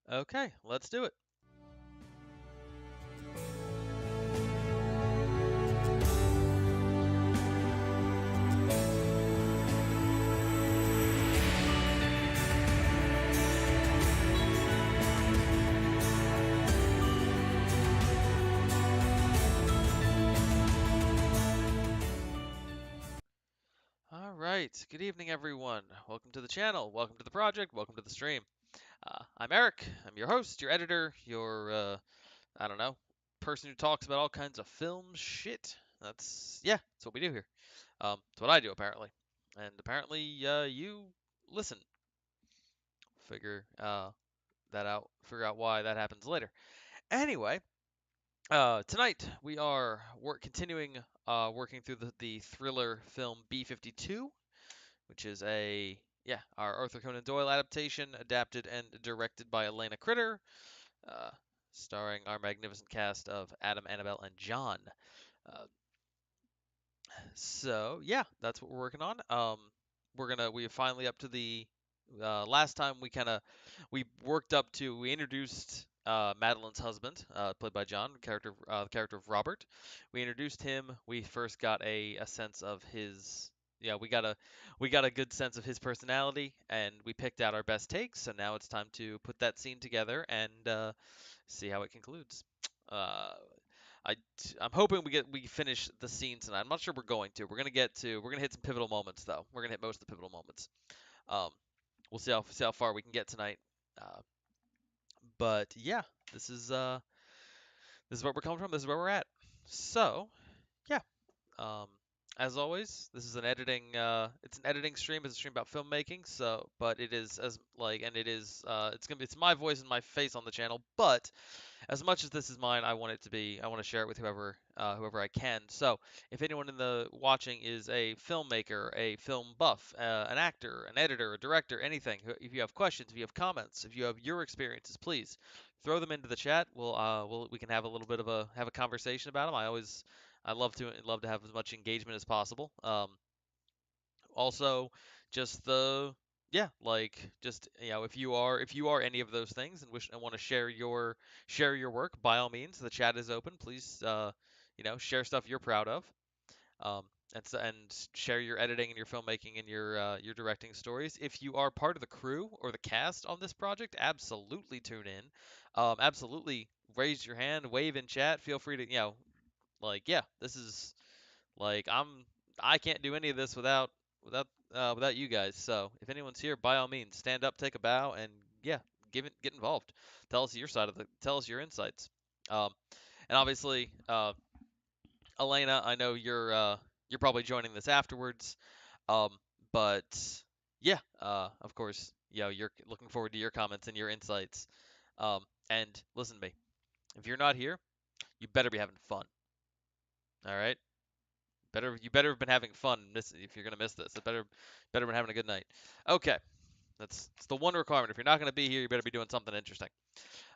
Okay, let's do it. All right, good evening, everyone. Welcome to the channel, welcome to the project, welcome to the stream. I'm Eric, I'm your host, your editor, I don't know, person who talks about all kinds of film shit. That's what we do here. It's what I do, apparently. And apparently, you listen. Figure figure out why that happens later. Anyway, tonight we are continuing working through the thriller film B52, which is our Arthur Conan Doyle adaptation, adapted and directed by Elena Critter, uh, starring our magnificent cast of Adam, Annabelle, and John. Uh, so yeah, that's what we're working on. We're finally up to the last time we introduced Madeline's husband, played by John, the character of Robert. We introduced him. We first got a sense of his. Yeah, we got a good sense of his personality, and we picked out our best takes. So now it's time to put that scene together and see how it concludes. Uh, I I'm hoping we finish the scene tonight. I'm not sure we're going to. We're gonna hit some pivotal moments though. We're gonna hit most of the pivotal moments. Um, we'll see how far we can get tonight. Uh, but yeah, this is uh this is where we're coming from. This is where we're at. So yeah, um, as always, this is an editing. It's an editing stream. It's a stream about filmmaking. But it is as like, and it is. It's my voice and my face on the channel. But as much as this is mine, I want it to be. I want to share it with whoever I can. So if anyone in the watching is a filmmaker, a film buff, an actor, an editor, a director, anything. If you have questions, if you have comments, if you have your experiences, please throw them into the chat. We can have a little bit of a conversation about them. I love to have as much engagement as possible. Also, just the yeah, like just if you are any of those things and wish and want to share your work, by all means, the chat is open. Please, share stuff you're proud of. Um, and share your editing and your filmmaking and your directing stories. If you are part of the crew or the cast on this project, absolutely tune in. Absolutely raise your hand, wave in chat. Feel free to, this is like I can't do any of this without you guys. So if anyone's here, by all means, stand up, take a bow, and yeah, get involved. Tell us your insights. Um, and obviously, Elena, I know you're probably joining this afterwards. Um, but yeah, of course, you're looking forward to your comments and your insights. And listen to me, if you're not here, you better be having fun. All right. You better have been having fun if you're gonna miss this. It better been having a good night. Okay, it's the one requirement. If you're not gonna be here, you better be doing something interesting.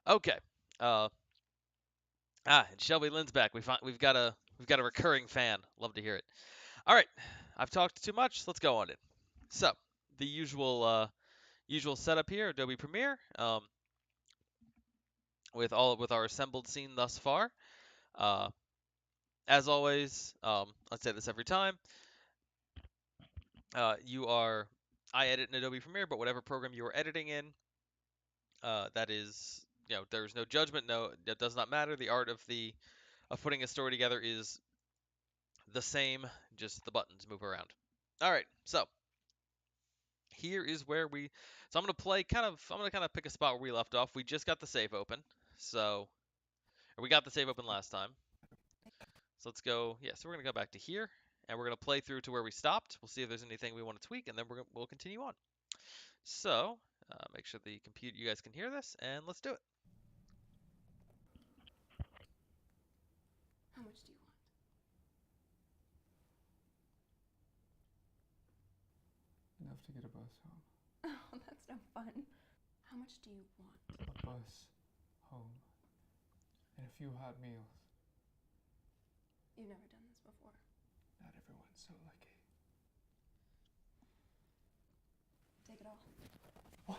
Okay. Uh and Shelby Lynn's back. We've got a recurring fan. Love to hear it. All right, I've talked too much. Let's go on it. So the usual setup here, Adobe Premiere, with our assembled scene thus far. Uh, as always, I say this every time. You are I edit in Adobe Premiere, but whatever program you are editing in, that is, there's no judgment. No, that does not matter. The art of putting a story together is the same. Just the buttons move around. All right, so here is where we. So I'm gonna play kind of. I'm gonna kind of pick a spot where we left off. We just got the save open. So or we got the save open last time. So let's go. Yeah, so we're gonna go back to here, and we're gonna play through to where we stopped. We'll see if there's anything we want to tweak, and then we'll continue on. So make sure you guys can hear this, and let's do it. How much do you want? Enough to get a bus home. Oh, that's no fun. How much do you want? A bus home. And a few hot meals. You've never done this before. Not everyone's so lucky. Take it all. What?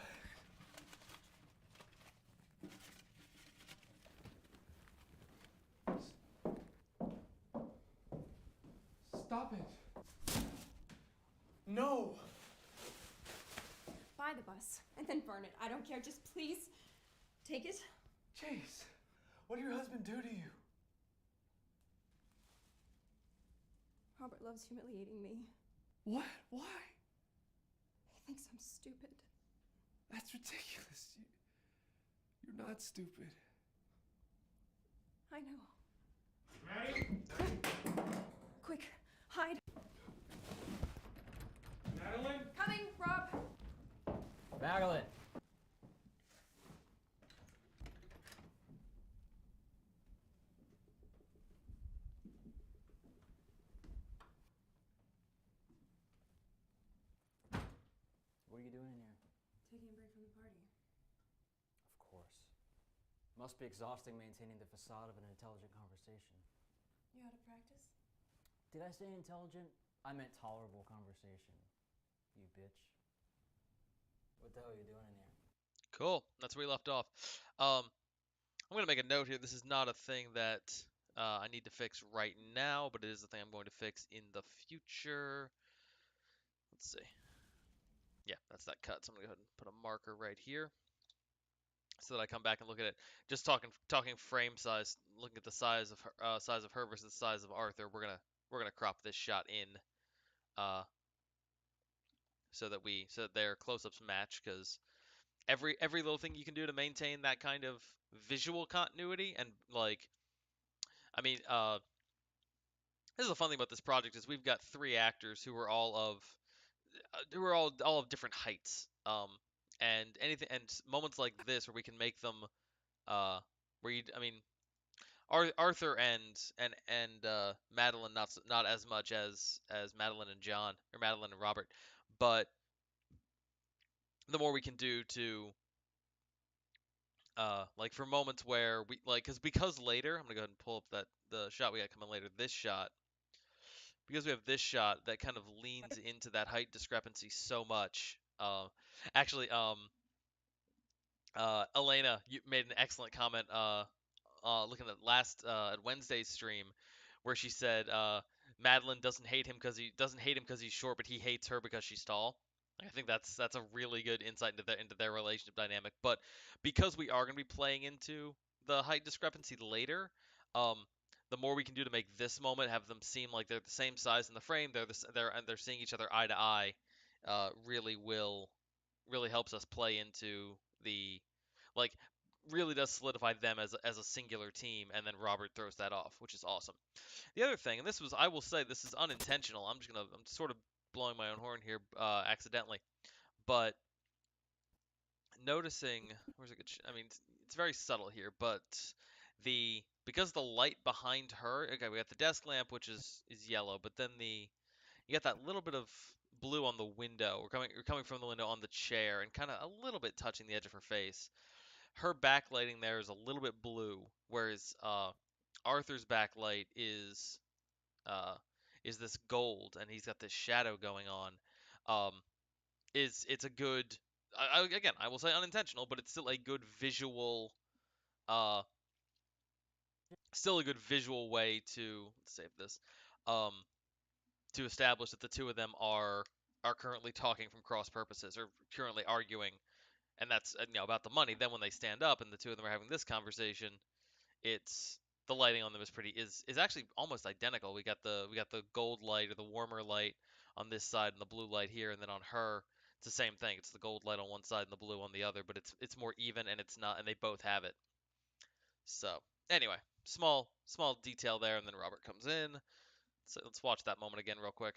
Stop it! No! Buy the bus and then burn it. I don't care. Just please take it. Chase, what did your husband do to you? Robert loves humiliating me. What? Why? He thinks I'm stupid. That's ridiculous. You're not stupid. I know. Maddie? Quick, hide. Madeline? Coming, Rob. Madeline! What are you doing in here? Taking a break from the party. Of course. Must be exhausting maintaining the facade of an intelligent conversation. You out of practice? Did I say intelligent? I meant tolerable conversation. You bitch. What the hell are you doing in here? Cool. That's where we left off. I'm going to make a note here. This is not a thing that I need to fix right now, but it is a thing I'm going to fix in the future. Let's see. Yeah, that's that cut. So I'm going to go ahead and put a marker right here so that I come back and look at it. Just talking frame size, looking at the size of her versus the size of Arthur. We're gonna crop this shot in uh, so that their close-ups match, because every little thing you can do to maintain that kind of visual continuity, and like, I mean, this is the fun thing about this project is we've got three actors who are all of different heights, and anything and moments like this where we can make them where you I mean Arthur and Madeline not as much as Madeline and John, or Madeline and Robert, but the more we can do to like for moments where we like because later I'm gonna go ahead and pull up the shot we got coming later, this shot, because we have this shot that kind of leans into that height discrepancy so much. Actually, Elena, you made an excellent comment looking at at Wednesday's stream, where she said Madeline doesn't hate him because he's short, but he hates her because she's tall. I think that's a really good insight into their relationship dynamic. But because we are going to be playing into the height discrepancy later, um, the more we can do to make this moment have them seem like they're the same size in the frame, they're seeing each other eye to eye, really helps us play into the like really does solidify them as a singular team, and then Robert throws that off, which is awesome. The other thing, and this was I will say this is unintentional. I'm sort of blowing my own horn here accidentally, but noticing where's a good I mean it's very subtle here, but because the light behind her, okay, we got the desk lamp which is yellow, but then you got that little bit of blue on the window. We're coming from the window on the chair and kind of a little bit touching the edge of her face. Her backlighting there is a little bit blue, whereas Arthur's backlight uh, is this gold, and he's got this shadow going on. Um, it's a good, again, I will say unintentional, but it's uh, still a good visual way to save this, um, to establish that the two of them are currently talking from cross purposes, or currently arguing, and that's about the money. Then when they stand up and the two of them are having this conversation, it's the lighting on them is actually almost identical. We got the gold light, or the warmer light, on this side and the blue light here, and then on her it's the same thing. It's the gold light on one side and the blue on the other, but it's more even, and it's not and they both have it. So anyway, small detail there, and then Robert comes in. So let's watch that moment again real quick.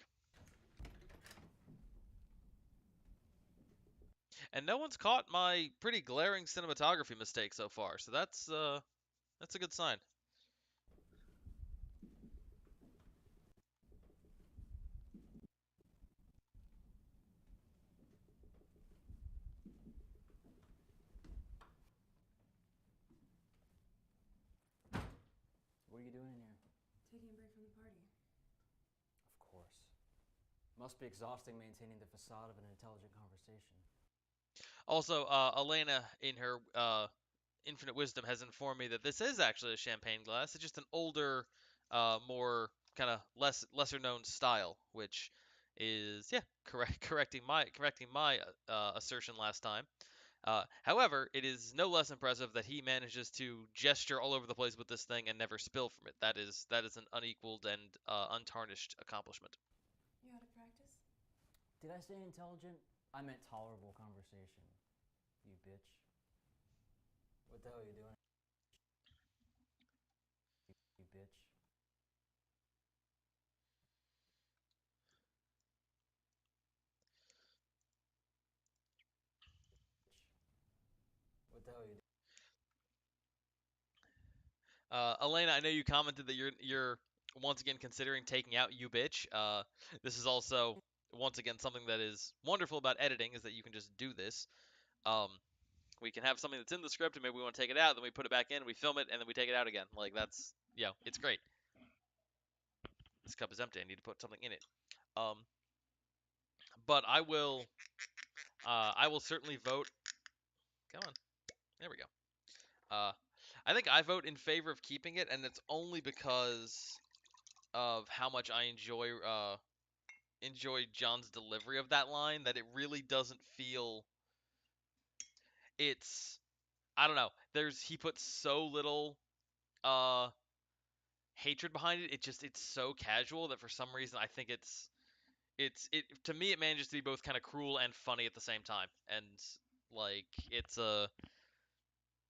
And no one's caught my pretty glaring cinematography mistake so far, so that's a good sign. What are you doing in here? Taking a break from the party. Of course. Must be exhausting maintaining the facade of an intelligent conversation. Also, Elena, in her infinite wisdom, has informed me that this is actually a champagne glass. It's just an older, more kind of lesser known style, which is yeah correcting my assertion last time. However, it is no less impressive that he manages to gesture all over the place with this thing and never spill from it. That is an unequaled and untarnished accomplishment. You out of practice? Did I say intelligent? I meant tolerable conversation. You bitch. What the hell are you doing? You bitch. What the hell are you doing? Elena, I know you commented that you're once again considering taking out you bitch. This is also once again something that is wonderful about editing is that you can just do this. Um, we can have something that's in the script and maybe we want to take it out, then we put it back in, we film it, and then we take it out again. Like that's it's great. This cup is empty. I need to put something in it. Um, but I will certainly vote. Come on, there we go. I think I vote in favor of keeping it, and it's only because of how much I enjoy John's delivery of that line that it really doesn't feel it's I don't know. He puts so little uh hatred behind it. It's so casual that for some reason I think it to me it manages to be both kind of cruel and funny at the same time. And like it's a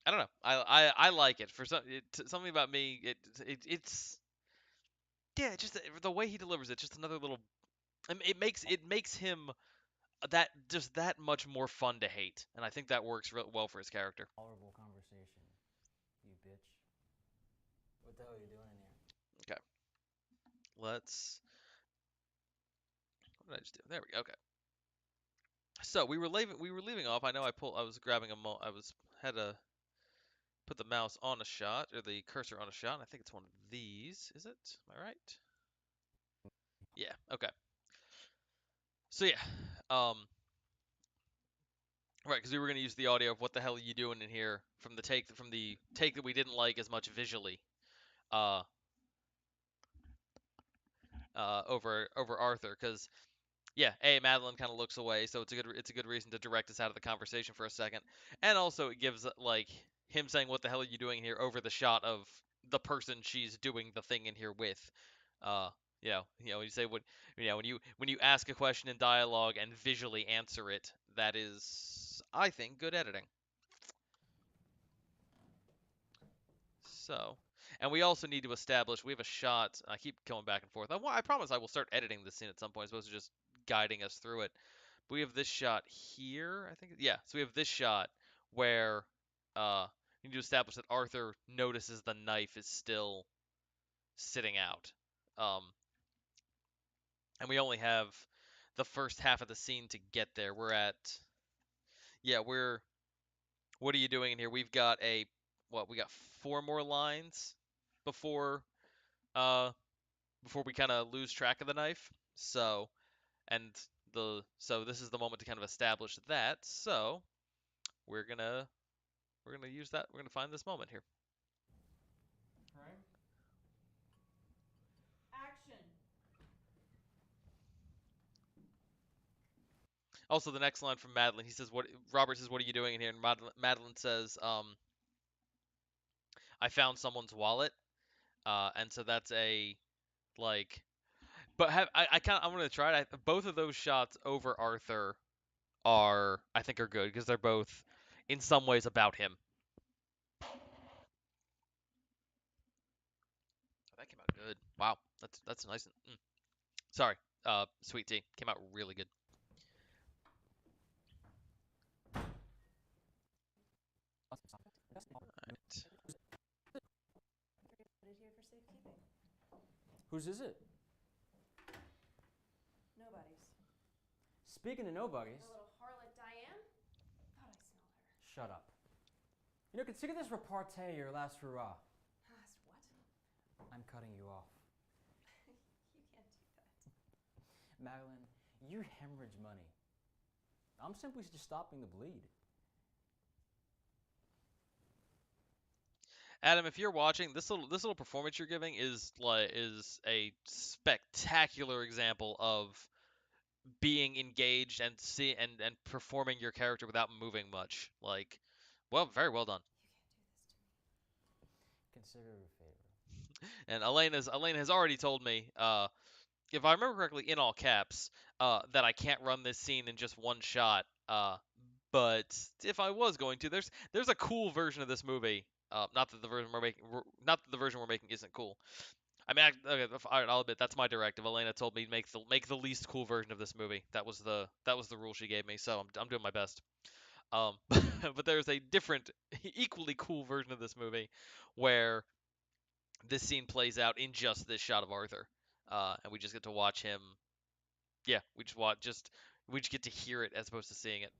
I don't know. I like it for something about me. It's yeah, just the way he delivers it. Just another little. It makes him just that much more fun to hate, and I think that works real well for his character. Tolerable conversation. You bitch. What the hell are you doing in here? Okay, let's. What did I just do? There we go. Okay. So we were leaving off. I know I was grabbing I was had to put the mouse on a shot or the cursor on a shot. And I think it's one of these. Is it? Am I right? Yeah. Okay. So yeah. Right, because we were gonna use the audio of what the hell are you doing in here from the take that we didn't like as much visually. Uh, over Arthur, because yeah, Madeline kind of looks away, so it's a good reason to direct us out of the conversation for a second, and also it gives like him saying what the hell are you doing here over the shot of the person she's doing the thing in here with. Uh, when you say what, when you ask a question in dialogue and visually answer it, that is, I think, good editing. So, and we also need to establish we have a shot. I keep going back and forth. I promise I will start editing this scene at some point, as opposed to just guiding us through it. But we have this shot here, I think. Yeah, so we have this shot where we need to establish that Arthur notices the knife is still sitting out. Um, and we only have the first half of the scene to get there. Yeah, what are you doing in here? We've got we got four more lines before uh before we kind of lose track of the knife. So, and so this is the moment to kind of establish that. So, we're gonna we're gonna use that. We're gonna find this moment here. Right? Action. Also, the next line from Madeline, he says, "What?" Robert says, "What are you doing in here?" And Madeline says, "I found someone's wallet." And so that's a like, but I'm gonna try it. Both of those shots over Arthur I think are good because they're both in some ways about him. Oh, that came out good. Wow, that's nice. Sorry, sweet tea came out really good. Alright. Put it here for safekeeping. Whose is it? Nobody's. Speaking of nobodies. The little harlot Diane? Thought I smelled her. Shut up. Consider this repartee your last hurrah. Last what? I'm cutting you off. You can't do that. Madeline, you hemorrhage money. I'm simply just stopping the bleed. Adam, if you're watching, this little performance you're giving is a spectacular example of being engaged and and performing your character without moving much. Like, well, very well done. Consider it a favor. And Elena has already told me, if I remember correctly, in all caps, that I can't run this scene in just one shot. But if I was going to, there's a cool version of this movie. Not that the version we're making isn't cool. I mean, okay, I'll admit that's my directive. Elena told me make the least cool version of this movie. That was the rule she gave me. So I'm doing my best. But there's a different, equally cool version of this movie, where this scene plays out in just this shot of Arthur, and we just get to watch him. Yeah, we just get to hear it as opposed to seeing it.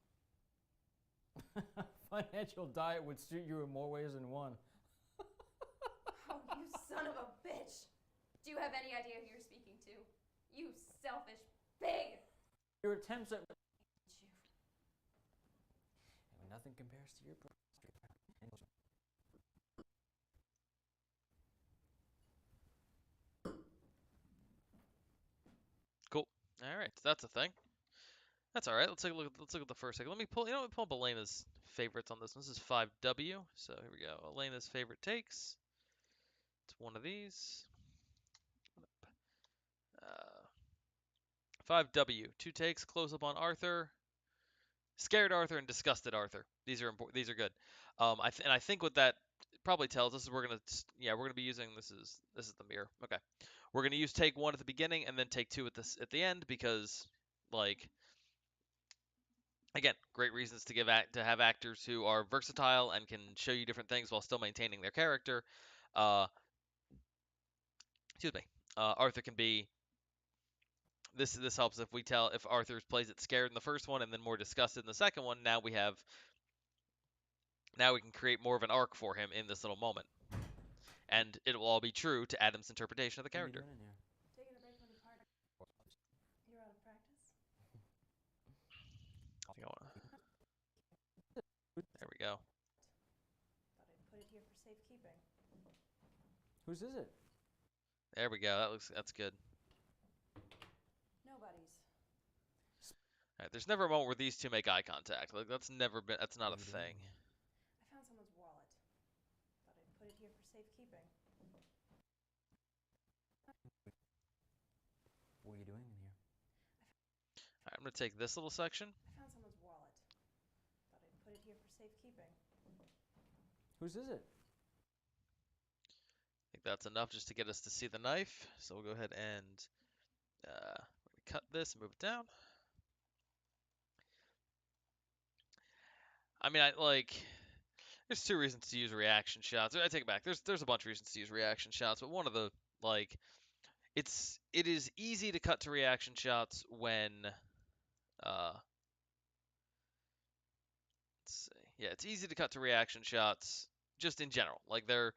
Financial diet would suit you in more ways than one. Oh, you son of a bitch! Do you have any idea who you're speaking to? You selfish pig! Your attempts at You. nothing compares to your. Cool. All right, so that's a thing. That's all right. Let's look at the first second. Let me pull up Elena's favorites on this one. This is 5W. So here we go. Elena's favorite takes. It's one of these. Uh, 5W. Two takes. Close up on Arthur. Scared Arthur and disgusted Arthur. These are important. These are good. I think what that probably tells us is we're gonna be using this is the mirror. Okay, we're gonna use take one at the beginning and then take two at the end because, like, again, great reasons to have actors who are versatile and can show you different things while still maintaining their character. Uh, excuse me. Arthur can be this helps if Arthur plays it scared in the first one and then more disgusted in the second one. Now we can create more of an arc for him in this little moment, and it will all be true to Adam's interpretation of the What are you character. doing in here? Taking a break from the party. You're out of practice? There we go. Thought I'd put it here for safekeeping. Whose is it? There we go. That's good. Nobody's. All right, there's never a moment where these two make eye contact. Like that's not What a are you doing thing. in here? I found someone's wallet. Thought I'd put it here for safekeeping. What are you doing in here? All right, I'm gonna take this little section. I found someone's wallet. Thought I'd put it here for safekeeping. Whose is it? I think that's enough just to get us to see the knife. So we'll go ahead and cut this and move it down. I mean, there's two reasons to use reaction shots. I take it back. There's a bunch of reasons to use reaction shots, but one of the like it is easy to cut to reaction shots when uh let's see. Yeah, it's easy to cut to reaction shots just in general. Like they're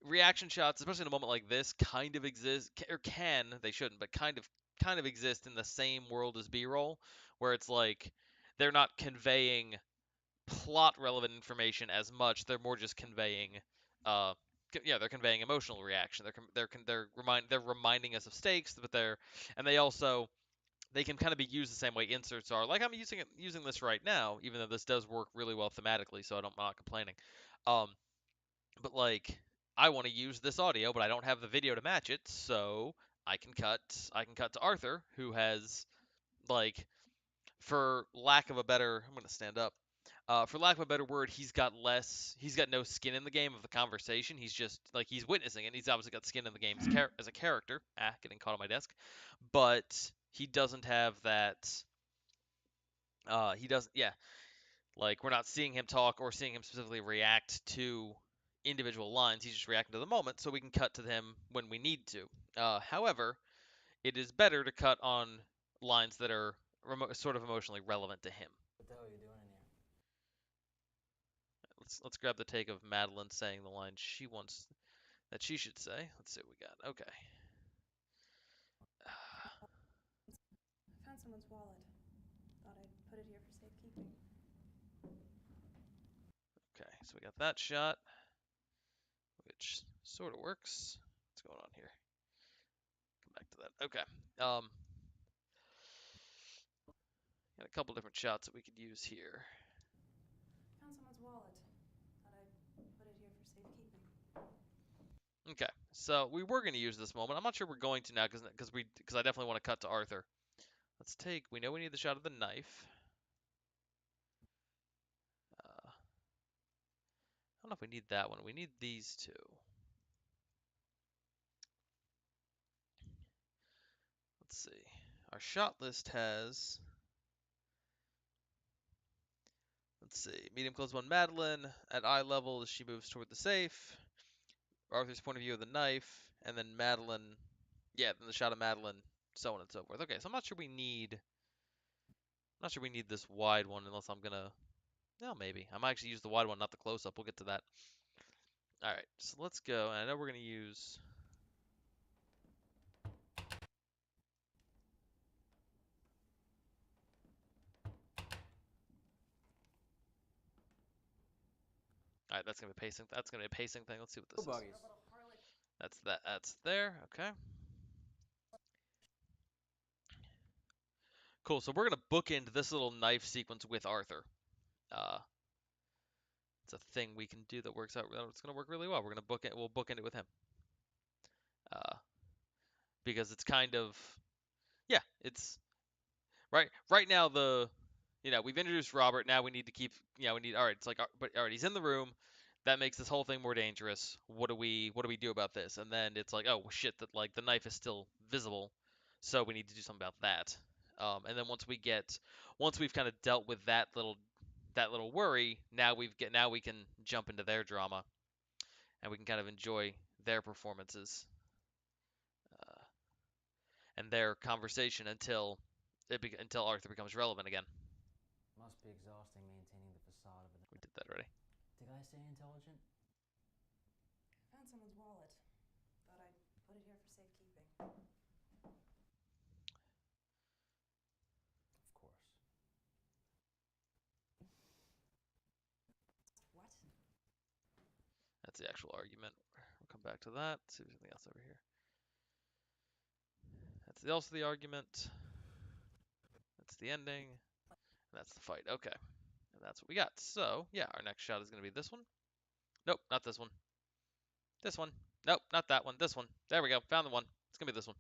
reaction shots, especially in a moment like this, kind of exist or can they shouldn't, but kind of exist in the same world as B-roll, where it's like they're not conveying plot relevant information as much. They're more just conveying, uh, yeah, they're conveying emotional reaction. They're reminding us of stakes, but they also they can kind of be used the same way inserts are. Like I'm using this right now, even though this does work really well thematically, so I'm not complaining. Um, but like I want to use this audio, but I don't have the video to match it, so I can cut to Arthur, who has like for lack of a better I'm gonna stand up. For lack of a better word, he's got no skin in the game of the conversation. He's just like he's witnessing it. He's obviously got skin in the game as a character. Getting caught on my desk, but he doesn't have that. He doesn't. Yeah, like we're not seeing him talk or seeing him specifically react to individual lines. He's just reacting to the moment, so we can cut to him when we need to. However, it is better to cut on lines that are sort of emotionally relevant to him. What the hell are you doing in here? Let's grab the take of Madeline saying the line she wants that she should say. Let's see what we got. Okay. I found someone's wallet. Thought I'd put it here for safekeeping. Okay, so we got that shot. which sort of works. What's going on here? Come back to that. Okay. Got a couple different shots that we could use here. Found someone's wallet. Thought I'd put it here for safekeeping. Okay, so we were going to use this moment. I'm not sure we're going to now because I definitely want to cut to Arthur. Let's take. We know we need the shot of the knife. I don't know if we need that one. We need these two. Let's see. Our shot list has. Let's see. Medium close one Madeline at eye level as she moves toward the safe. Arthur's point of view of the knife, and then Madeline. Yeah, then the shot of Madeline, so on and so forth. Okay, so I'm not sure we need. I'm not sure we need this wide one unless I'm gonna. No, maybe. I might actually use the wide one, not the close up. We'll get to that. All right, so let's go. And I know we're gonna use. All right, that's gonna be pacing. That's gonna be a pacing thing. Let's see what this is. Buggies. Little harlot. That's that. That's there. Okay. Cool. So we're gonna bookend this little knife sequence with Arthur. Uh, it's a thing we can do that works out. It's gonna work really well. We're gonna book it. We'll bookend it with him. Uh, because it's kind of yeah. It's right now we've introduced Robert. Now we need to keep we need all right. It's like but all right, he's in the room. That makes this whole thing more dangerous. What do we do about this? And then it's like, oh shit, that like the knife is still visible, so we need to do something about that. And then once we've kind of dealt with that little worry, now we can jump into their drama and we can kind of enjoy their performances uh, and their conversation until Arthur becomes relevant again. Must be exhausting maintaining the facade of We an. did that already. Did I say intelligent? Found someone's wallet. Thought I'd put it here for safekeeping. Of course. What? That's the actual argument. We'll come back to that. See if there's anything else over here. That's also the argument. That's the ending. And that's the fight. Okay. And that's what we got. So, yeah, our next shot is going to be this one. Nope, not this one. This one. Nope, not that one. This one. There we go. Found the one. It's going to be this one.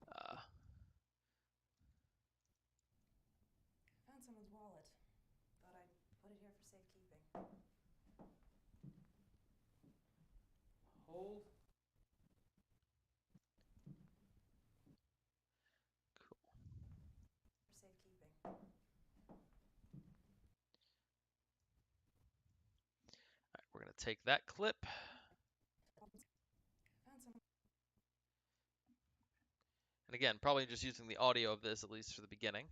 Uh, Found someone's wallet. Thought I'd put it here for safekeeping. Hold. cool. For safekeeping. All right, we're going to take that clip. Found some. And again, probably just using the audio of this, at least for the beginning.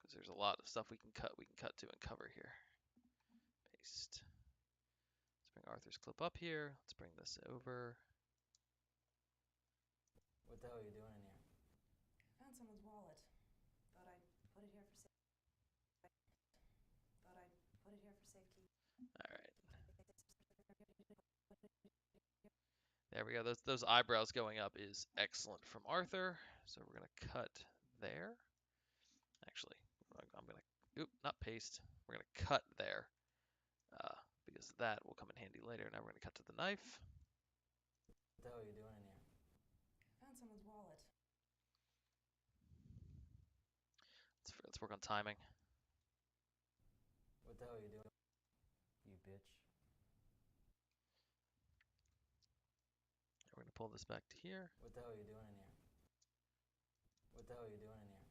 Because there's a lot of stuff we can cut to and cover here. Paste. Let's bring Arthur's clip up here. Let's bring this over. What the hell are you doing in here? Found someone's wallet. Thought I'd put it here for safekeeping. All right. There we go. Those eyebrows going up is excellent from Arthur. So we're gonna cut there. Actually, I'm gonna not paste. We're gonna cut there because that will come in handy later. Now we're gonna cut to the knife. What the hell are you doing in here? Found someone's wallet. Let's work on timing. What the hell are you doing? You bitch. We're gonna pull this back to here. What the hell are you doing in here? What the hell are you doing in here?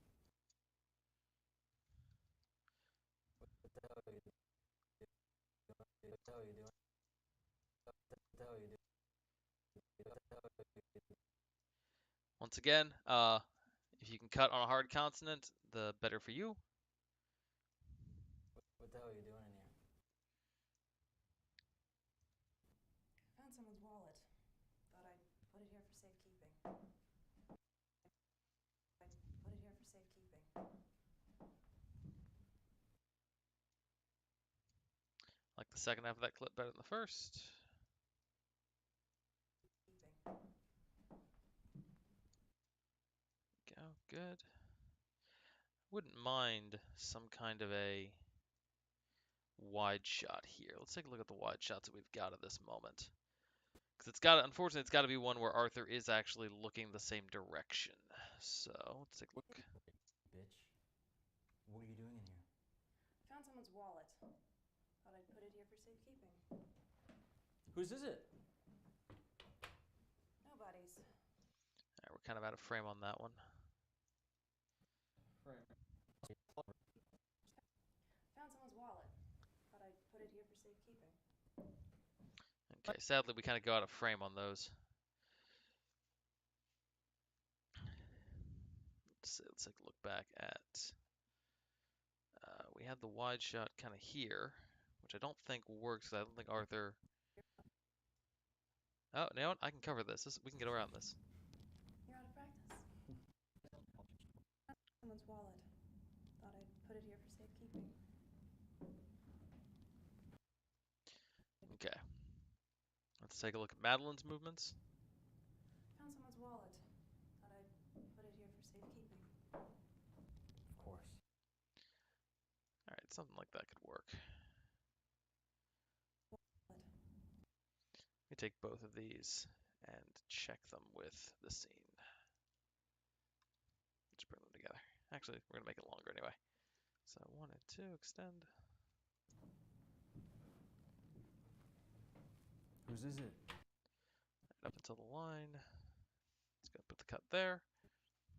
What the hell are you doing? What the hell are you doing? What the hell are you doing? Once again, if you can cut on a hard consonant, the better for you. What the hell are you doing in here? Found someone's wallet. Thought I'd put it here for safekeeping. Like the second half of that clip better than the first. Go, good. Wouldn't mind some kind of a wide shot here. Let's take a look at the wide shots that we've got at this moment. Because unfortunately, it's got to be one where Arthur is actually looking the same direction. So let's take a look. Bitch. What are you doing in here? Found someone's wallet. Thought I'd put it here for safekeeping. Whose is it? Nobody's. All right, we're kind of out of frame on that one. Frame. Found someone's wallet. Thought I'd put it here for safekeeping. Okay, sadly, we kind of go out of frame on those. Let's take a look back at. We had the wide shot kind of here, which I don't think works. I don't think Arthur. Oh, you know what? I can cover this. We can get around this. You're out of practice. Someone's wallet. Thought I'd put it here for safekeeping. Okay. Let's take a look at Madeline's movements. Found someone's wallet. Thought I'd put it here for safekeeping. Of course. All right, something like that could work. Let me take both of these and check them with the scene. Just bring them together. Actually, we're gonna make it longer anyway. So 1 and 2, extend. Whose is it? Up until the line. Just gonna put the cut there.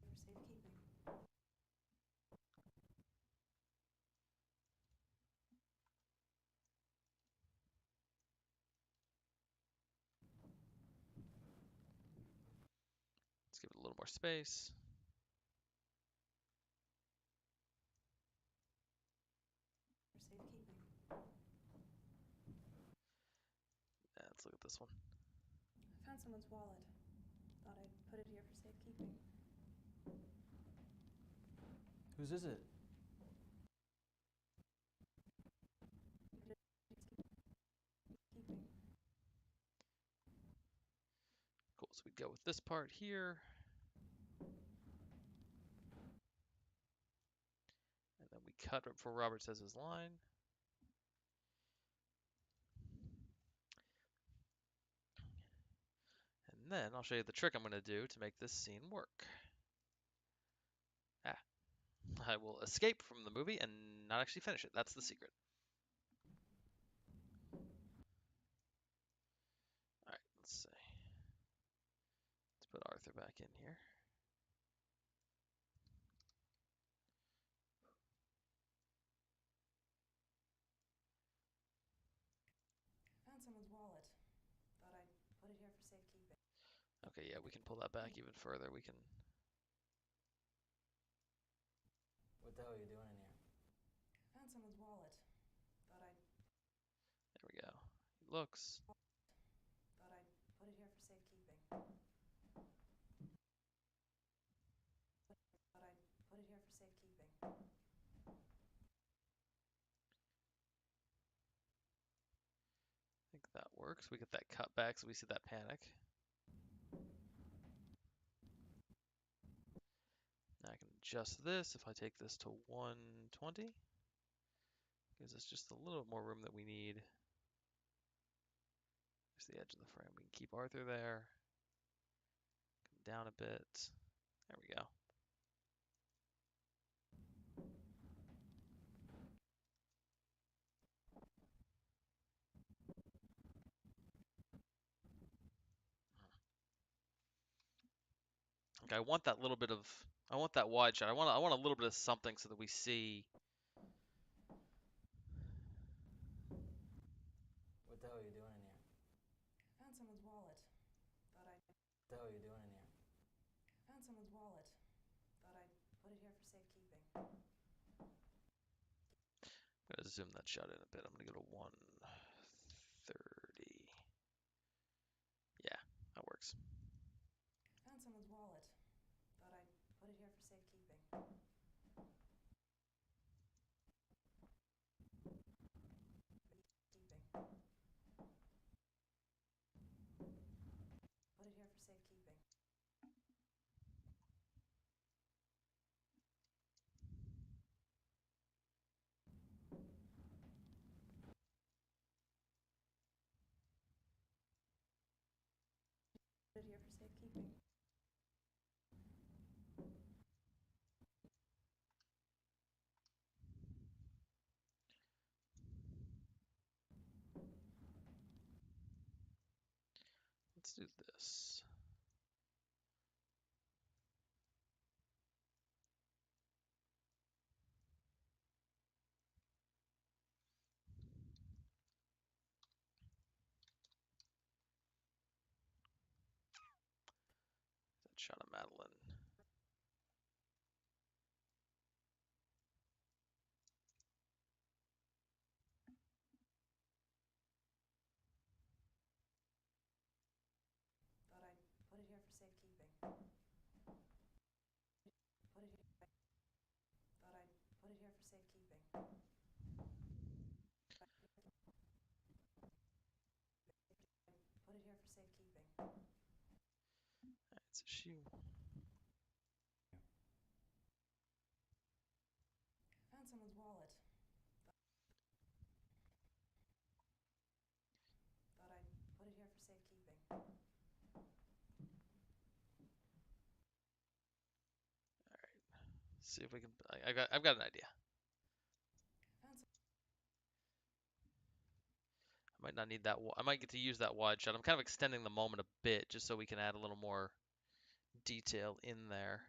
For safekeeping. Let's give it a little more space. For safekeeping. Let's look at this one. I found someone's wallet. Thought I'd put it here for safekeeping. Whose is it? Keeping. Cool, so we go with this part here. And then we cut right before Robert says his line. And then I'll show you the trick I'm going to do to make this scene work. I will escape from the movie and not actually finish it. That's the secret. Alright, let's see. Let's put Arthur back in here. Found someone's wallet. Thought I'd put it here for safekeeping. Okay, yeah, we can pull that back even further. We can. What the hell are you doing in here? Found someone's wallet. Thought I'd There we go. He looks. put it here for safekeeping. Thought I'd put it here for safekeeping. I think that works. We get that cut back so we see that panic. Now I can adjust this. If I take this to 120, gives us just a little bit more room that we need. There's the edge of the frame. We can keep Arthur there. Come down a bit. There we go. Okay, I want that little bit of, I want that wide shot. I want a little bit of something so that we see. What the hell are you doing in here? Found someone's wallet. Thought I'd What the hell are you doing in here? found someone's wallet. Thought I'd put it here for safekeeping. I'm gonna zoom that shot in a bit. I'm gonna go to 130. Yeah, that works. Found someone's wallet. Thought I'd put it here for safekeeping. Keeping. Let's do this. That shot of Madeline. Thought I'd put it here for safekeeping. Put it here. Thought I'd put it here for safekeeping. Put it here for safekeeping. Alright, so she. Found someone's wallet. Thought I'd put it here for safekeeping. See if we can. I've got an idea. Found some. I might not need that. I might get to use that wide shot. I'm kind of extending the moment a bit just so we can add a little more detail in there.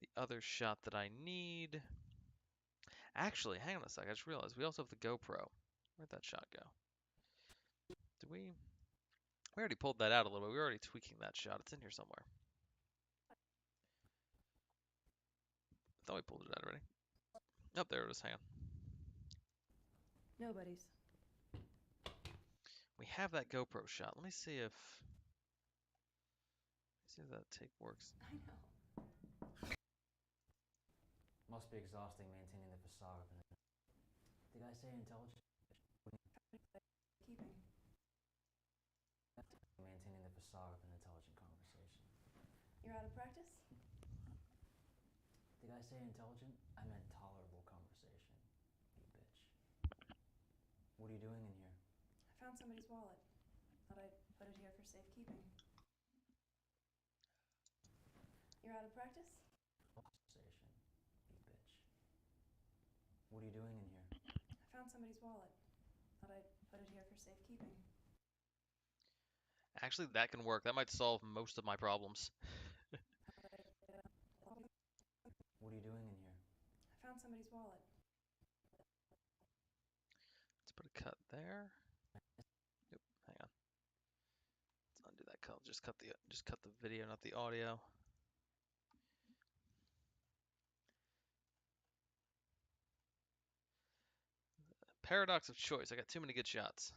The other shot that I need. Actually, hang on a sec. I just realized we also have the GoPro. Where'd that shot go? Did we? We already pulled that out a little bit. We were already tweaking that shot. It's in here somewhere. I thought we pulled it out already. Oh, there it is. Hang on. Nobody's. We have that GoPro shot. Let me see if that take works. I know. Must be exhausting maintaining the facade of an. Did I say intelligent? Keeping. Maintaining the facade of an intelligent conversation. You're out of practice? Did I say intelligent? I meant tolerable conversation. You bitch. What are you doing in here? I found somebody's wallet. Thought I'd put it here for safekeeping. You're out of practice? Conversation. You bitch. What are you doing in here? I found somebody's wallet. Thought I'd put it here for safekeeping. Actually, that can work. That might solve most of my problems. What are you doing in here? I found somebody's wallet. Let's put a cut there. Yep, hang on. Let's undo that cut. Just cut the video, not the audio. Paradox of choice. I got too many good shots.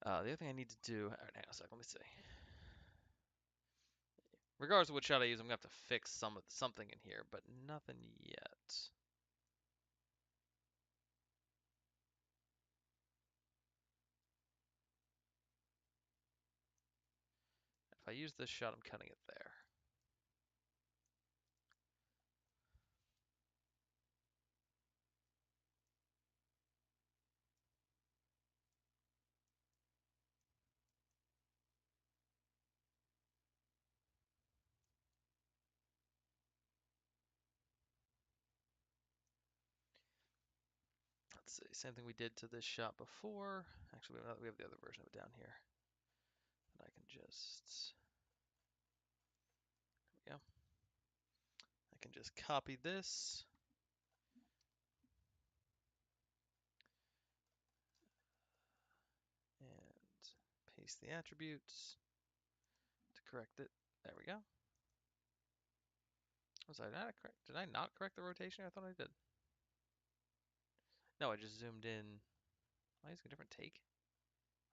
The other thing I need to do. All right, hang on a sec. Let me see. Regardless of what shot I use, I'm gonna have to fix something in here, but nothing yet. If I use this shot, I'm cutting it there. Let's see. Same thing we did to this shot before. Actually, we have the other version of it down here. And I can just. There we go. I can just copy this. And paste the attributes to correct it. There we go. Was I not correct? Did I not correct the rotation? I thought I did. No, I just zoomed in. Am I using a different take?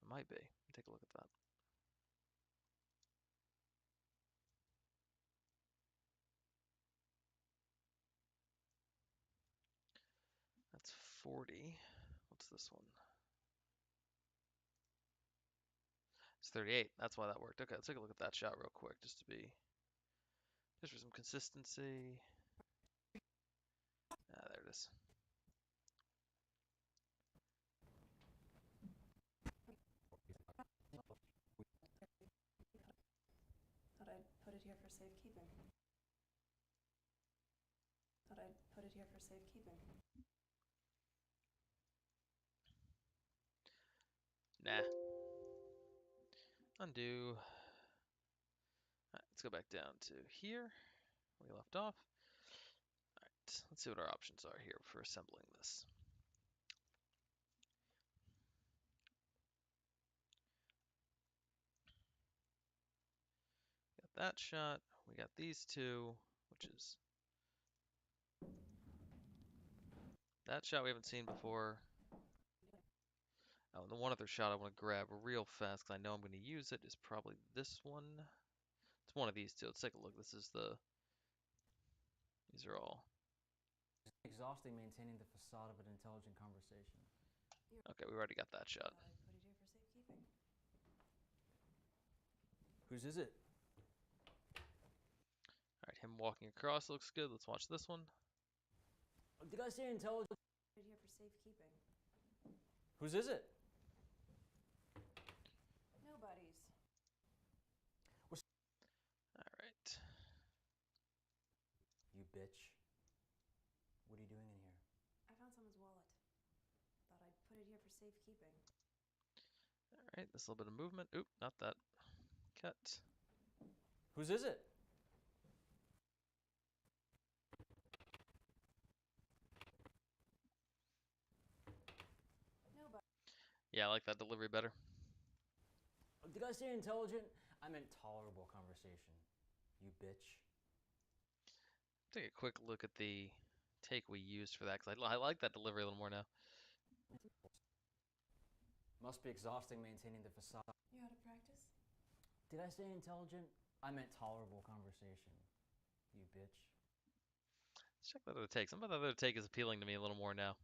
It might be. Take a look at that. That's 40. What's this one? It's 38. That's why that worked. Okay, let's take a look at that shot real quick, just for some consistency. Ah, there it is. Thought I'd put it here for safekeeping. Thought I'd put it here for safekeeping. Nah. Undo. Alright, let's go back down to here. We left off. Alright, let's see what our options are here for assembling this. Got that shot. We got these two, which is that shot we haven't seen before. Oh, and the one other shot I want to grab real fast because I know I'm going to use it is probably this one. It's one of these two. Let's take a look. These are all. Exhausting maintaining the facade of an intelligent conversation. Okay, we already got that shot. Thought I'd put it here for safekeeping. Whose is it? Alright, him walking across looks good. Let's watch this one. Did I say intelligent? Put it here for safekeeping. Whose is it? Nobody's. Alright. You bitch. What are you doing in here? I found someone's wallet. Thought I'd put it here for safekeeping. Alright, this little bit of movement. Oop, not that. Cut. Whose is it? Nobody. Yeah, I like that delivery better. Did I say intelligent? I meant tolerable conversation. You bitch. Take a quick look at the take we used for that because I like that delivery a little more now. Must be exhausting maintaining the facade. You out of practice? Did I say intelligent? I meant tolerable conversation. You bitch. Let's check that other take. Some of the other take is appealing to me a little more now.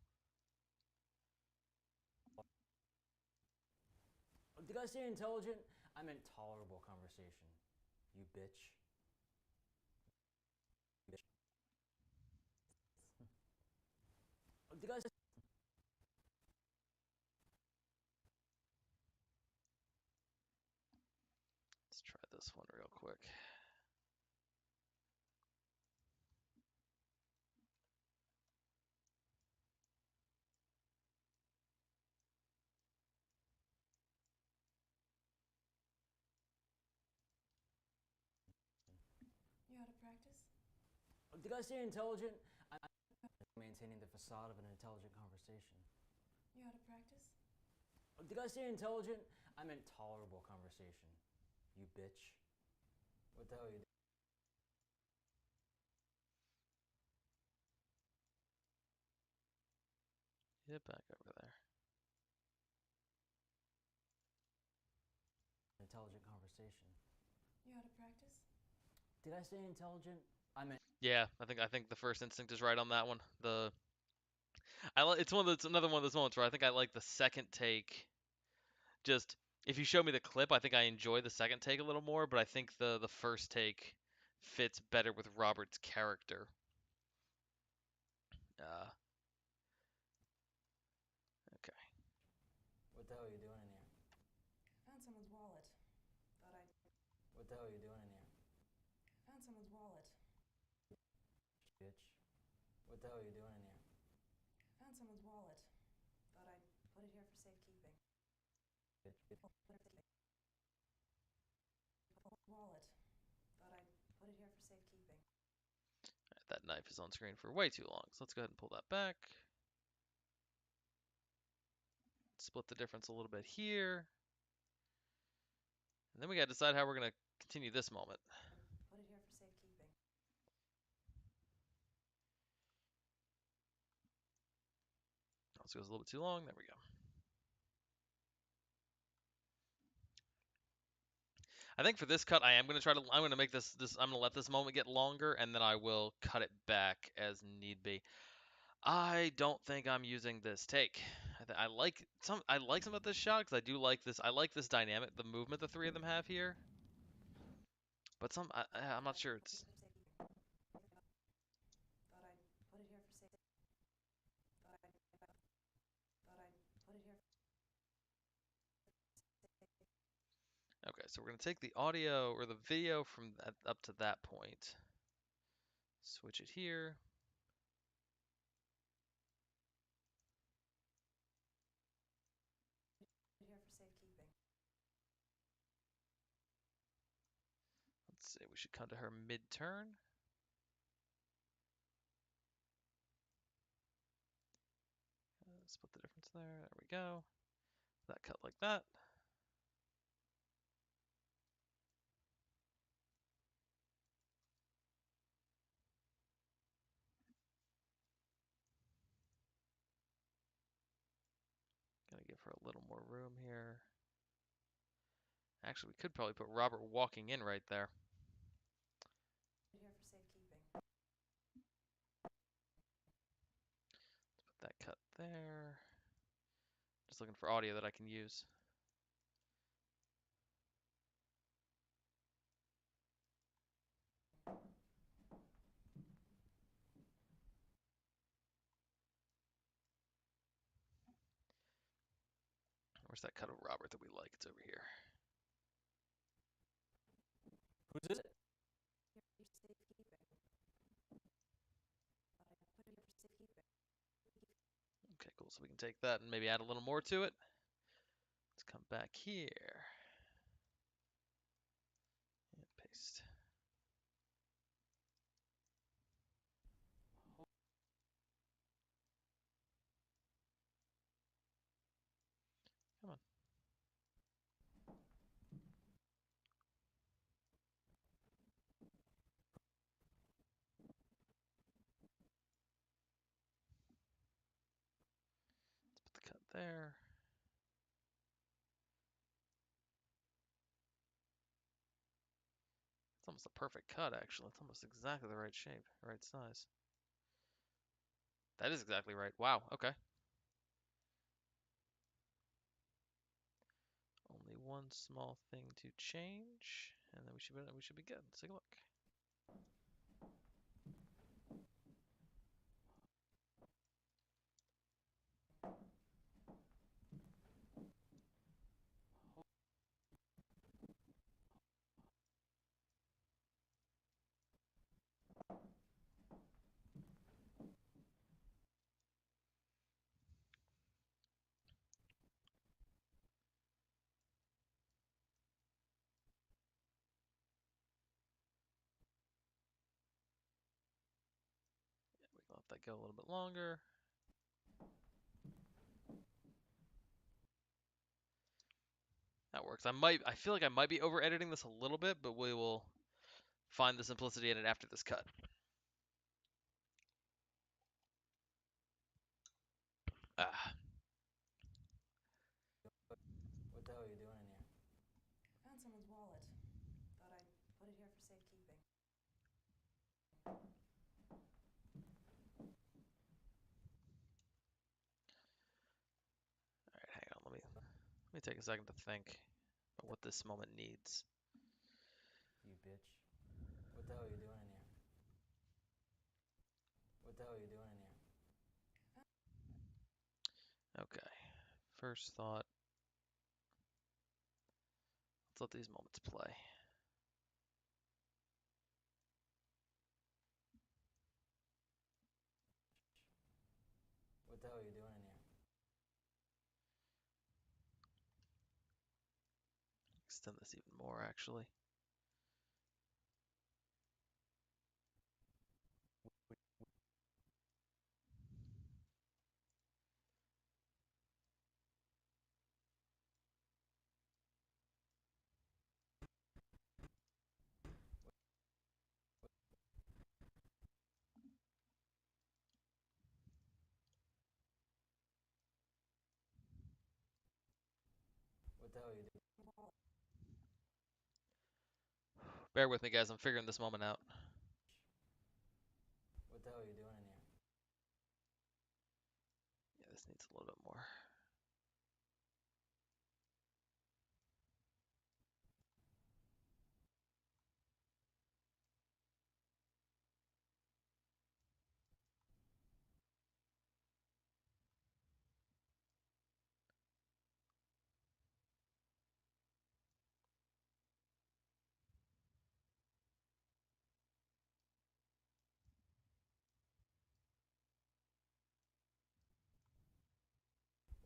Did I say intelligent? I meant tolerable conversation. You bitch. Did I say... Let's try this one real quick. You out of practice? Did I say intelligent? I maintaining the facade of an intelligent conversation. You out of practice? Did I say intelligent? I meant tolerable conversation. You bitch. What the hell are you doing? Get back over there. Intelligent conversation. You out of practice? Did I say intelligent? I meant... Yeah, I think the first instinct is right on that one. It's another one of those moments where I think I like the second take. Just if you show me the clip, I think I enjoy the second take a little more, but I think the first take fits better with Robert's character. Okay. What the hell are you doing in here? Found someone's wallet. Thought I'd. What the hell are you doing in here? Found someone's wallet. Bitch. What the hell are you doing in here? Found someone's wallet. Thought I'd put it here for safekeeping. Bitch. Wallet. Thought I'd put it here for safekeeping. Alright, that knife is on screen for way too long, so let's go ahead and pull that back. Split the difference a little bit here. And then we gotta decide how we're gonna continue this moment. Put it here for safekeeping. This goes a little bit too long. There we go. I think for this cut, I'm gonna make I'm gonna let this moment get longer, and then I will cut it back as need be. I don't think I'm using this take. I like some of this shot because I do like this. I like this dynamic, the movement the three of them have here. But I'm not sure it's. Thought I'd put it here for safekeeping. Thought I'd put it here. Okay, so we're gonna take the audio or the video from up to that point. Switch it here. Put it here for safekeeping. should come to her mid-turn. Split the difference there. There we go. That cut like that. Gonna give her a little more room here. Actually, we could probably put Robert walking in right there. Here for safekeeping. Put that cut there. Just looking for audio that I can use. Where's that cut of Robert that we like? It's over here. Who's is it? Here for safekeeping. But I put it here for safekeeping. Okay, cool. So we can take that and maybe add a little more to it. Let's come back here. And paste. Come on. Let's put the cut there. It's almost a perfect cut, actually. It's almost exactly the right shape, right size. That is exactly right. Wow, okay. Only one small thing to change, and then we should be good. Let's take a look. We can let that go a little bit longer. That works. I feel like I might be over editing this a little bit, but we will find the simplicity in it after this cut. Ah, What the hell are you doing in here? Found someone's wallet. Thought I'd put it here for safekeeping. all right, hang on. Let me take a second to think about what this moment needs. You bitch. What the hell are you doing in here? What the hell are you doing in here? Okay. First thought. Let's let these moments play. What the hell are you doing in here? Extend this even more, actually. What the hell are you doing? Bear with me, guys. I'm figuring this moment out. What the hell are you doing in here? Yeah, this needs a little bit more.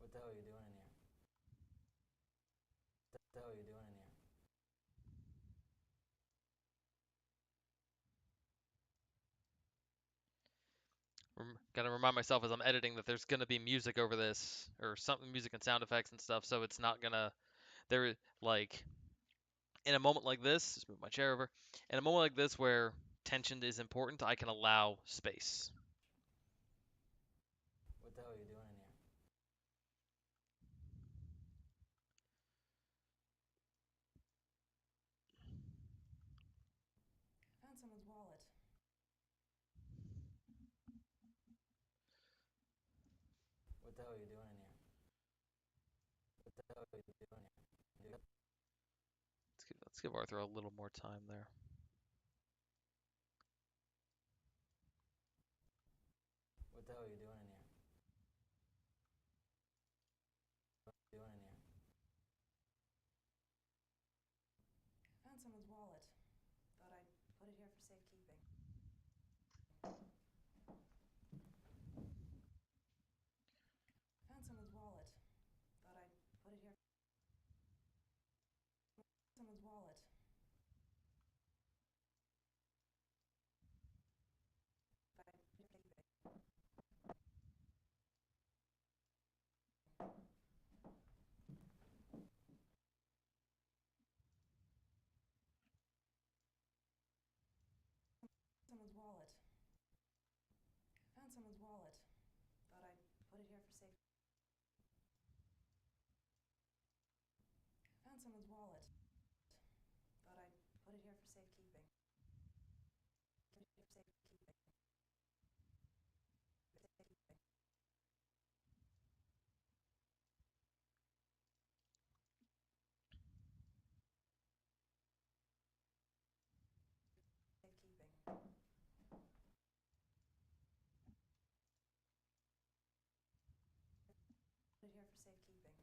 What the hell are you doing in here? What the hell are you doing in here? Gotta remind myself as I'm editing that there's gonna be music over this, or something, music and sound effects and stuff, so it's not gonna, there, like, in a moment like this, just move my chair over, in a moment like this where tension is important, I can allow space. What the hell are you doing in here? Found someone's wallet. What the hell are you doing in here? What the hell are you doing here? Dude, Let's give Arthur a little more time there. what the hell are you doing in here? What are you doing in here? Found someone's wallet. Thought I'd put it here for safekeeping. Found someone's wallet. Thought I'd put it here. Someone's wallet. Someone's wallet. Found someone's wallet. Thought I'd put it here for safe. Found someone's wallet. Thought I'd put it here for safekeeping. Put it here for safekeeping. Safekeeping. Safekeeping. Put it here for safekeeping.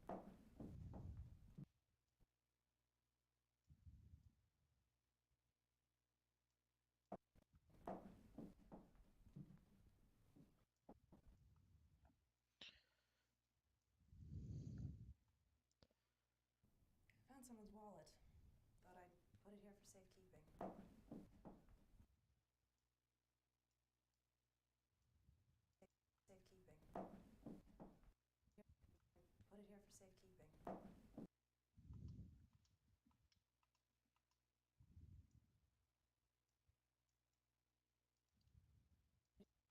Found someone's wallet. Thought I'd put it here for safekeeping. Safekeeping. Put it here for safekeeping.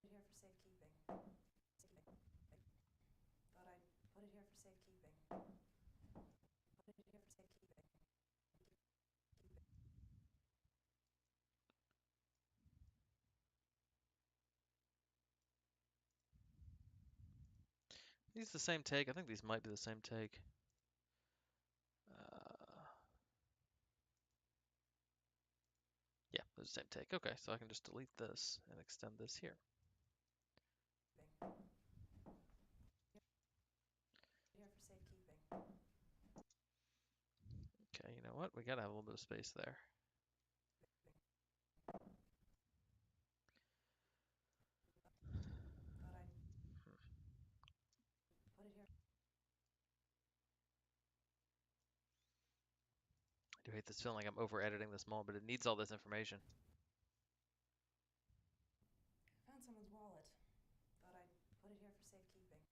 Put it here for safekeeping. Safekeeping. Thought I'd put it here for safekeeping. Put it here for safekeeping. These the same take? I think these might be the same take. Yeah, they're the same take. Okay, so I can just delete this and extend this here. Here for safekeeping. Okay, you know what? We gotta have a little bit of space there. Thought I'd put it here. I do hate this feeling like I'm over editing this moment, but it needs all this information. Found someone's wallet. Thought I'd put it here for safekeeping.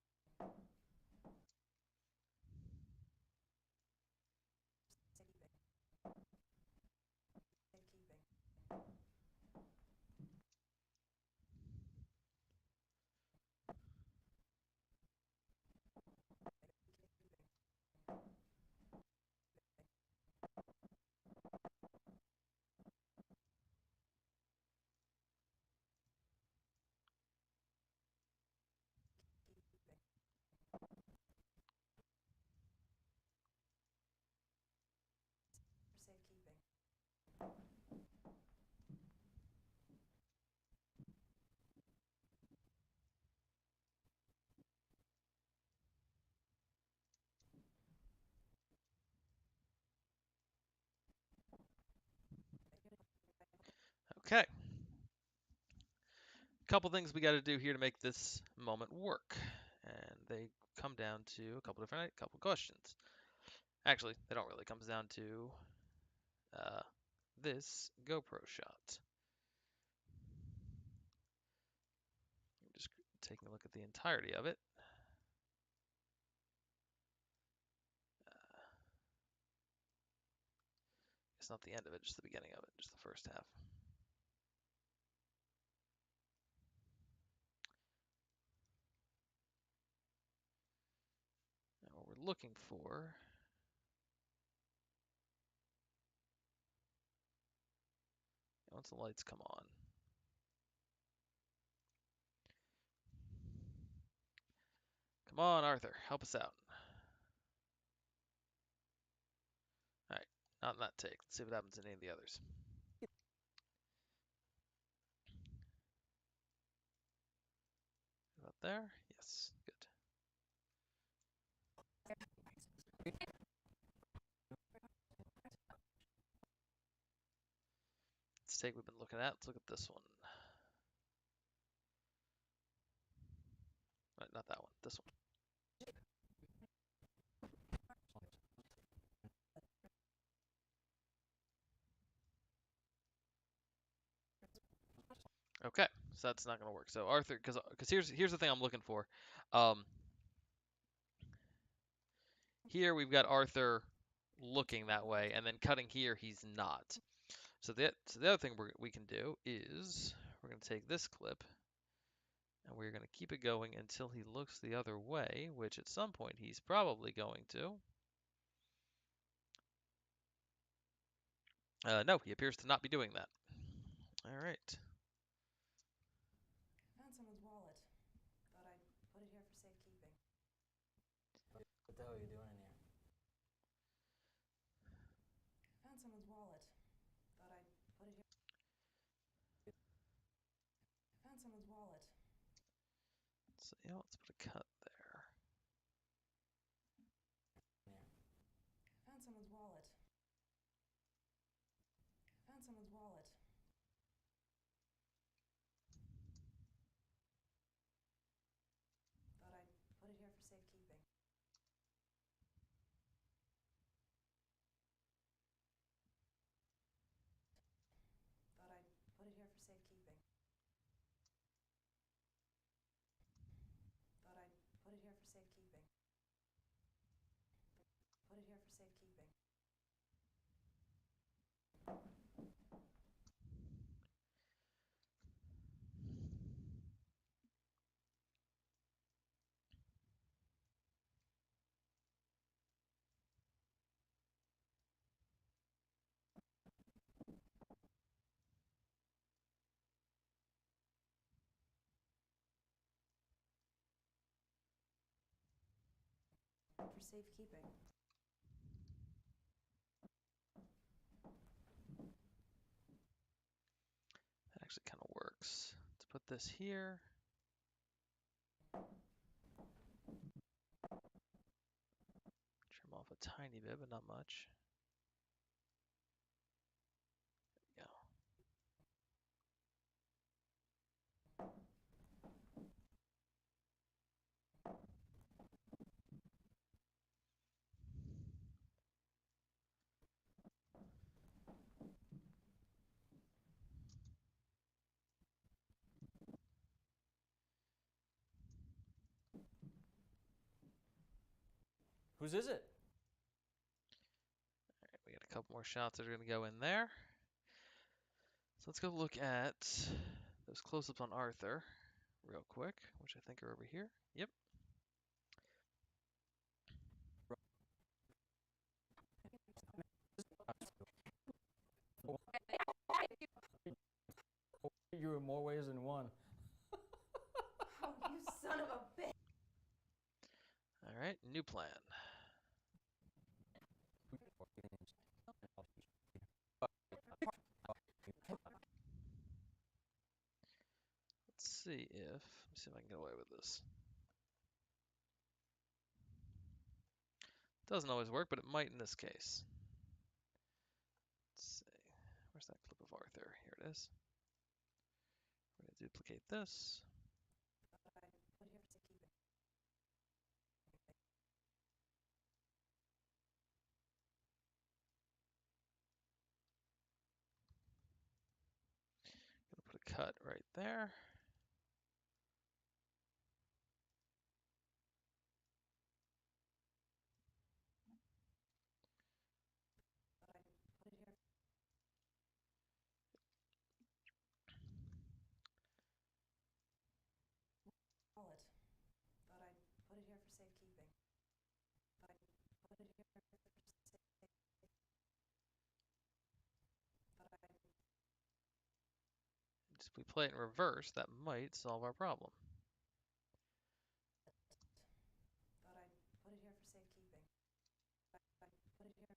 Safekeeping. Safekeeping. For safekeeping. Okay. Couple things we got to do here to make this moment work, and they come down to a couple questions. Actually, they don't really. It comes down to uh, this GoPro shot. Just taking a look at the entirety of it. It's not the end of it, just the beginning of it, just the first half. Now what we're looking for once the lights come on. Come on, Arthur, help us out. Alright, not in that take. Let's see what happens in any of the others. About there? Yes, good. Let's take what we've been looking at. Let's look at this one. Right, not that one, this one. Okay, so that's not going to work. So Arthur, because here's the thing I'm looking for. Here we've got Arthur looking that way, and then cutting here he's not. So the other thing we can do is we're going to take this clip and we're going to keep it going until he looks the other way, which at some point he's probably going to. No, he appears to not be doing that. All right. Found someone's wallet. Thought I'd put it here for safekeeping. What the hell are you doing in here? Found someone's wallet. Thought I'd put it here. Found someone's wallet. So yeah, let's put a cut there. Found someone's wallet. Found someone's wallet. Thought I'd put it here for safekeeping. Thought I'd put it here for safekeeping. Thought I'd put it here for safekeeping. Put it here for safekeeping. For safekeeping. That actually kind of works. Let's put this here. Trim off a tiny bit, but not much. There we go. Whose is it? All right, we got a couple more shots that are going to go in there. So let's go look at those close-ups on Arthur real quick, which I think are over here. Yep. You in more ways than one. Oh, you son of a bitch! All right, new plan. Let's see if I can get away with this. Doesn't always work, but it might in this case. Let's see. Where's that clip of Arthur? Here it is. We're going to duplicate this. Thought I'd put it here for safekeeping. Gonna put a cut right there. If we play it in reverse, that might solve our problem. Thought I'd put it here for safekeeping. Put it here for safekeeping.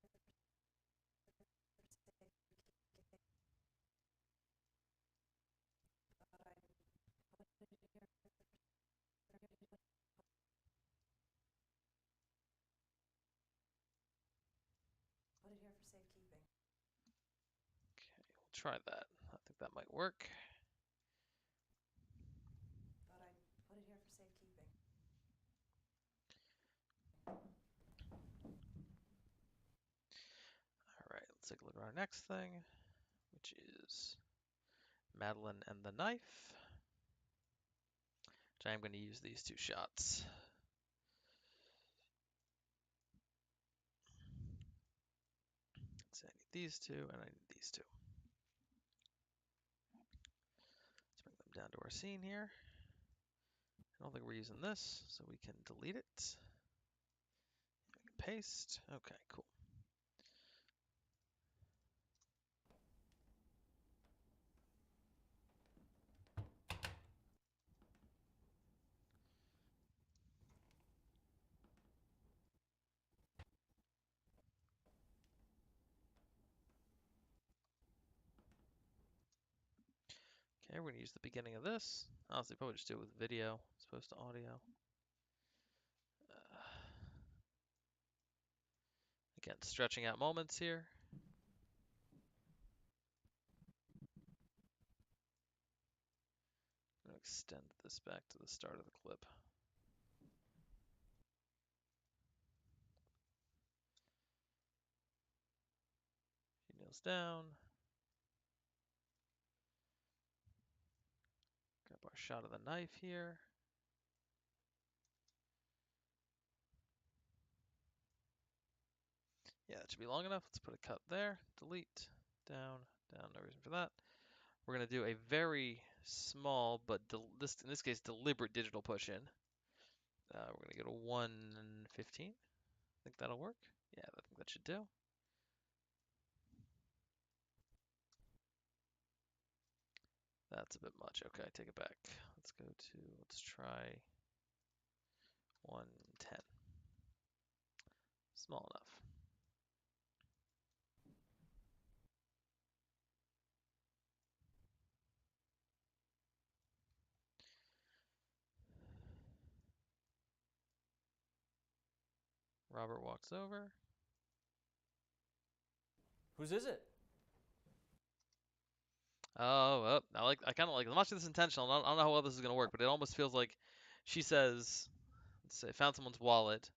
Thought I'd put it here for safekeeping. Okay, we'll try that. I think that might work. Thought I'd put it here for safekeeping. Alright, let's take a look at our next thing, which is Madeline and the knife. Which I am going to use these two shots. So I need these two, and I need these two. Let's bring them down to our scene here. I don't think we're using this, so we can delete it. We can paste. Okay, cool. Okay, we're going to use the beginning of this. Honestly, probably just do it with video as opposed to audio. Again, stretching out moments here. I'm going to extend this back to the start of the clip. He kneels down. Grab our shot of the knife here. Yeah, that should be long enough. Let's put a cut there. Delete. Down, down. No reason for that. We're going to do a very small, but in this case, deliberate digital push in. We're going to go to 115. Think that'll work? Yeah, I think that should do. That's a bit much. Okay, I take it back. Let's try 110. Small enough. Robert walks over. Whose is it? Oh, I kind of like. I'm not sure this is intentional. I don't know how well this is gonna work, but it almost feels like she says, let's say, found someone's wallet.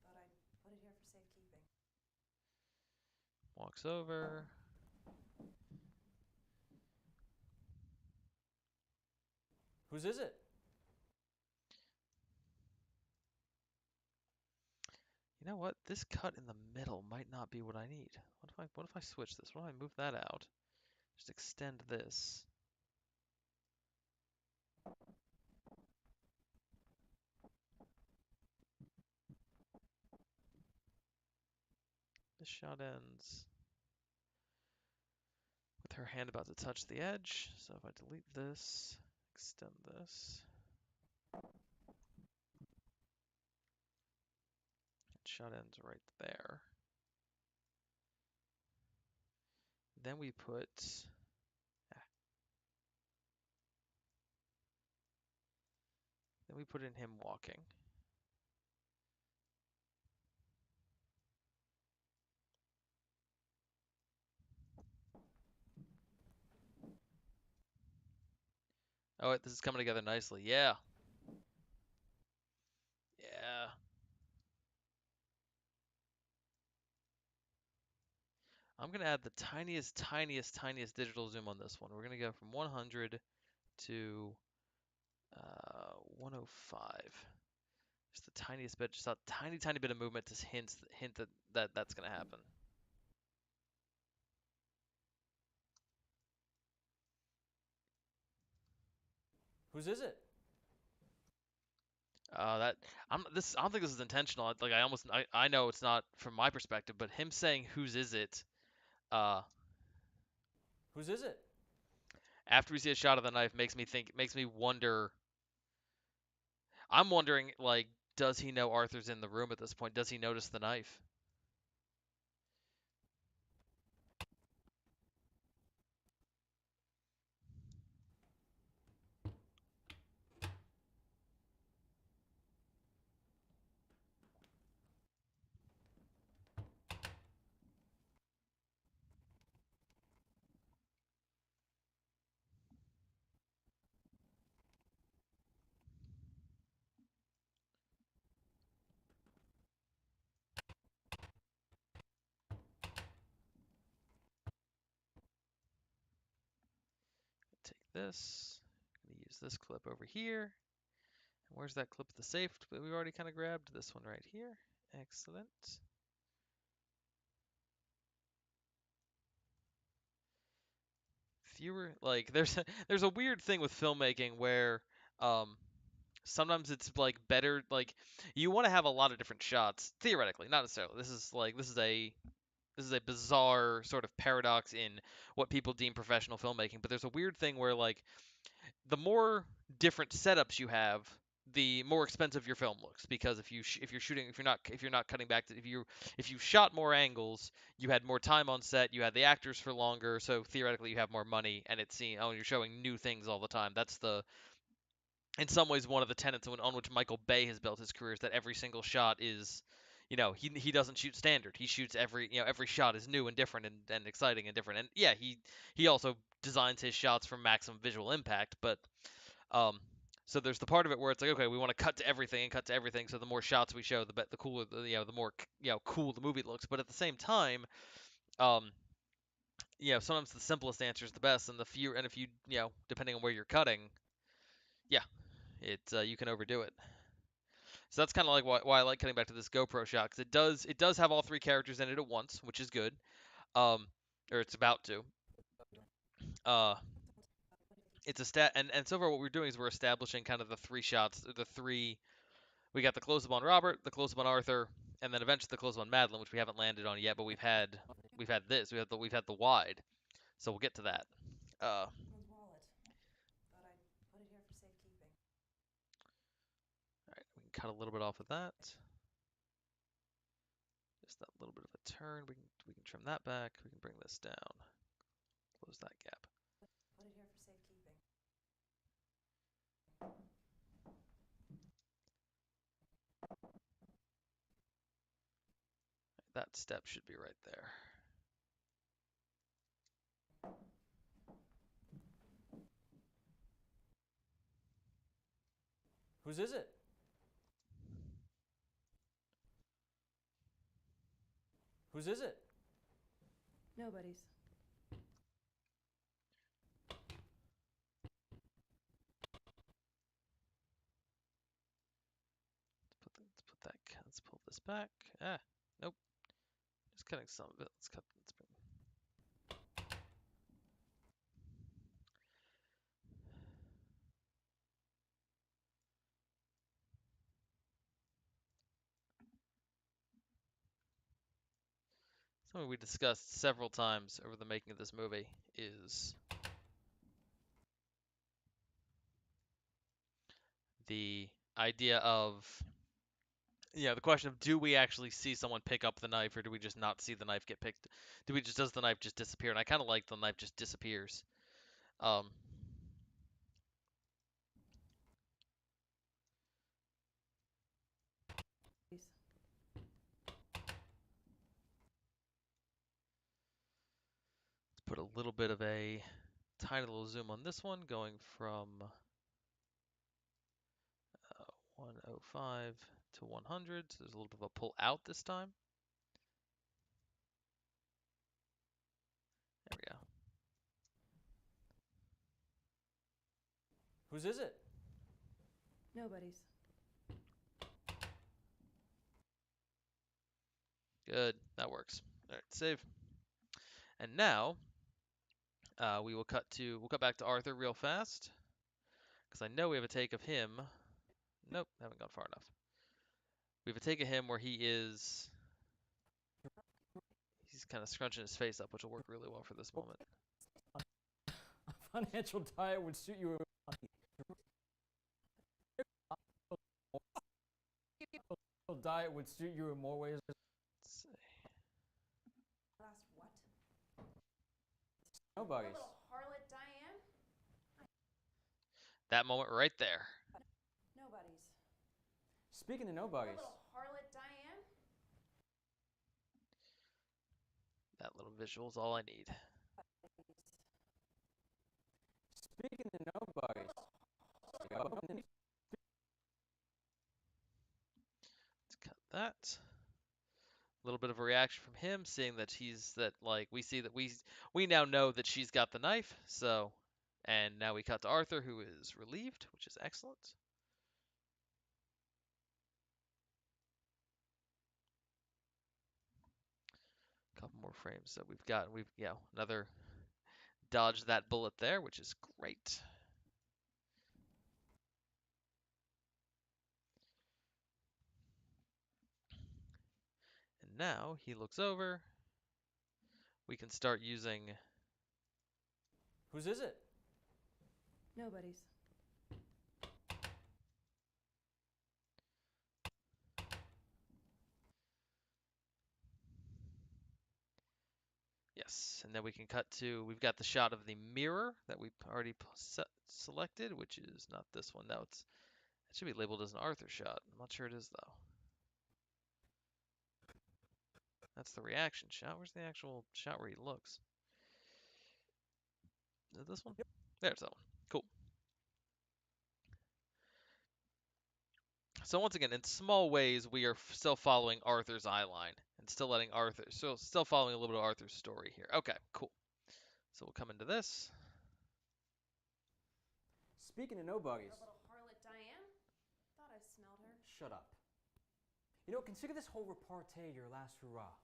Thought I'd put it here for safekeeping. Walks over. Whose is it? You know what? This cut in the middle might not be what I need. What if I switch this? What if I move that out? Just extend this. This shot ends with her hand about to touch the edge. So if I delete this, extend this. Shot ends right there. Then we put in him walking. Oh, this is coming together nicely. Yeah. Yeah. I'm going to add the tiniest digital zoom on this one. We're going to go from 100 to 105. Just the tiniest bit, just a tiny bit of movement to hint that's going to happen. Whose is it? I don't think this is intentional. Like I know it's not from my perspective, but him saying whose is it? Whose is it? After we see a shot of the knife, makes me wonder. I'm wondering, like, does he know Arthur's in the room at this point? Does he notice the knife? Take this. I'm gonna use this clip over here. And where's that clip of the safe that we already kind of grabbed? This one right here. Excellent. Fewer, like, there's a weird thing with filmmaking where um sometimes it's like better, like, you want to have a lot of different shots theoretically, not necessarily. This is a bizarre sort of paradox in what people deem professional filmmaking, but there's a weird thing where, like, the more different setups you have, the more expensive your film looks, because if you're shooting, if you're not cutting back to, if you shot more angles, you had more time on set, you had the actors for longer, so theoretically you have more money, and you're showing new things all the time. That's the in some ways one of the tenets on which Michael Bay has built his career, is that every single shot is, he doesn't shoot standard. He shoots every shot is new and different and exciting and different. And yeah, he also designs his shots for maximum visual impact, but um so there's the part of it where it's like, okay, we want to cut to everything and cut to everything, so the more shots we show, the cooler, the more cool the movie looks. But at the same time, um sometimes the simplest answer is the best, and the fewer, and if depending on where you're cutting, yeah, you can overdo it. So that's kind of like why I like cutting back to this GoPro shot, because it does have all three characters in it at once, which is good. Um, or it's about to. Uh, it's a stat, and so far what we're doing is we're establishing kind of the three shots, the three. We got the close up on Robert, the close up on Arthur, and then eventually the close up on Madeline, which we haven't landed on yet, but we've had this, we've had the wide, so we'll get to that. Uh, Someone's wallet. Thought I'd put it here for safekeeping. all right, we can cut a little bit off of that. Just that little bit of a turn. We can trim that back. We can bring this down. Close that gap. Put it here for safekeeping. That step should be right there. Whose is it? Whose is it? Nobody's. Let's pull this back. Ah, nope. Just cutting some of it. Let's cut. Let's bring. Something we discussed several times over the making of this movie is the idea of, the question of, do we actually see someone pick up the knife, or do we just not see the knife get picked? Does the knife just disappear? And I kind of like the knife just disappears. Um, Please. let's put a little bit of a tiny little zoom on this one, going from 105 to 100. So there's a little bit of a pull out this time. There we go. Whose is it? Nobody's. Good. That works. All right, save. And now we'll cut back to Arthur real fast, because I know we have a take of him. Nope, haven't gone far enough. We have a take of him where he's kind of scrunching his face up, which will work really well for this moment. Financial diet would suit you. Diet would suit you in more ways. Let's see. Last what? Nobody's. Little harlot Diane? That moment right there. Nobody's. Speaking of nobodies. Little harlot Diane? That little visual is all I need. Speaking of nobodies. Let's cut that. A little bit of a reaction from him, seeing that we see that we now know that she's got the knife. So, and now we cut to Arthur, who is relieved, which is excellent. Couple more frames. So we've another dodge that bullet there, which is great. And now he looks over. We can start using. Whose is it? Nobody's. Yes, and then we can cut to. We've got the shot of the mirror that we already selected, which is not this one. No, it should be labeled as an Arthur shot. I'm not sure it is though. That's the reaction shot. Where's the actual shot where he looks? Is it this one? There's that one. Cool. So once again, in small ways, we are still following Arthur's eye line and still letting Arthur, so still following a little bit of Arthur's story here. Okay, cool. So we'll come into this. Speaking of nobodies. The little harlot Diane? Thought I smelled her. Shut up. You know, consider this whole repartee your last hurrah.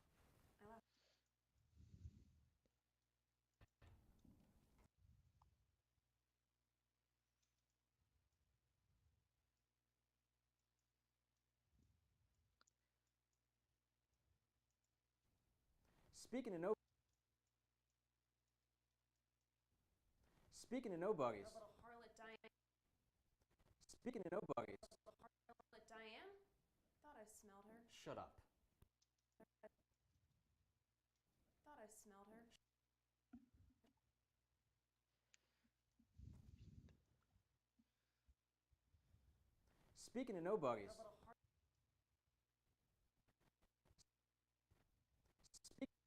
Speaking of nobodies. The little harlot Diane? Speaking of nobodies. The little harlot Diane? Thought I smelled her. Shut up. Thought I smelled her. Speaking of nobodies. The little harlot.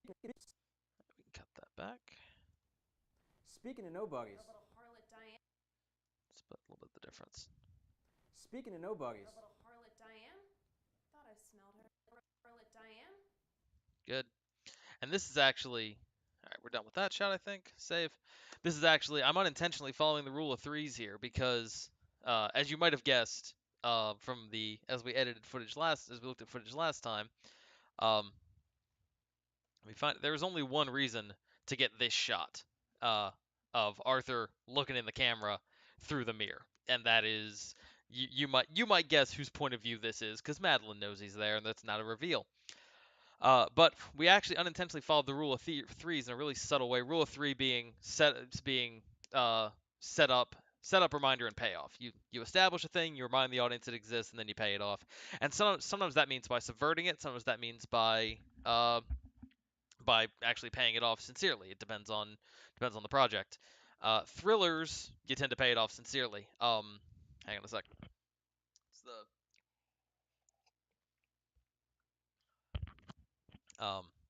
We can cut that back. Speaking of nobodies. The little harlot Diane? Split a little bit the difference. Speaking of nobodies. The little harlot Diane? Thought I smelled her. The little harlot Diane? Good. And this is actually, all right, we're done with that shot, I think. Save. This is actually, I'm unintentionally following the rule of threes here because, as you might have guessed, as we looked at footage last time, um, we find there was only one reason to get this shot, of Arthur looking in the camera through the mirror, and that is, you might guess whose point of view this is, because Madeline knows he's there, and that's not a reveal. But we actually unintentionally followed the rule of threes in a really subtle way. Rule of three being set up, reminder, and payoff. You establish a thing, you remind the audience it exists, and then you pay it off. And sometimes that means by subverting it. Sometimes that means by actually paying it off sincerely. It depends on the project. Thrillers, you tend to pay it off sincerely. Hang on a sec. It's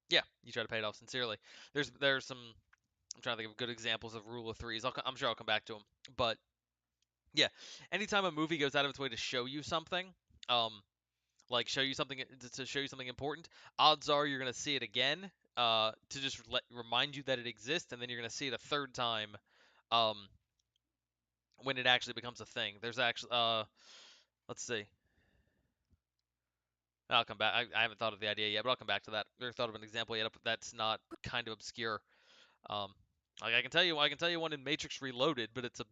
yeah, you try to pay it off sincerely. There's some. I'm trying to think of good examples of rule of threes. I'm sure I'll come back to them. But yeah, anytime a movie goes out of its way to show you something, um, like show you something to show you something important, odds are you're gonna see it again, to just remind you that it exists, and then you're gonna see it a third time, um, when it actually becomes a thing. There's actually, let's see. I'll come back. I haven't thought of the idea yet, but I'll come back to that. Or thought of an example yet, but that's not kind of obscure. Um, like I can tell you one in Matrix Reloaded, but it's a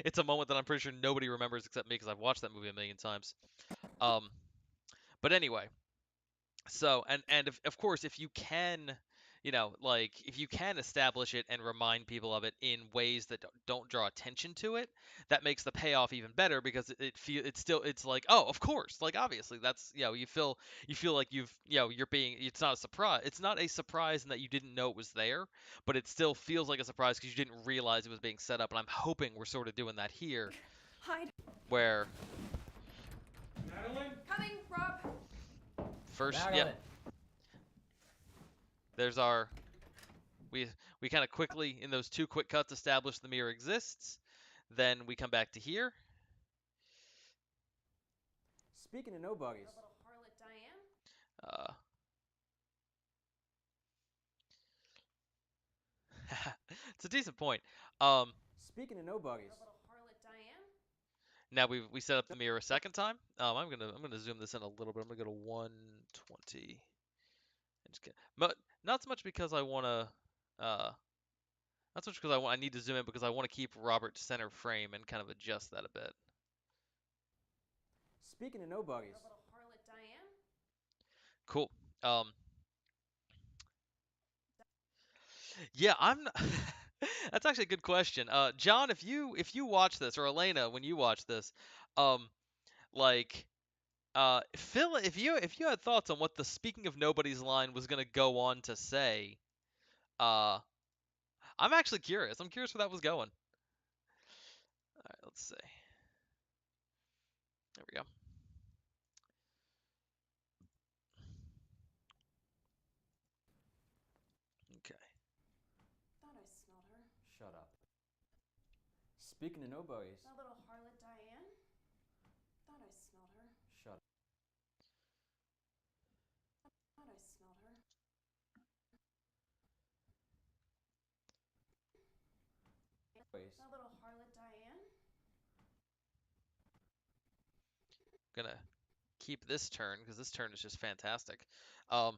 it's a moment that I'm pretty sure nobody remembers except me because I've watched that movie a million times. But anyway, so and of course if you can you know, like if you can establish it and remind people of it in ways that don't draw attention to it, that makes the payoff even better because it's like, oh, of course, like obviously that's, you know, you feel like you've, you know, you're being, it's not a surprise, it's not a surprise in that you didn't know it was there, but it still feels like a surprise because you didn't realize it was being set up, and I'm hoping we're sort of doing that here, Hide. where Madeline? Coming, Rob. first, yeah, Madeline. there's our, we we kind of quickly in those two quick cuts establish the mirror exists. Then we come back to here. Speaking of nobodies. The little harlot Diane. Uh, it's a decent point. Speaking of nobodies. The little harlot Diane. Now we set up the mirror a second time. I'm gonna zoom this in a little bit. I'm gonna go to 120. And just but not so much because I wanna not so much because I need to zoom in because I want to keep Robert center frame and kind of adjust that a bit. Speaking of nobodies. The little harlot Diane. Cool. Yeah, I'm not That's actually a good question. John, if you watch this, or Elena, when you watch this, um, like, Phil, if you had thoughts on what the "speaking of nobody's" line was gonna go on to say, uh, I'm actually curious. I'm curious where that was going. All right, let's see. There we go. Okay. Thought I smelled her. Shut up. Speaking of nobodies. The little harlot Diane. Thought I smelled her. Shut up. Thought I smelled her. The little harlot Diane. Gonna keep this turn because this turn is just fantastic. Um,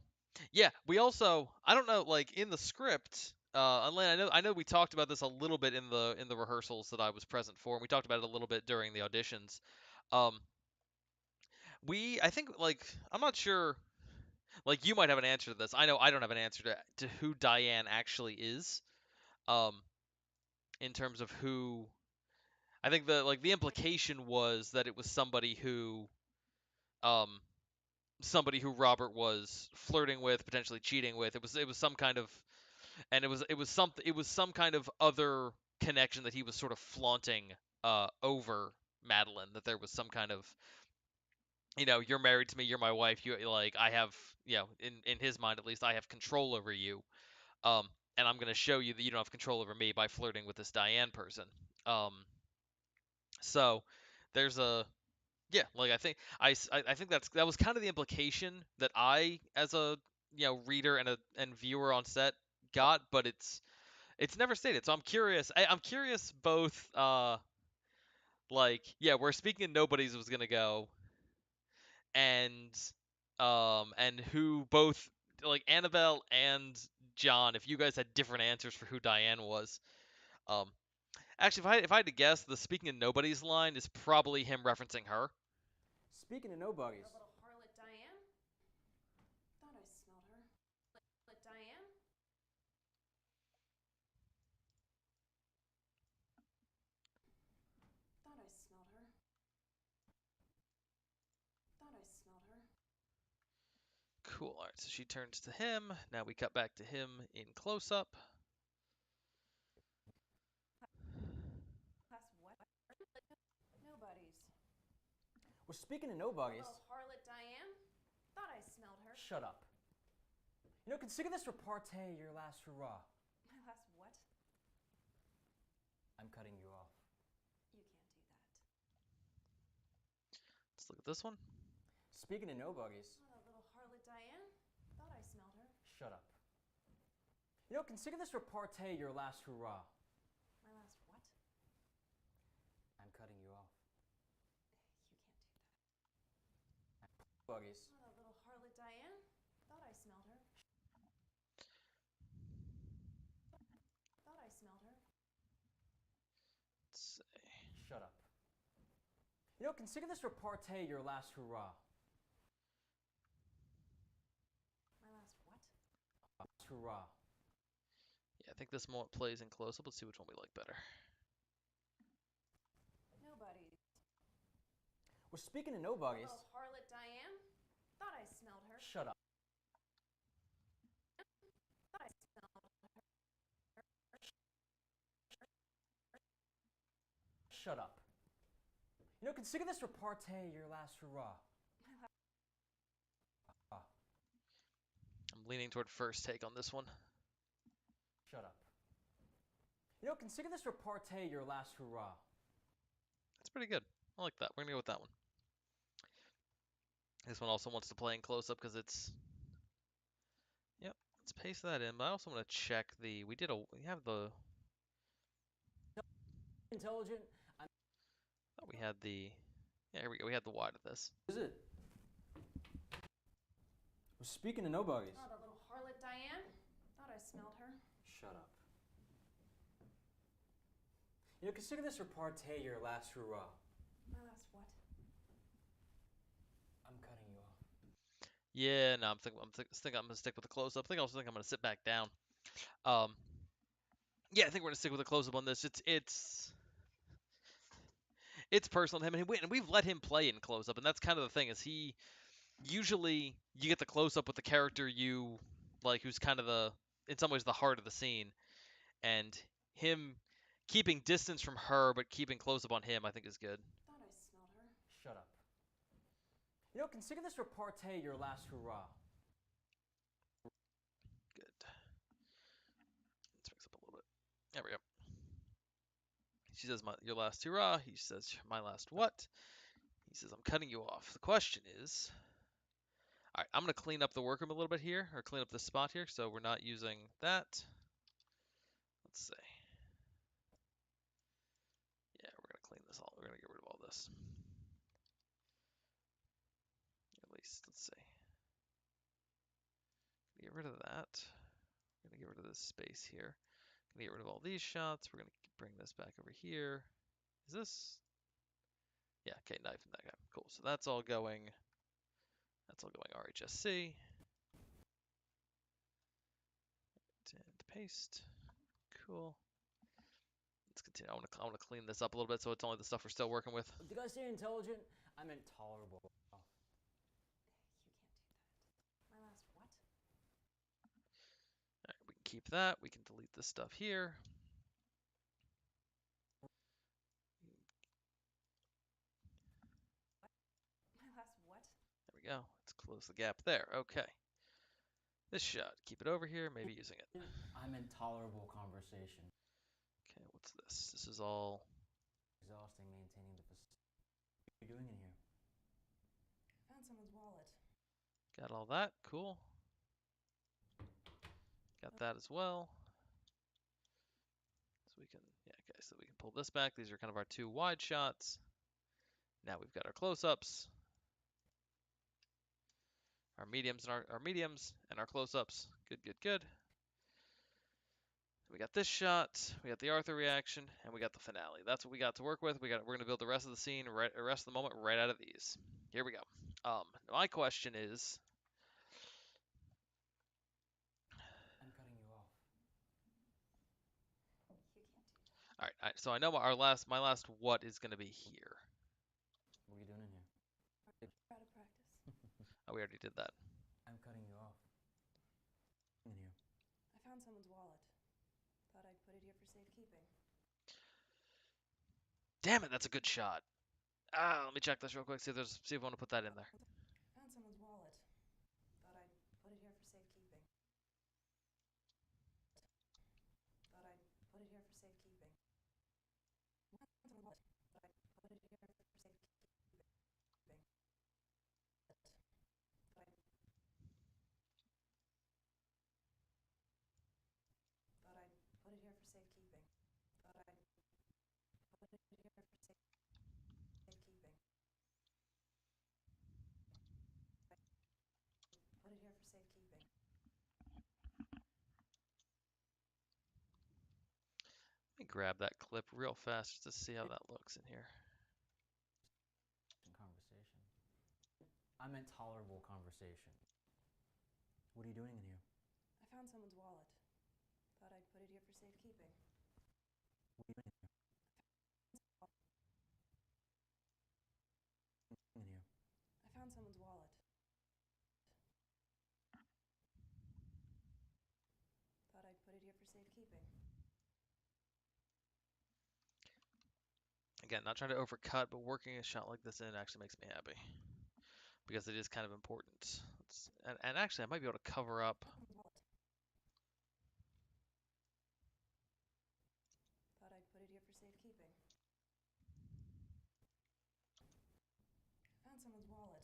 yeah, we also, I don't know, like in the script, Elaine, I know we talked about this a little bit in the rehearsals that I was present for, and we talked about it a little bit during the auditions. Um, I think, like, I'm not sure, like you might have an answer to this. I know I don't have an answer to who Diane actually is. Um, in terms of who, I think the implication was that it was um somebody who Robert was flirting with, potentially cheating with. It was some kind of, and it was some kind of other connection that he was sort of flaunting over Madeline. That there was some kind of, you know, you're married to me, you're my wife, you, like, I have, you know, in his mind at least, I have control over you. Um, and I'm gonna show you that you don't have control over me by flirting with this Diane person. Um, so there's a, yeah, like I think that was kind of the implication that I, as a, you know, reader and viewer on set, got, but it's never stated. So I'm curious. I'm curious both, like, yeah, where Speaking of Nobodies was gonna go, and and who both, like Annabelle and John, if you guys had different answers for who Diane was. Um, Actually, if I had to guess, the "Speaking of Nobodies" line is probably him referencing her. Speaking of nobodies. The little harlot Diane. Thought I smelled her. Harlot Diane. Thought I smelled her. Thought I smelled her. Cool. All right, so she turns to him. Now we cut back to him in close up. Class what? Nobody's. Well, speaking of The nobodies. little harlot Diane. Thought I smelled her. Shut up. You know, consider this repartee your last hurrah. My last what? I'm cutting you off. You can't do that. Let's look at this one. Speaking of nobodies. Oh, the little harlot Diane. Thought I smelled her. Shut up. You know, consider this repartee your last hurrah. My last what? I'm cutting you off. You can't do that. Buggies. Oh, the little harlot Diane. Thought I smelled her. Thought I smelled her. Let's see. Shut up. You know, consider this repartee your last hurrah. My last what? hurrah. Yeah, I think this one plays in close up. Let's see which one we like better. Nobody. Well, speaking of nobodies. Little harlot Diane. Thought I smelled her. Shut up. Thought I smelled her. Shut up. You know, consider this repartee your last hurrah. I'm leaning toward first take on this one. Shut up. You know, consider this repartee your last hurrah. That's pretty good. I like that. We're gonna go with that one. This one also wants to play in close up because it's. Yep. Let's paste that in. But I also want to check the. We have the. Intelligent. Thought we had the. Yeah, here we go. We had the wide of this. Is it? Well, speaking of nobodies. Oh, the little harlot Diane. Thought I smelled her. Shut up. You know, consider this repartee your last hurrah. My last what? I'm cutting you off. Yeah, no, I'm thinking I'm gonna stick with the close up. I also think I'm gonna sit back down. Yeah, I think we're gonna stick with the close up on this. It's personal to him, and we've let him play in close up, and that's kind of the thing. Is he usually you get the close up with the character you like, who's kind of in some ways the heart of the scene, and him keeping distance from her but keeping close up on him, I think is good. Thought I smelled her. Shut up. You know, consider this repartee your last hurrah. Good. Let's mix up a little bit. There we go. She says your last hurrah. He says my last what? He says I'm cutting you off. The question is, all right, I'm gonna clean up the workroom a little bit here, or clean up this spot here, so we're not using that. Let's see. Yeah, we're gonna clean this all. We're gonna get rid of all this. At least, let's see. Get rid of that. We're gonna get rid of this space here. Gonna get rid of all these shots. We're gonna bring this back over here. Is this? Yeah, okay, knife and that guy. Cool. So that's all going. That's all going RHSC. And paste. Cool. Let's continue. I want to clean this up a little bit so it's only the stuff we're still working with. Did I say intelligent? I meant tolerable. You can't do that. My last what? All right, we can keep that. We can delete this stuff here. My last what? There we go. Let's close the gap there. Okay. This shot. Keep it over here. Maybe using it. I'm in tolerable conversation. Okay, what's this? This is all. Exhausting maintaining the facility. What are you doing in here? Found someone's wallet. Got all that. Cool. Got that as well. So we can, yeah, okay, so we can pull this back. These are kind of our two wide shots. Now we've got our close-ups, our mediums and our mediums and our close-ups. Good, good, good. We got this shot, we got the Arthur reaction, and we got the finale. That's what we got to work with. We're gonna build the rest of the scene, the rest of the moment, right out of these. Here we go. My question is, I'm cutting you off. You can't do that. all right. So I know my last what is gonna be here. What are you doing in here? Out of practice. Oh, we already did that. I'm cutting you off. In here. I found someone's wallet. Thought I'd put it here for safekeeping. Damn it, that's a good shot. Let me check this real quick. See if I want to put that in there. Found someone's wallet. Thought I'd put it here for safekeeping. Thought I'd put it here for safekeeping. Found someone's wallet. Thought I'd put it here for safekeeping. Thought I'd put it here for safekeeping. Thought I'd put it here for safekeeping. Put it here for safekeeping. Let me grab that clip real fast just to see how that looks in here. Conversation. I'm in tolerable conversation. What are you doing in here? I found someone's wallet. Thought I'd put it here for safekeeping. What are you doing in here? I found someone's wallet. Thought I'd put it here for safekeeping. Again, not trying to overcut, but working a shot like this in actually makes me happy because it is kind of important. And actually, I might be able to cover up. Someone's wallet. Thought I'd put it here for safekeeping. Found someone's wallet.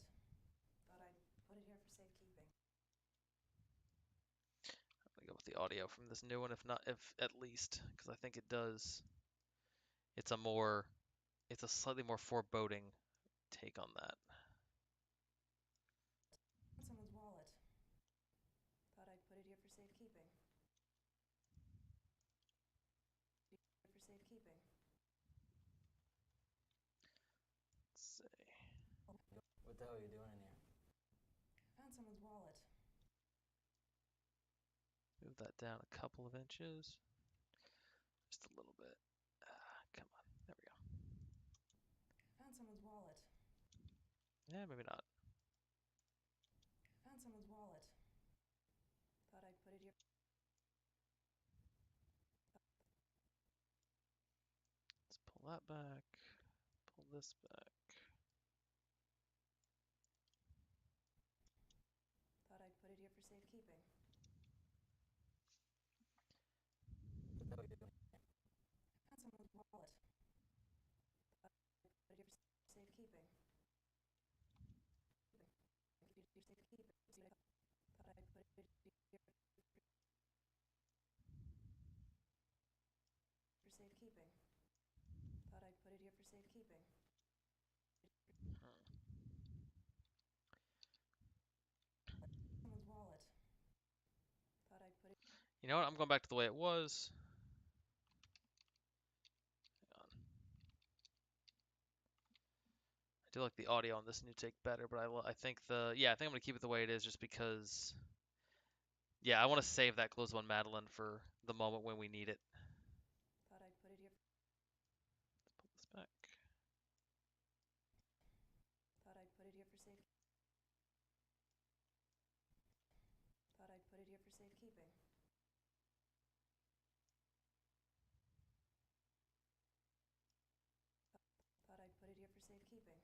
Thought I'd put it here for safekeeping. I'm gonna go with the audio from this new one, if not, if at least, because I think it does. It's a slightly more foreboding take on that. Found someone's wallet. Thought I'd put it here for safekeeping. For safekeeping. Let's see. What the hell are you doing in here? Found someone's wallet. Move that down a couple of inches. Just a little bit. Come on. There we go. Found someone's wallet. Yeah, maybe not. Found someone's wallet. Thought I'd put it here. Let's pull that back. Pull this back. Thought I'd put it here for safekeeping. What the hell are you doing? Found someone's wallet. Thought I'd put it here for safekeeping. Safekeeping. Thought I'd put it here for safekeeping. Thought I'd put it here for safekeeping. Someone's wallet. Thought I'd put it. You know what? I'm going back to the way it was. Hang on. I do like the audio on this new take better, but I think I think I'm gonna keep it the way it is just because. Yeah, I want to save that close one Madeline for the moment when we need it. Thought I'd put it here. Let's pull this back. Thought I'd put it here for safe. Thought I'd put it here for safekeeping. Thought I'd put it here for safekeeping.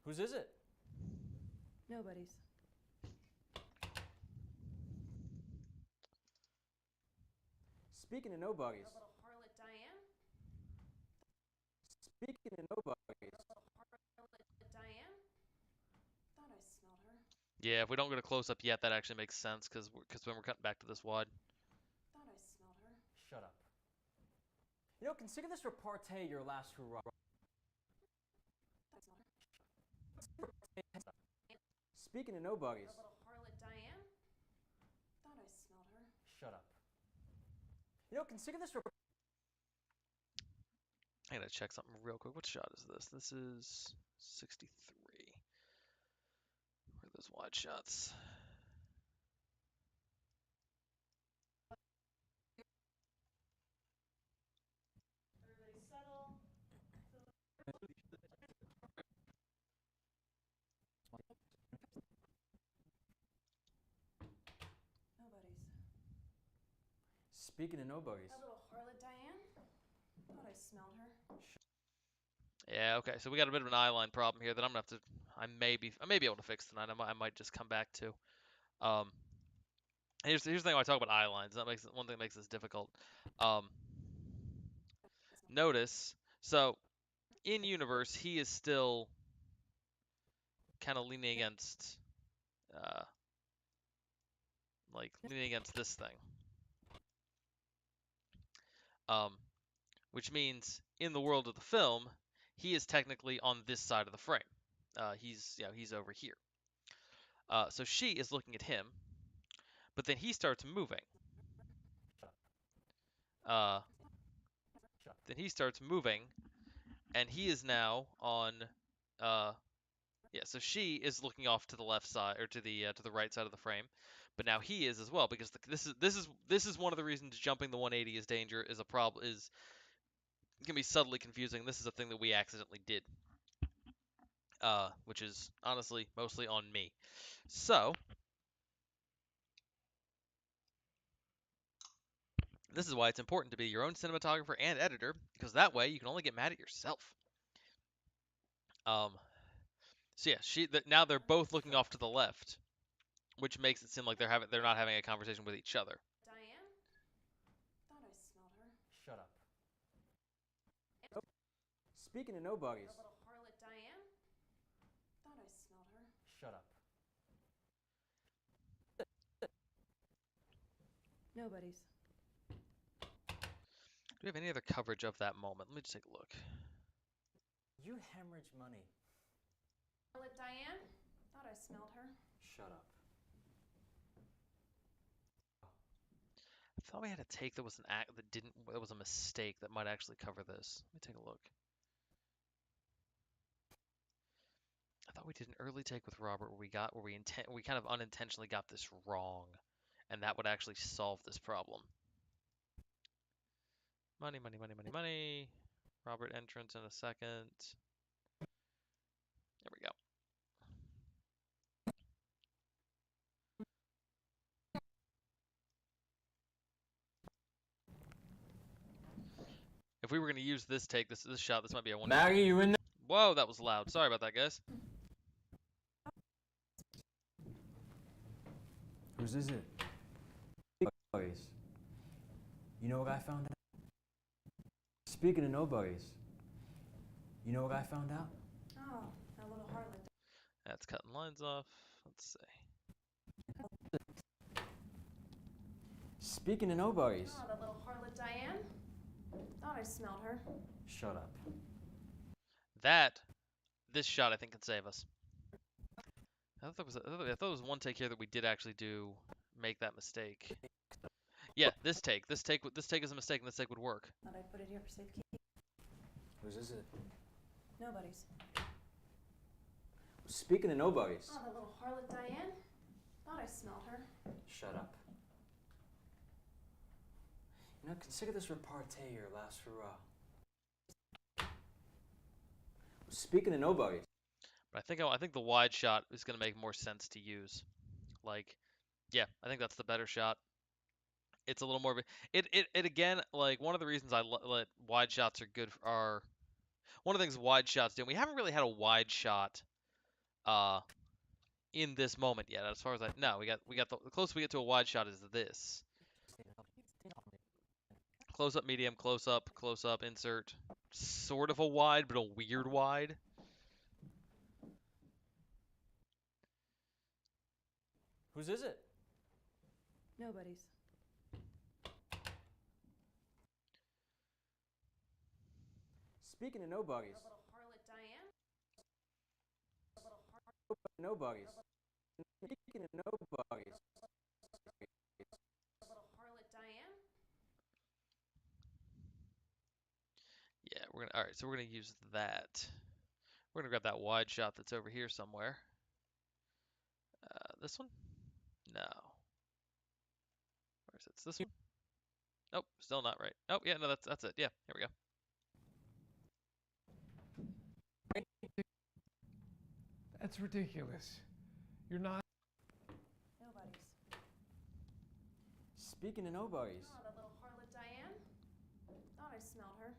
Whose is it? Nobody's. Speaking of nobodies. The little harlot Diane? Speaking of nobodies. The little harlot Diane? Thought I smelled her. Yeah, if we don't get a close up yet, that actually makes sense because when we're cutting back to this wide. Thought I smelled her. Shut up. You know, consider this repartee your last hurrah. Thought I smelled her. Speaking of nobodies. The little harlot Diane? Thought I smelled her. Shut up. You know, consider this I gotta check something real quick. What shot is this? This is 63. Where are those wide shots? Everybody settle. Nobody's. Speaking of nobodies. That little harlot Diane? Thought I smelled her. Yeah, okay. So we got a bit of an eye line problem here that I'm gonna have to. I may be able to fix tonight. I might just come back to. Um, here's the thing when I talk about eye lines. That makes one thing that makes this difficult. Um, notice so in universe he is still kind of leaning against leaning against this thing. Which means in the world of the film, he is technically on this side of the frame. He's over here. So she is looking at him, but then he starts moving. Then he starts moving, and he is now on yeah, so she is looking off to the left side or to the right side of the frame, but now he is as well because this is one of the reasons jumping the 180 is a problem is can be subtly confusing. This is a thing that we accidentally did, which is honestly mostly on me. So this is why it's important to be your own cinematographer and editor because that way you can only get mad at yourself. Um, so yeah, now they're both looking off to the left, which makes it seem like they're not having a conversation with each other. Diane? Thought I smelled her. Shut up. Speaking of nobodies. The little harlot Diane? Thought I smelled her. Shut up. Nobody's. Do we have any other coverage of that moment? Let me just take a look. You hemorrhage money. Harlot Diane? Thought I smelled her. Shut up. I thought we had a take that was an act that didn't that was a mistake that might actually cover this. Let me take a look. I thought we did an early take with Robert where we kind of unintentionally got this wrong, and that would actually solve this problem. Money, money, money, money, money. Robert entrance in a second. There we go. If we were going to use this take, this shot, this might be a one. Maggie, you in there? Whoa, that was loud. Sorry about that, guys. Whose is it? Nobodies. You know what I found out? Speaking of nobodies. You know what I found out? Oh, that little harlot. That's cutting lines off. Let's see. Speaking of nobodies. Oh, that little harlot Diane? Thought I smelled her. Shut up. This shot, I think, can save us. I thought it was one take here that we did actually make that mistake. Yeah, this take is a mistake, and this take would work. Thought I'd put it here for safekeeping. Whose is it? Nobody's. Speaking of nobodies. Oh, that little harlot Diane? Thought I smelled her. Shut up. You know, consider this repartee your last hurrah. Speaking of nobodies. But I think the wide shot is going to make more sense to use. Like, yeah, I think that's the better shot. It's a little more of it again. Like one of the reasons I let wide shots are good are one of the things wide shots do. And we haven't really had a wide shot in this moment yet. As far as we got the closest we get to a wide shot is this. Close up, medium, close up, insert. Sort of a wide, but a weird wide. Whose is it? Nobody's. Speaking of nobodies. The little harlot Diane? The little Nobodies. Speaking of nobodies. little harlot Diane? Yeah, all right, so we're gonna use that. We're gonna grab that wide shot that's over here somewhere. This one? No. Where is it? It's this one? Nope, still not right. Oh yeah, no, that's it. Yeah, here we go. That's ridiculous. You're not. Nobody's. Speaking of nobodies. Oh, that little harlot Diane? Thought I smelled her.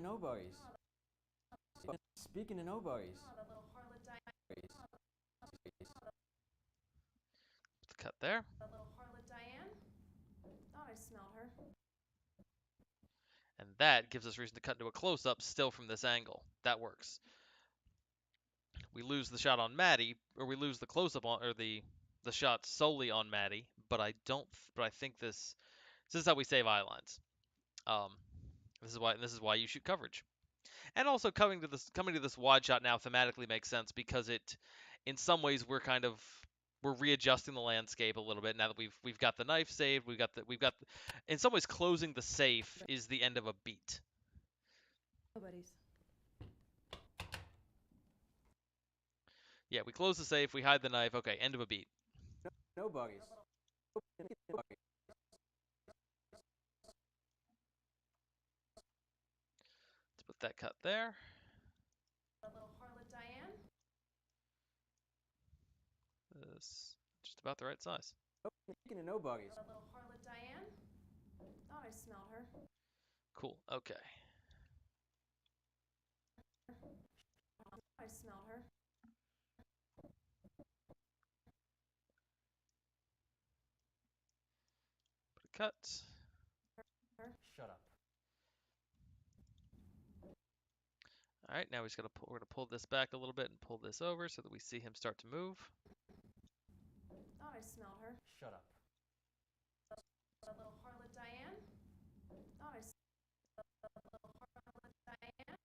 Nobodies. Speaking of nobodies. Oh, that little harlot Diane? Cut there. That little harlot Diane? Thought I smelled her. And that gives us reason to cut into a close-up still from this angle. That works. We lose the shot on Maddie, or we lose the close-up on, or the shot solely on Maddie. But I think this is how we save eye lines. This is why you shoot coverage. And also coming to this wide shot now thematically makes sense because in some ways we're readjusting the landscape a little bit now that we've got the knife saved. In some ways closing the safe is the end of a beat. Nobody's. Yeah, we close the safe, we hide the knife. Okay, end of a beat. Nobody's. Let's put that cut there. A little harlot Diane. This just about the right size. Speaking of nobody's. A little harlot Diane. Thought I smelled her. Cool. Okay. I smelled her. Put a cut. Shut up. All right, now we're gonna pull this back a little bit and pull this over so that we see him start to move. Thought I smelled her. Shut up. A little harlot Diane. Thought I smelled a little harlot Diane.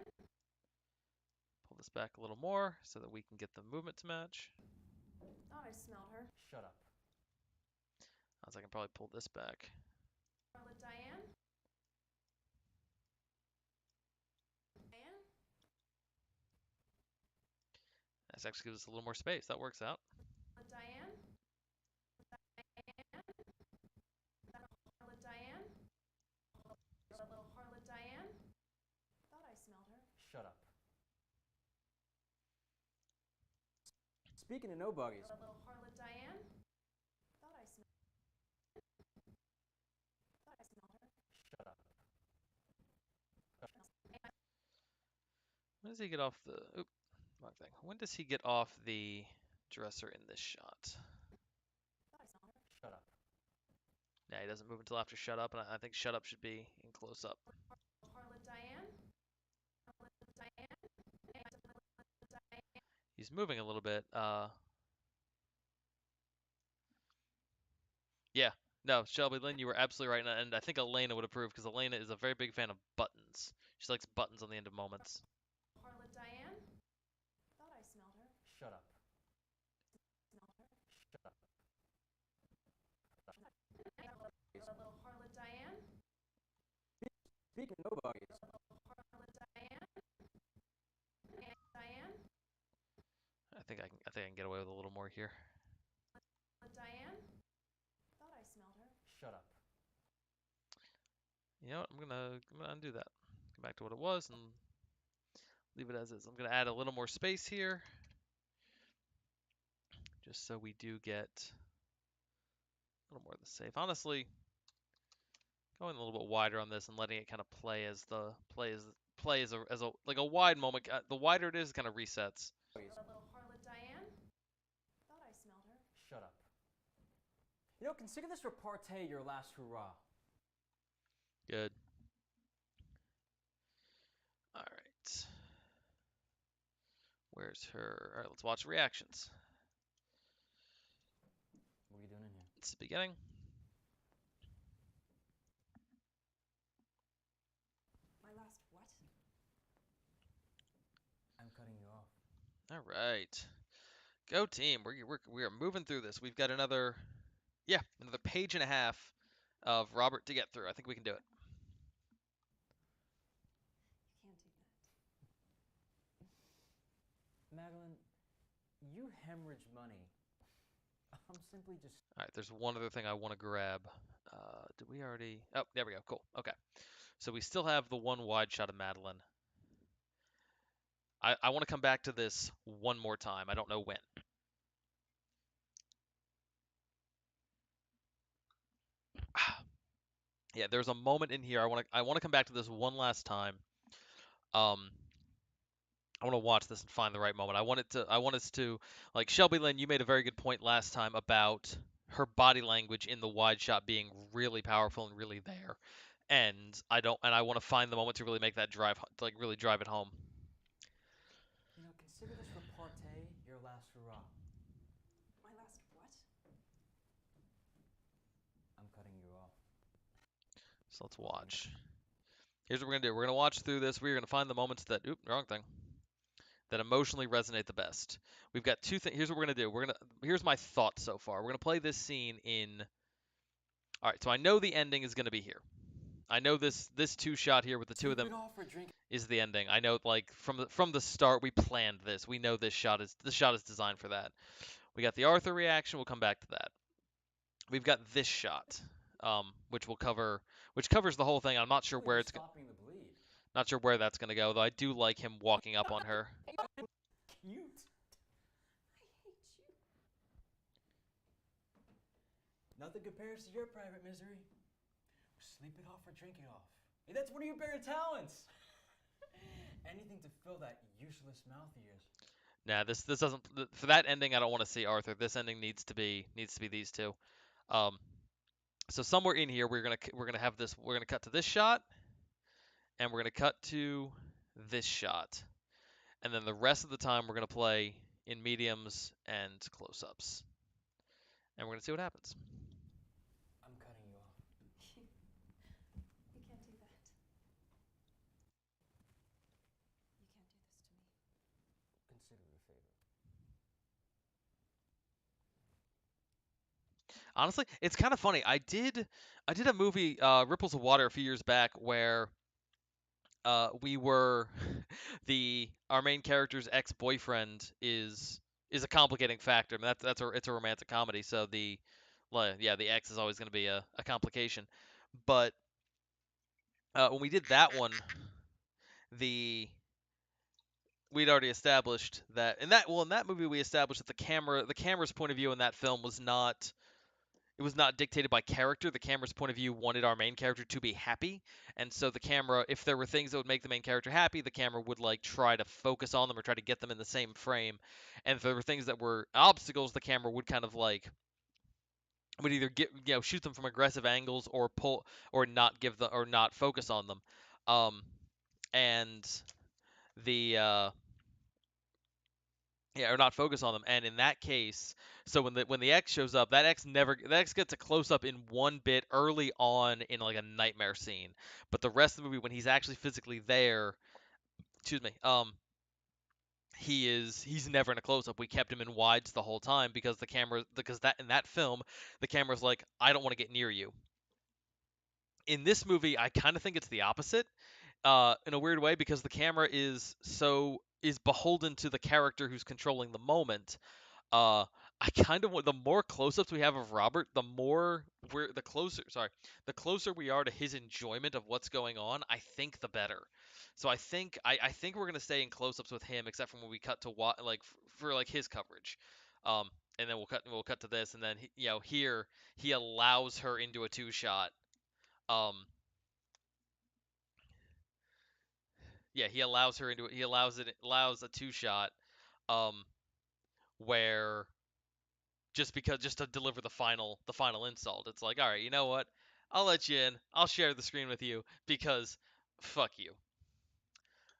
Pull this back a little more so that we can get the movement to match. Thought I smelled her. Shut up. I can probably pull this back. Harlot Diane. Diane. This actually gives us a little more space. That works out. Harlot Diane. Diane. Harlot Diane. A little harlot Diane. Thought I smelled her. Shut up. Speaking of nobody's. A little harlot Diane. Thought I smelled. Thought I smelled her. Shut up. When does he get off the... Oop, wrong thing. When does he get off the dresser in this shot? Thought I smelled her. Shut up. Yeah, he doesn't move until after shut up, and I think shut up should be in close up. Harlot Diane. Harlot Diane. Harlot Diane. He's moving a little bit. Yeah. No, Shelby Lynn, you were absolutely right, and I think Elena would approve because Elena is a very big fan of buttons. She likes buttons on the end of moments. Harlot Diane. Thought I smelled her. Shut up. Smelled her. Shut up. A little harlot Diane. Speaking of nobody's. A little harlot Diane. Diane. I think I can get away with a little more here. Harlot Diane. Thought I smelled her. Shut up. You know what? I'm gonna undo that. Come back to what it was and leave it as is. I'm gonna add a little more space here, just so we do get a little more of the safe. Honestly, going a little bit wider on this and letting it kind of play as a like a wide moment. The wider it is, it kind of resets. A little harlot Diane. Thought I smelled her. Shut up. You know, consider this repartee your last hurrah. Good. All right. Where's her? All right, let's watch reactions. What are you doing in here? It's the beginning. My last what? I'm cutting you off. All right. Go team. We are moving through this. We've got another page and a half of Robert to get through. I think we can do it. You can't do that. Madeline, you hemorrhage money. I'm simply just... All right, there's one other thing I want to grab. Did we already? Oh, there we go. Cool. Okay. So we still have the one wide shot of Madeline. I want to come back to this one more time. I don't know when. Yeah, there's a moment in here. I want to come back to this one last time. I want to watch this and find the right moment. I want us to, like Shelby Lynn, you made a very good point last time about her body language in the wide shot being really powerful and really there. And I want to find the moment to really make that drive, to like really drive it home. You know, consider this repartee your last hurrah. My last what? I'm cutting you off. So let's watch. Here's what we're gonna do. We're gonna watch through this. We're gonna find the moments that, wrong thing, that emotionally resonate the best. We've got two things. Here's what we're gonna do. Here's my thought so far. We're gonna play this scene in. All right. So I know the ending is gonna be here. I know this two shot here with the two of Sleep them it off or drink it. is the ending. I know, like from the start we planned this. We know this shot is designed for that. We got the Arthur reaction. We'll come back to that. We've got this shot, which will cover which covers the whole thing. I'm not sure Really where just it's stopping the bleed. not sure where that's gonna go, though. I do like him walking up on her. Cute. I hate you. Nothing compares to your private misery. Sleep it off or drink it off. Hey, that's one of your better talents. Anything to fill that useless mouth of yours. Nah, this doesn't for that ending. I don't want to see Arthur. This ending needs to be these two. Um, so somewhere in here we're gonna have this. We're gonna cut to this shot, and we're gonna cut to this shot, and then the rest of the time we're gonna play in mediums and close-ups, and we're gonna see what happens. I'm cutting you off. You can't do that. You can't do this to me. Consider it a favor. Honestly, it's kind of funny. I did a movie, Ripples of Water, a few years back where we were the our main character's ex-boyfriend is a complicating factor. I mean, it's a romantic comedy, so yeah, the ex is always going to be a complication. But when we did that one, the we'd already established that in that movie we established that the camera's point of view in that film was not dictated by character. The camera's point of view wanted our main character to be happy, and so the camera, if there were things that would make the main character happy, the camera would like try to focus on them or try to get them in the same frame. And if there were things that were obstacles, the camera would kind of like would either shoot them from aggressive angles or pull or not give the or not focus on them. And the Yeah, or not focus on them. And in that case, so when the X shows up, that X gets a close up in one bit early on in like a nightmare scene. But the rest of the movie, when he's actually physically there, excuse me, he's never in a close up. We kept him in wides the whole time because that in that film, the camera's like, I don't want to get near you. In this movie, I kind of think it's the opposite, in a weird way, because the camera is beholden to the character who's controlling the moment. uh I kind of want the more close-ups we have of Robert, the closer we are to his enjoyment of what's going on, I think the better. So I think we're gonna stay in close-ups with him, except for when we cut to for like his coverage. And then we'll cut to this, and then here he allows her into a two shot. Um, yeah, he allows a two shot. Um, where just to deliver the final insult. It's like, all right, you know what? I'll let you in. I'll share the screen with you because fuck you.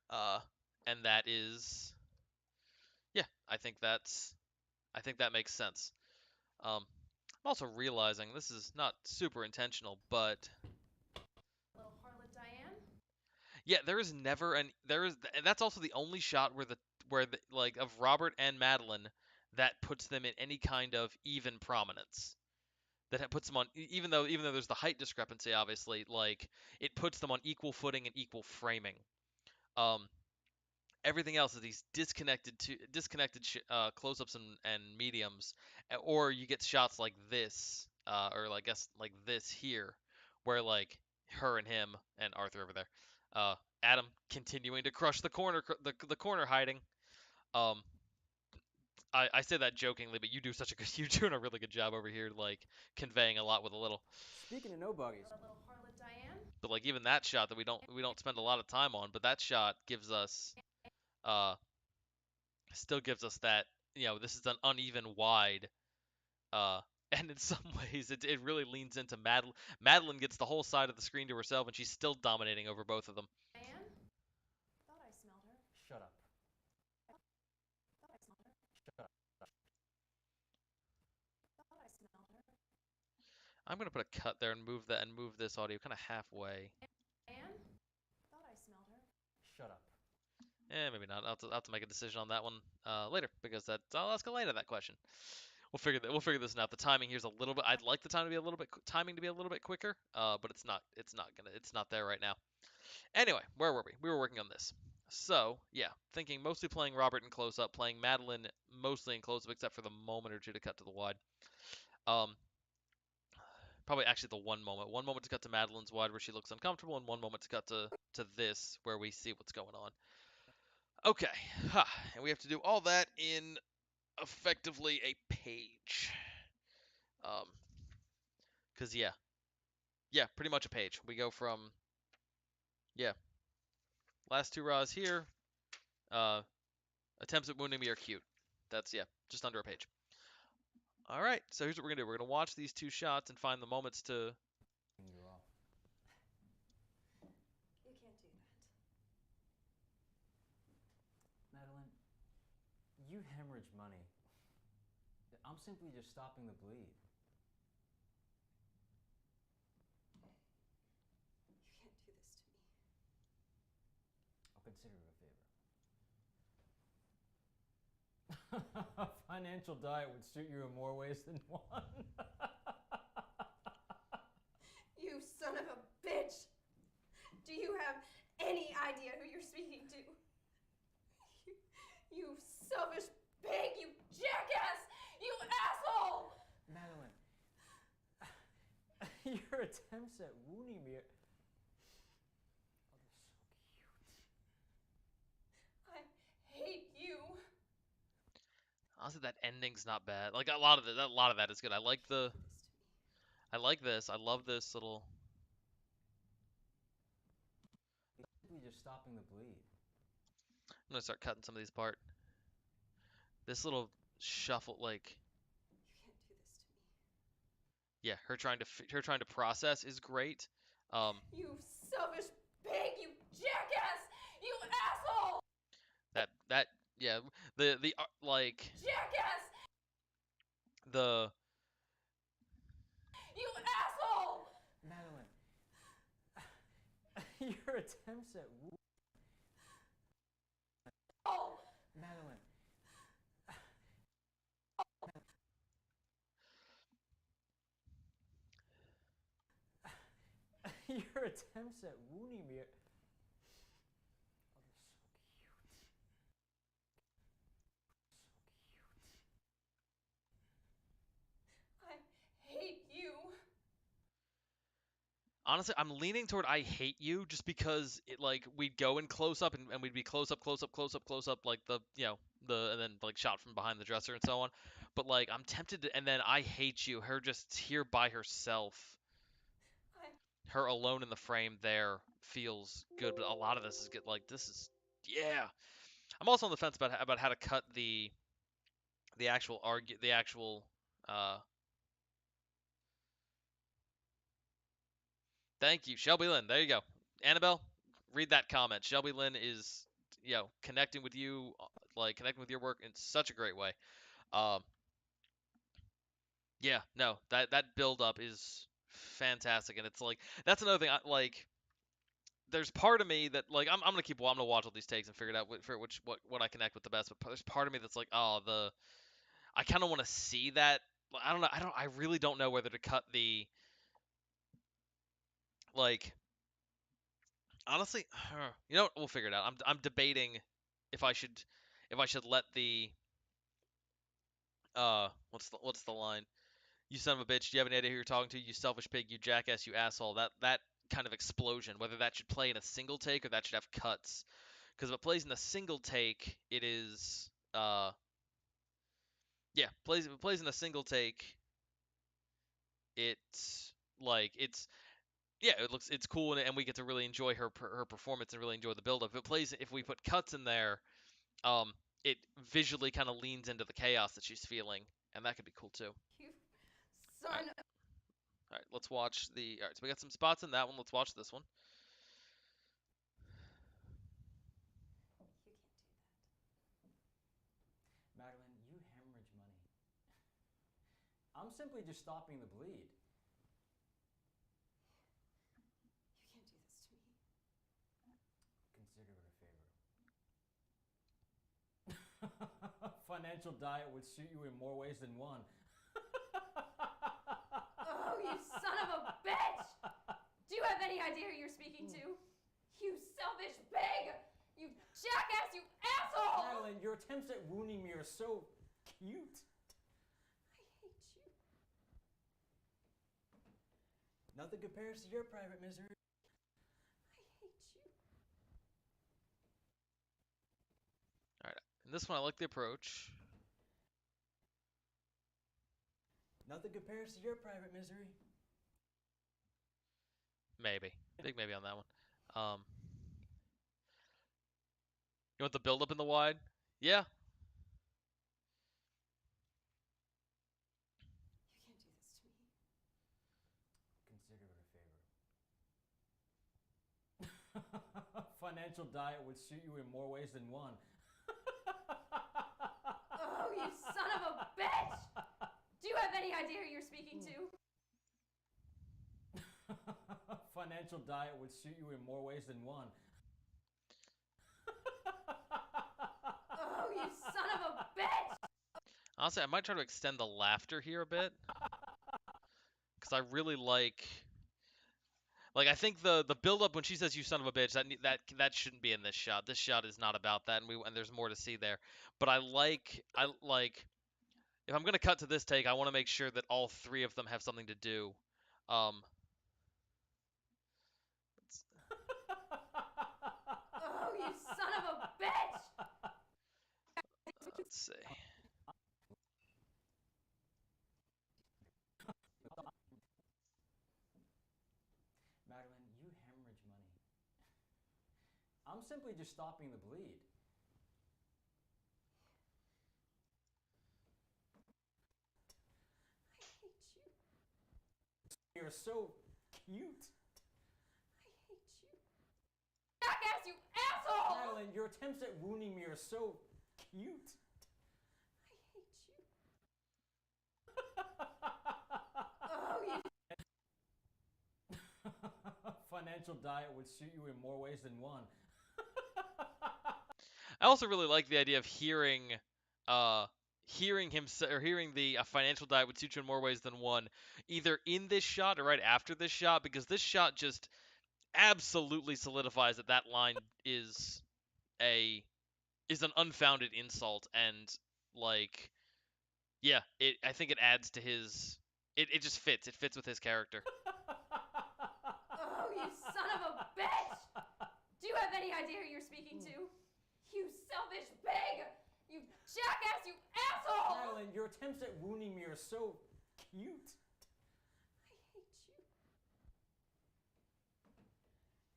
Uh, and that is, yeah, I think that makes sense. I'm also realizing this is not super intentional, but Little harlot Diane? yeah, and that's also the only shot where the like of Robert and Madeline that puts them in any kind of even prominence. That puts them on even though there's the height discrepancy, obviously, like it puts them on equal footing and equal framing. um Everything else is these disconnected close-ups and mediums, or you get shots like this, or I guess like this here, where like her and him and Arthur over there, uh Adam continuing to crush the corner hiding. um I say that jokingly, but you do such a good you're doing a really good job over here, like conveying a lot with a little. Speaking of nobodies. Little harlot Diane? But like even that shot that we don't spend a lot of time on, but that shot gives us uh still gives us that, this is an uneven wide, uh and in some ways it really leans into Madeline. Madeline gets the whole side of the screen to herself, and she's still dominating over both of them. Diane? Thought I smelled her. Shut up. Thought I smelled her. Shut up. Thought I smelled her. I'm gonna put a cut there and move this audio kind of halfway. Diane? Thought I smelled her. Shut up. Maybe not. I'll have to make a decision on that one later, because that's I'll ask Elena that question. We'll figure this out. The timing here's a little bit. I'd like the time to be a little bit timing to be a little bit quicker. But it's not there right now. Anyway, where were we? We were working on this. So yeah, thinking mostly playing Robert in close up, playing Madeline mostly in close up, except for the moment or two to cut to the wide. Um, Probably actually the one moment to cut to Madeline's wide where she looks uncomfortable, and one moment to cut to this where we see what's going on. Okay, and we have to do all that in effectively a page. Um, cause yeah, pretty much a page. We go from yeah, last two raws here. Uh, Attempts at wounding me are cute. That's yeah, just under a page. All right, so here's what we're gonna do. We're gonna watch these two shots and find the moments to. You off. You can't do that. Madeline, you hemorrhage money. I'm simply just stopping the bleed. You can't do this to me. I'll consider it a favor. A financial diet would suit you in more ways than one. You son of a bitch! Do you have any idea who you're speaking to? You selfish pig! You jackass! You asshole! Madeline, your attempts at wounding me are so cute. I hate you. Honestly, that ending's not bad. Like a lot of that is good. Do this to me. I like this. I love this little. It's simply just stopping the bleed. I'm gonna start cutting some of these apart. This little shuffle, like You can't do this to me. yeah, her trying to process is great. You selfish pig! You jackass! You asshole! That yeah, the like Jackass! the You asshole! Madeline, your attempts at Oh! Madeline. Your attempts at wounding me are so cute. I hate you. honestly, I'm leaning toward I hate you just because it like we'd go in close up and we'd be close up like the and then like shot from behind the dresser and so on. But like I'm tempted to, and then I hate you. Her just here by herself, I her alone in the frame there feels good. But a lot of this is good. Like this is yeah. I'm also on the fence about how to cut the actual uh. Thank you, Shelby Lynn. There you go. Annabelle, read that comment. Shelby Lynn is, connecting with you, like connecting with your work in such a great way. Um, yeah, no, that build up is fantastic, and it's like that's another thing. Like, there's part of me that like I'm gonna watch all these takes and figure it out what I connect with the best. But there's part of me that's like, oh, I kind of want to see that. I don't know. I really don't know whether to cut the like honestly, you know what? We'll figure it out. I'm debating if I should let the what's the line? You son of a bitch. Do you have any idea who you're talking to? You selfish pig. You jackass. You asshole. That kind of explosion. Whether that should play in a single take or that should have cuts. Because if it plays in a single take, it is yeah. If it plays in a single take, it's it's yeah, it's cool and we get to really enjoy her performance and really enjoy the build up. If we put cuts in there, um, it visually kind of leans into the chaos that she's feeling, and that could be cool too. You All son right, of all right, let's watch the. All right, so we got some spots in that one. Let's watch this one. You can't do that. Madeline, you hemorrhage money. I'm simply just stopping the bleed. You can't do this to me. Consider it a favor. A financial diet would suit you in more ways than one. idea who you're speaking to? You selfish pig! You jackass, you asshole! Madeline, your attempts at wounding me are so cute. I hate you. Nothing compares to your private misery. I hate you. All right. In this one, I like the approach. Nothing compares to your private misery. Maybe. Big maybe on that one. You want the build up in the wide? Yeah. You can't do this to me. Consider it a favor. Financial diet would suit you in more ways than one. Oh, you son of a bitch! Do you have any idea who you're speaking to? Financial diet would suit you in more ways than one. Oh, you son of a bitch! Honestly, I might try to extend the laughter here a bit. Because I really like I think the build up when she says "you son of a bitch" that shouldn't be in this shot. This shot is not about that, and there's more to see there. But I like if I'm gonna cut to this take, I want to make sure that all three of them have something to do. Let's, Oh, you son of a bitch! let's see. Madeline, you hemorrhage money. I'm simply just stopping the bleed. I hate you. You're so cute. I hate you. Jackass, you asshole! Madeline, your attempts at wounding me are so cute. I hate you. Oh, you. Financial diet would suit you in more ways than one. I also really like the idea of hearing him or hearing the financial diet would suit you in more ways than one, either in this shot or right after this shot, because this shot just absolutely solidifies that that line a is an unfounded insult, and like yeah, I think it adds to his it just fits. It fits with his character. Oh, you son of a bitch! Do you have any idea who you're speaking to? You selfish pig! You jackass, you asshole! Madeline, your attempts at wounding me are so cute. I hate you.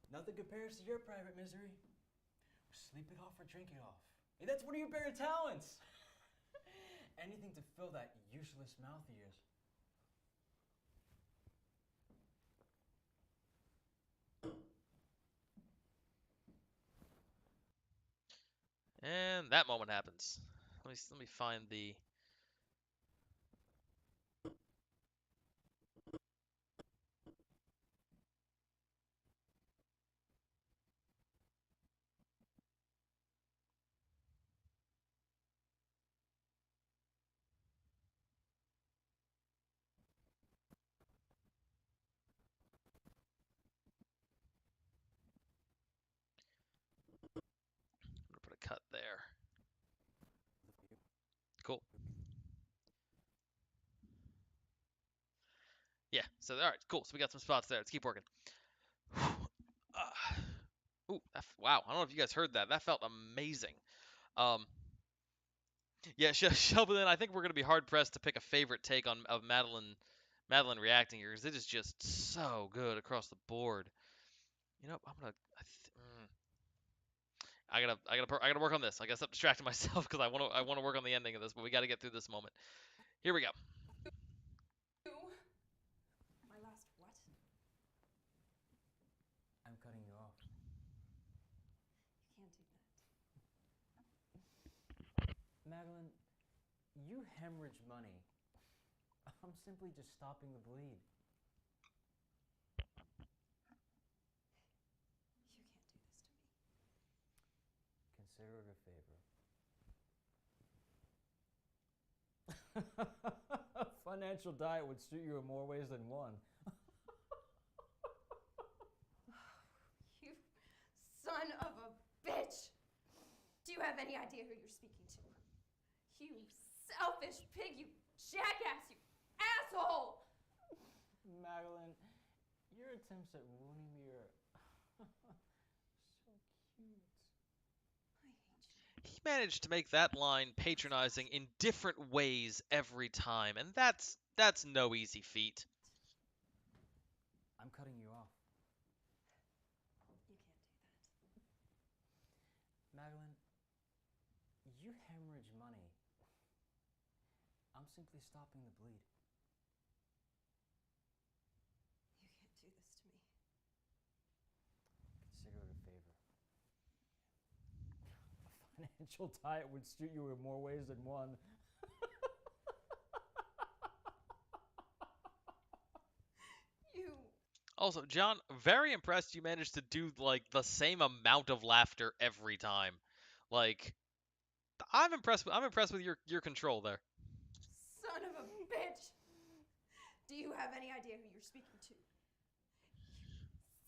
Nothing compares to your private misery. Sleep it off or drink it off. Hey, that's one of your better talents. Anything to fill that useless mouth of yours. And that moment happens. Let me find the I'm gonna put a cut there. Cool. Yeah. So all right, cool. So we got some spots there. Let's keep working. Ooh, wow. I don't know if you guys heard that. That felt amazing. Um, yeah, Shelby, I think we're gonna be hard pressed to pick a favorite take on of Madeline reacting here, because it is just so good across the board. You know, I gotta work on this. I guess I'm distracting myself because I wanna work on the ending of this, but we gotta get through this moment. Here we go. My last what? I'm cutting you off. You can't do that. Madeline, you hemorrhage money. I'm simply just stopping the bleed. You can't do this to me. Consider it a favor. Financial diet would suit you in more ways than one. you have any idea who you're speaking to? You selfish pig, you jackass, you asshole! Madeline, your attempts at wooing me are so cute. I hate you. He managed to make that line patronizing in different ways every time, and that's no easy feat. I'm cutting you off. You can't do that. Madeline, you hemorrhage money. I'm simply stopping the bleed. You can't do this to me. Consider it a favor. A financial diet would suit you in more ways than one. You. Also, John, very impressed you managed to do like the same amount of laughter every time. Like, I'm impressed with your control there. Son of a bitch! Do you have any idea who you're speaking to?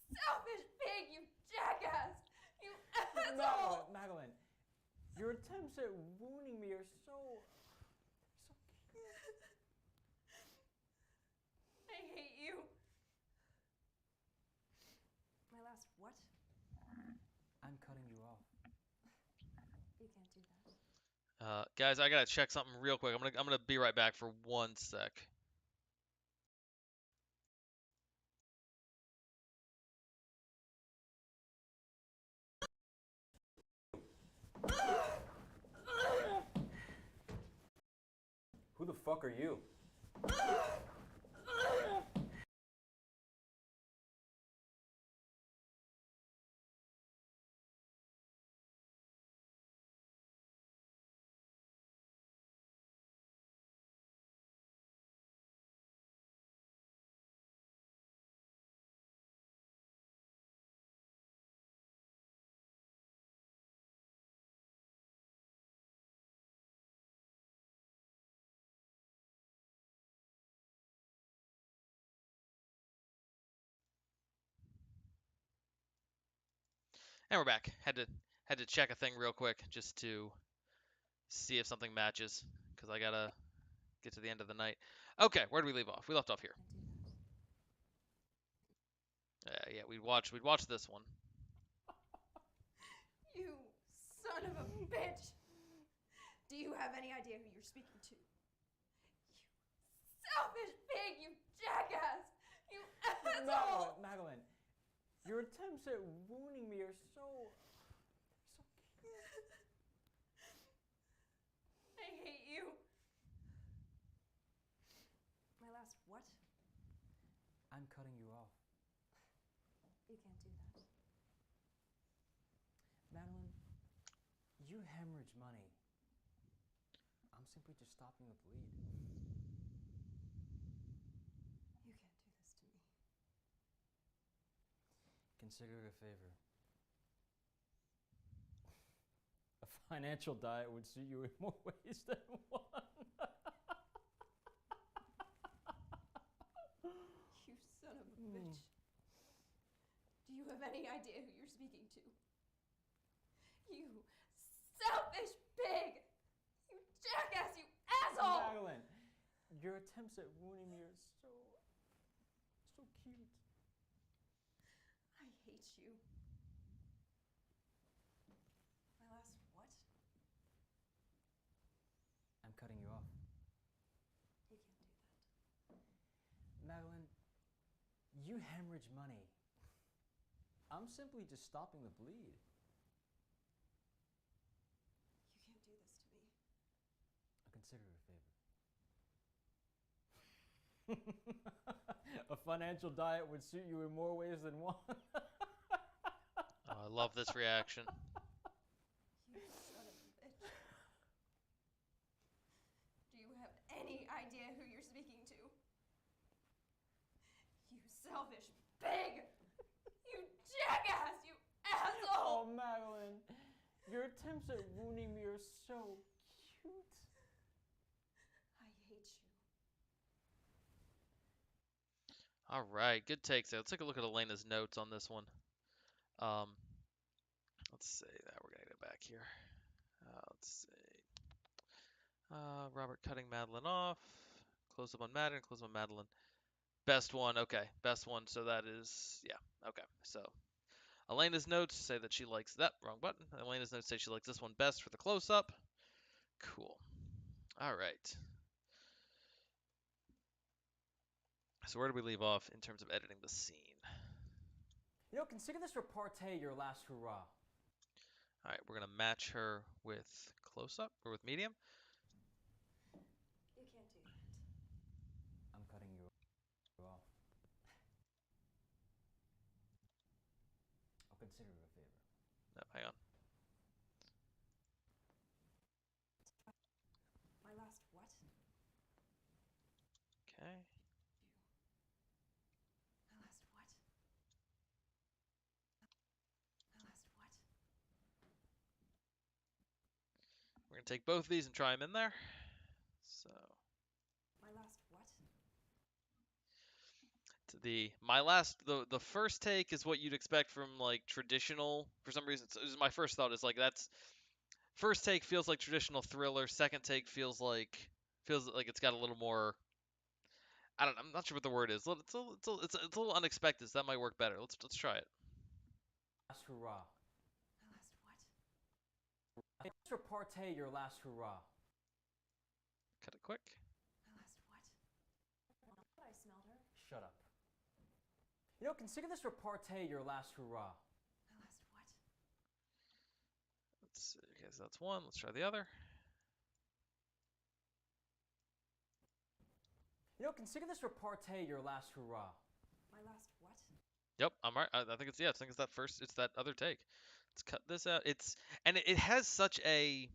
You selfish pig, you jackass! You asshole! Madeline, your attempts at wounding me are so cute. I hate you. My last what? I'm cutting you off. You can't do that. Guys, I gotta check something real quick. I'm gonna be right back for 1 sec. Who the fuck are you? And we're back. Had to check a thing real quick just to see if something matches, because I gotta get to the end of the night. Okay, where did we leave off? We left off here. Can't do that. Yeah, we'd watched this one. You son of a bitch! Do you have any idea who you're speaking to? You selfish pig, you jackass! You asshole! Madeline, your attempts at wounding me are so cute. I hate you. My last what? I'm cutting you off. You can't do that. Madeline, you hemorrhage money. I'm simply just stopping the bleed. You can't do this to me. Consider it a favor. A financial diet would suit you in more ways than one. You son of a bitch. Do you have any idea who you're speaking to? You selfish pig! You jackass, you asshole! Madeline, your attempts at wounding me are so cute. I hate you. My last what? I'm cutting you off. You can't do that. Madeline, you hemorrhage money. I'm simply just stopping the bleed. You can't do this to me. Consider it a favor. A financial diet would suit you in more ways than one. Oh, I love this reaction. You son of a bitch. Do you have any idea who you're speaking to? You selfish pig! You jackass! You asshole! Oh, Madeline, your attempts at wounding me are so cute. I hate you. All right, good takes there. Let's take a look at Elena's notes on this one. Um, let's see that we're gonna go back here. Let's see. Robert cutting Madeline off. Close up on Madeline. Close up on Madeline. Best one. Okay, best one. So that is, yeah. Okay. So Elena's notes say that she likes that. Wrong button. Elena's notes say she likes this one best for the close up. Cool. All right. So where do we leave off in terms of editing the scene? You know, consider this repartee your last hurrah. All right, we're gonna match her with close up or with medium. You can't do that. I'm cutting you off. I'll consider it a favor. No, hang on. My last what? Okay. My last what? My last what? We're gonna take both of these and try them in there. So My last what? the first take is what you'd expect from like traditional. For some reason, so my first thought is like that's first take feels like traditional thriller. Second take feels like it's got a little more. I don't. I'm not sure what the word is. It's a little unexpected. So that might work better. Let's try it. Last hurrah. My last what? Let's repartee your last hurrah. Cut it quick. My last what? I smelled her. Shut up. You know, consider this repartee your last hurrah. My last what? Let's see. Okay, so that's one. Let's try the other. You know, consider this repartee your last hurrah. My last what? Yep, I'm right. I think it's, yeah. I think it's that first. It's that other take. Let's cut this out. It has such a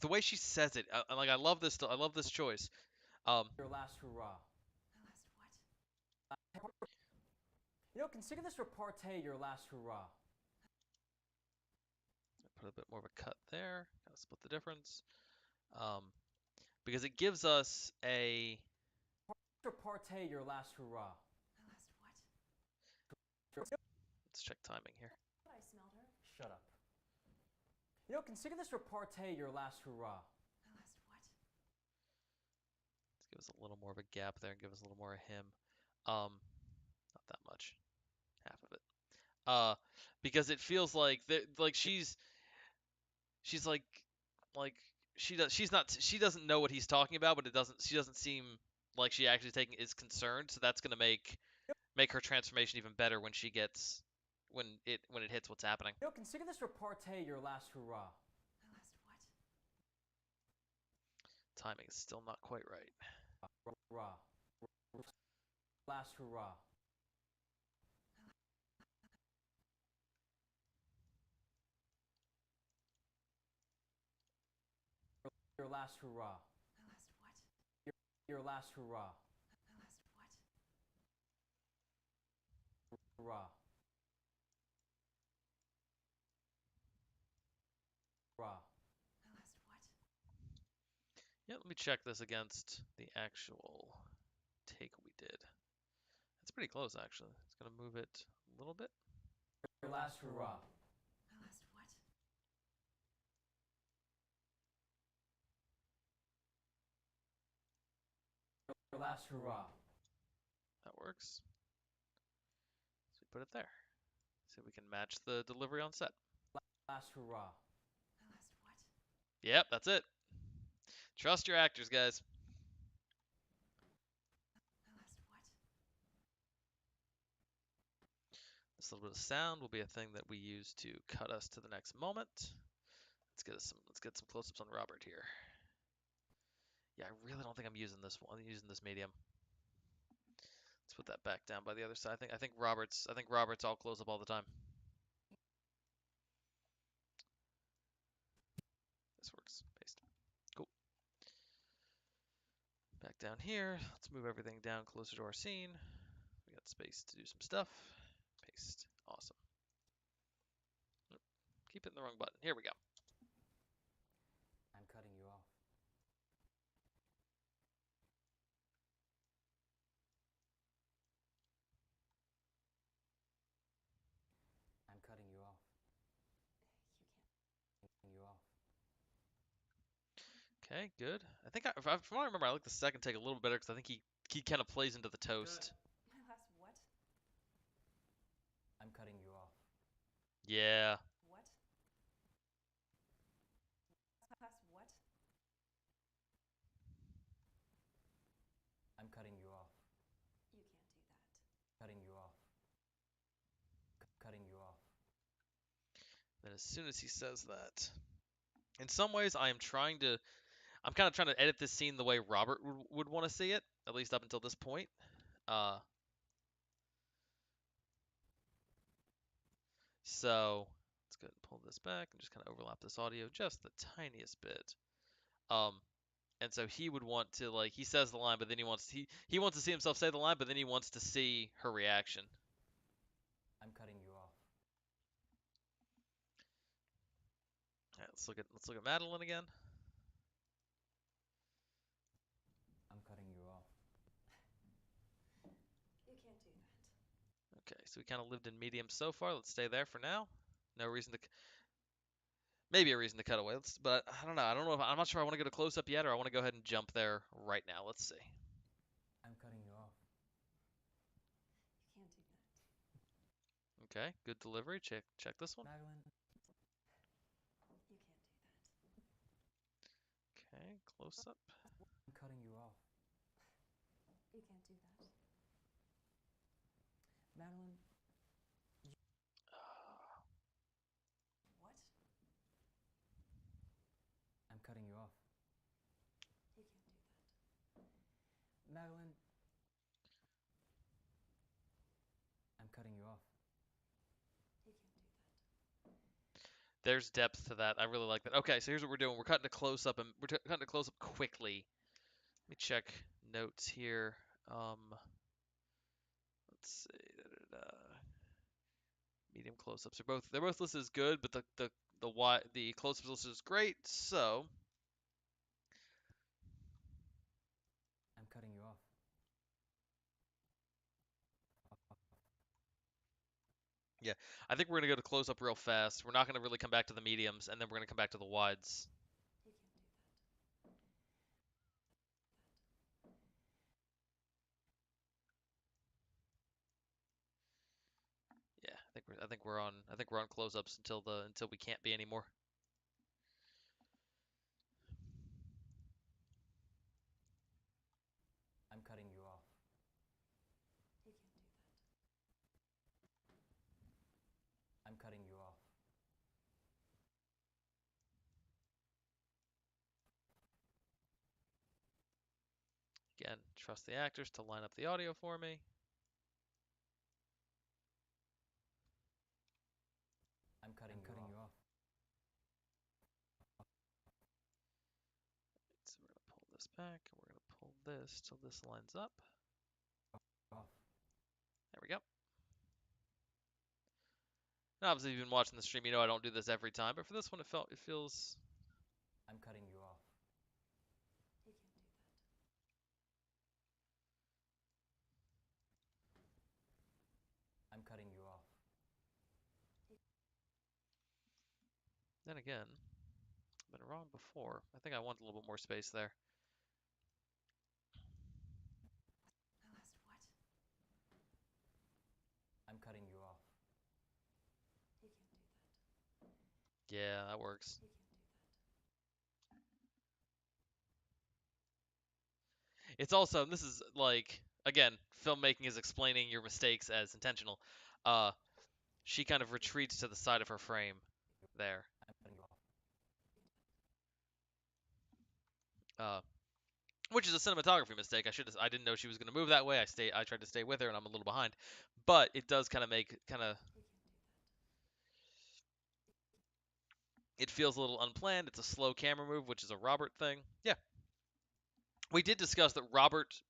the way she says it. Like I love this. I love this choice. Your last hurrah. My last what? You know, consider this repartee your last hurrah. Put a bit more of a cut there. Kind of split the difference. Because it gives us a. Repartee your last hurrah. My last what? Let's check timing here. I smelled her. Shut up. You know, consider this repartee your last hurrah. My last what? Let's give us a little more of a gap there and give us a little more of him. Not that much. Half of it. Because it feels like she's like she doesn't know what he's talking about, but she doesn't seem like she actually taking is concerned. So that's gonna make her transformation even better when she gets when it hits what's happening. You know, consider this repartee your last hurrah. My last what? Timing is still not quite right. Hurrah. Last hurrah. Your last hurrah. My last what? Your last hurrah. My last what? Hurrah. Hurrah. My last what? Yeah, let me check this against the actual take we did. It's pretty close actually. It's gonna move it a little bit. Your last hurrah. My last what? Your last hurrah. That works. So we put it there. See if we can match the delivery on set. Last hurrah. My last what? Yep, that's it. Trust your actors, guys. My last what? This little bit of sound will be a thing that we use to cut us to the next moment. Let's get some close-ups on Robert here. Yeah, I really don't think I'm using this one. I'm using this medium. Let's put that back down by the other side. I think Robert's all close up all the time. This works. Paste. Cool. Back down here. Let's move everything down closer to our scene. We got space to do some stuff. Paste. Awesome. Keep hitting the wrong button. Here we go. I'm cutting you off. I'm cutting you off. You can't. Cutting you off. Okay, good. I think from what I remember, I like the second take a little better because I think he kind of plays into the toast. My last what? I'm cutting you off. Yeah. What? My last what? I'm cutting you off. You can't do that. Cutting you off. Cutting you off. Then as soon as he says that, in some ways, I'm kind of trying to edit this scene the way Robert would want to see it, at least up until this point. Uh, so let's go ahead and pull this back and just kind of overlap this audio just the tiniest bit. Um, and so he would want to like he says the line, but then he wants to see himself say the line, but then he wants to see her reaction. I'm cutting you off. All right, let's look at Madeline again. I'm cutting you off. You can't do that. Okay, so we kind of lived in medium so far. Let's stay there for now. No reason to maybe a reason to cut away. But I don't know. I don't know if I'm not sure I want to go to close up yet, or I want to go ahead and jump there right now. Let's see. I'm cutting you off. You can't do that. Okay, good delivery. Check this one. Madeline. You can't do that. Okay, close up. I'm cutting you off. You can't do that. Madeline. What? I'm cutting you off. You can't do that. Madeline. I'm cutting you off. You can't do that. There's depth to that. I really like that. Okay, so here's what we're doing. We're cutting to close up, and we're cutting to close up quickly. Let me check notes here. Let's see. Medium close-ups are they're both listed as good, but the close-ups listed is great. So I'm cutting you off. yeah, I think we're gonna go to close-up real fast. We're not gonna really come back to the mediums, and then we're gonna come back to the wides. You can't do that. Yeah, I think we're on close-ups until we can't be anymore. I'm cutting you off. You can't do that. I'm cutting you off. Again, trust the actors to line up the audio for me. I'm cutting you off. So we're gonna pull this back, and we're gonna pull this till this lines up. Off. There we go. Now, obviously, if you've been watching the stream, you know I don't do this every time, but for this one, it feels. I'm cutting you off. You can't do that. I'm cutting you off. Then again, I've been wrong before. I think I want a little bit more space there. My last what? I'm cutting you off. You can't do that. Yeah, that works. You can't do that. It's also, this is like, again, filmmaking is explaining your mistakes as intentional. She kind of retreats to the side of her frame there. I'm cutting you off. Which is a cinematography mistake. I didn't know she was going to move that way. I tried to stay with her, and I'm a little behind. But it does kind of You can't do that. it feels a little unplanned. It's a slow camera move, which is a Robert thing. Yeah. We did discuss that Robert's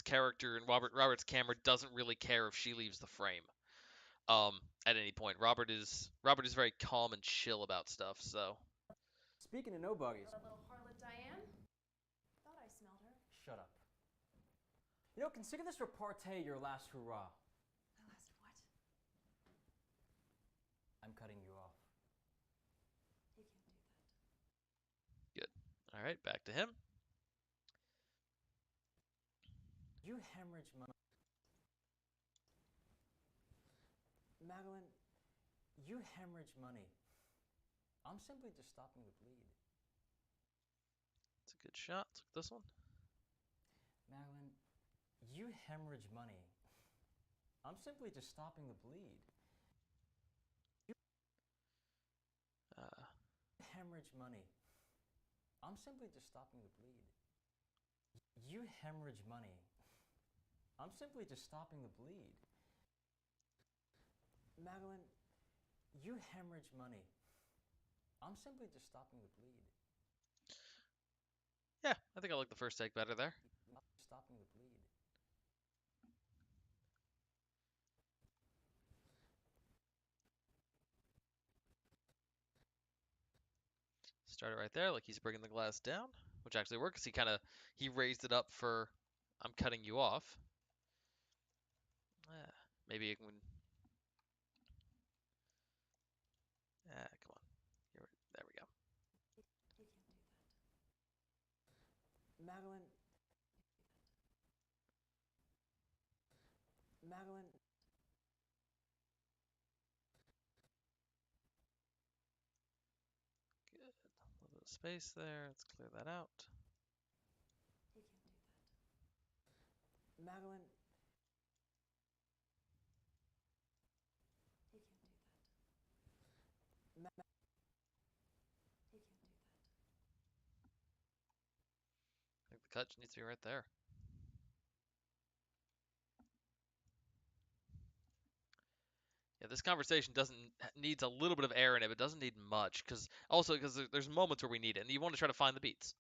character and Robert's camera doesn't really care if she leaves the frame. At any point. Robert is very calm and chill about stuff, so Speaking of no buggies. That little harlot Diane? Thought I smelled her. Shut up. You know, consider this repartee your last hurrah. My last what? I'm cutting you off. You can't do that. All right, back to him. You hemorrhage money. Madeline, you hemorrhage money. I'm simply just stopping the bleed. It's a good shot. Let's look at this one. Madeline, you hemorrhage money. I'm simply just stopping the bleed. Uh, Hemorrhage money. I'm simply just stopping the bleed. You hemorrhage money. I'm simply just stopping the bleed. Madeline, you hemorrhage money. I'm simply just stopping the bleed. yeah, I think I like the first take better there. Stopping the bleed. Start it right there, like he's bringing the glass down, which actually works. He raised it up for I'm cutting you off. Maybe you can. Come on. There we go. Madeline. Madeline. Good. A little bit of space there. Let's clear that out. Madeline. I think the cut needs to be right there. Yeah, this conversation doesn't needs a little bit of air in it, but doesn't need much because there's moments where we need it, and you want to try to find the beats.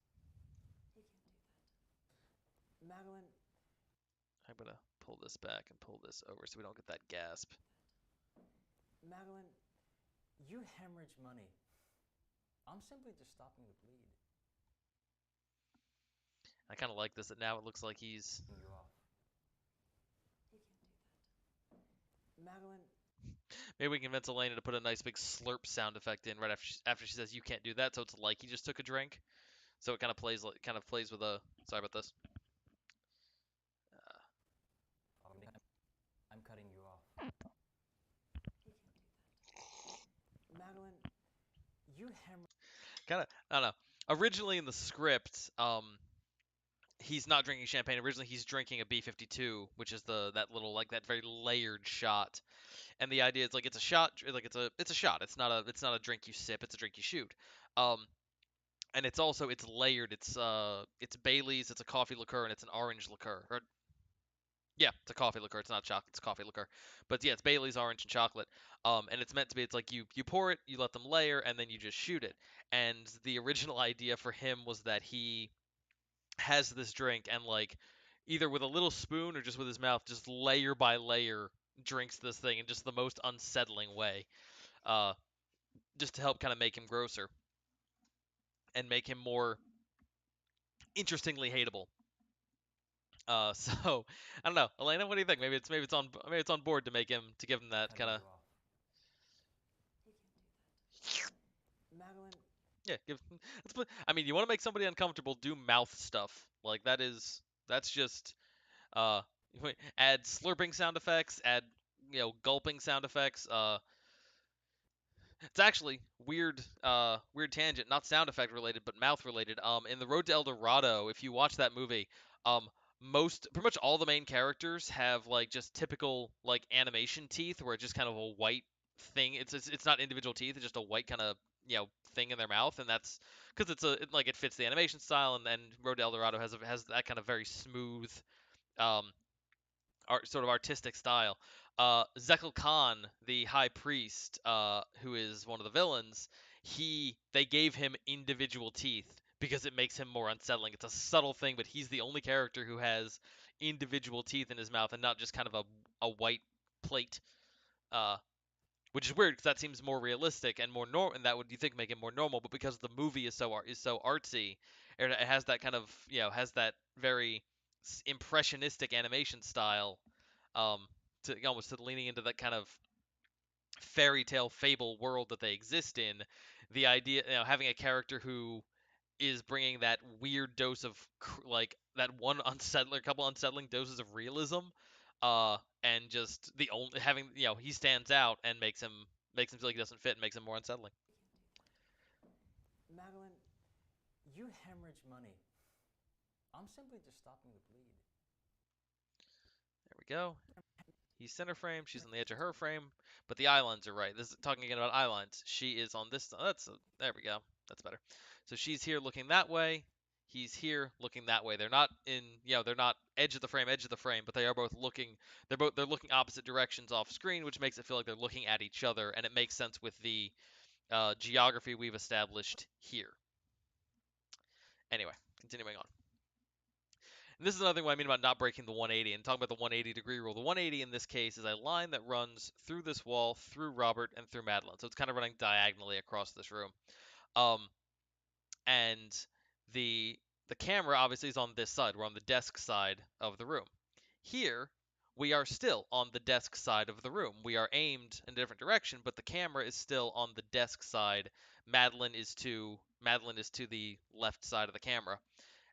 Madeline. I'm gonna pull this back and pull this over so we don't get that gasp. Madeline, you hemorrhage money. I'm simply just stopping the bleed. I kind of like this that now it looks like he's. You off. Madeline. Maybe we can convince Elena to put a nice big slurp sound effect in right after she says you can't do that, so it's like he just took a drink. So it kind of plays with a. Sorry about this. I'm cutting you off. Madeline, you Kind of. I don't know. Originally in the script, he's not drinking champagne. Originally, he's drinking a B52, which is that little like that very layered shot. And the idea is like it's a shot, like it's a shot. It's not a drink you sip. It's a drink you shoot. Um, and it's layered. It's Bailey's. It's a coffee liqueur, and it's an orange liqueur. Or yeah, it's a coffee liqueur. It's not chocolate. It's coffee liqueur. But yeah, it's Bailey's orange and chocolate. And it's meant to be. It's like you pour it, you let them layer, and then you just shoot it. And the original idea for him was that he has this drink and like either with a little spoon or just with his mouth, just layer by layer drinks this thing in just the most unsettling way, uh, just to help kind of make him grosser and make him more interestingly hateable. So I don't know, Elena, what do you think? Maybe it's on board to give him that kind of Madeline. yeah. I mean, you want to make somebody uncomfortable, do mouth stuff like that's just uh add slurping sound effects, add gulping sound effects. It's actually weird tangent, not sound effect related, but mouth related. In the Road to El Dorado, if you watch that movie, um, pretty much all the main characters have like just typical like animation teeth, where it's just kind of a white thing. It's not individual teeth, it's just a white kind of thing in their mouth, and that's because like it fits the animation style, and then Road to El Dorado has that kind of very smooth um sort of artistic style. Zekel Khan, the high priest, who is one of the villains, they gave him individual teeth because it makes him more unsettling. It's a subtle thing, but he's the only character who has individual teeth in his mouth and not just kind of a white plate. Uh, which is weird because that seems more realistic and more normal, and that would you think make it more normal. But because the movie is so artsy, it has that kind of has that very impressionistic animation style, to almost to leaning into that kind of fairy tale fable world that they exist in. The idea, having a character who is bringing that weird dose of like that one unsettling, couple unsettling doses of realism, and just the only having he stands out and makes him feel like he doesn't fit and makes him more unsettling. Madeline, you hemorrhage money. I'm simply just stopping the bleed. There we go. He's center frame. She's on the edge of her frame, but the eye lines are right. This is talking again about eye lines. She is on this. There we go. That's better. So she's here looking that way. He's here looking that way. They're not in, they're not edge of the frame, but they are both looking. They're looking opposite directions off screen, which makes it feel like they're looking at each other, and it makes sense with the geography we've established here. Anyway, continuing on. And this is another thing what I mean about not breaking the 180 and talking about the 180-degree rule. The 180 in this case is a line that runs through this wall, through Robert, and through Madeline. So it's kind of running diagonally across this room. Um, and the camera obviously is on this side. We're on the desk side of the room. Here, we are still on the desk side of the room. We are aimed in a different direction, but the camera is still on the desk side. Madeline is to the left side of the camera.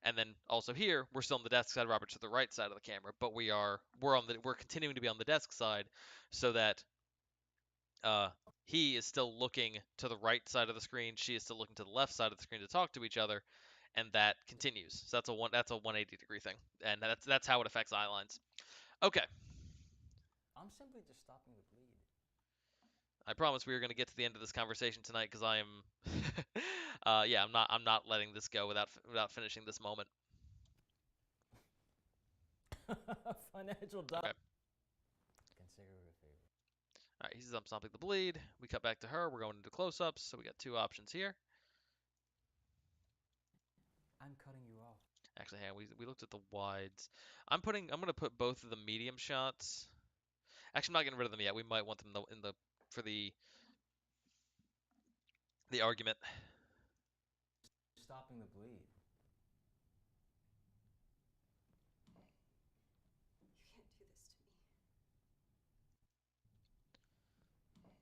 And then also here, we're still on the desk side, Robert to the right side of the camera, but we're continuing to be on the desk side so that uh, he is still looking to the right side of the screen, she is still looking to the left side of the screen to talk to each other, and that continues. So that's a 180-degree thing, and that's how it affects eye lines. Okay, I'm simply just stopping the bleed. I promise we are going to get to the end of this conversation tonight because I am, yeah, I'm not letting this go without finishing this moment. Financial Okay. Consider it a favor. All right, he's stopping the bleed. We cut back to her. We're going into close-ups, so we got two options here. I'm cutting you off. Actually, hang on, we looked at the wides. I'm gonna put both of the medium shots. Actually, I'm not getting rid of them yet. We might want them for the argument. Stopping the bleed. You can't do this to me.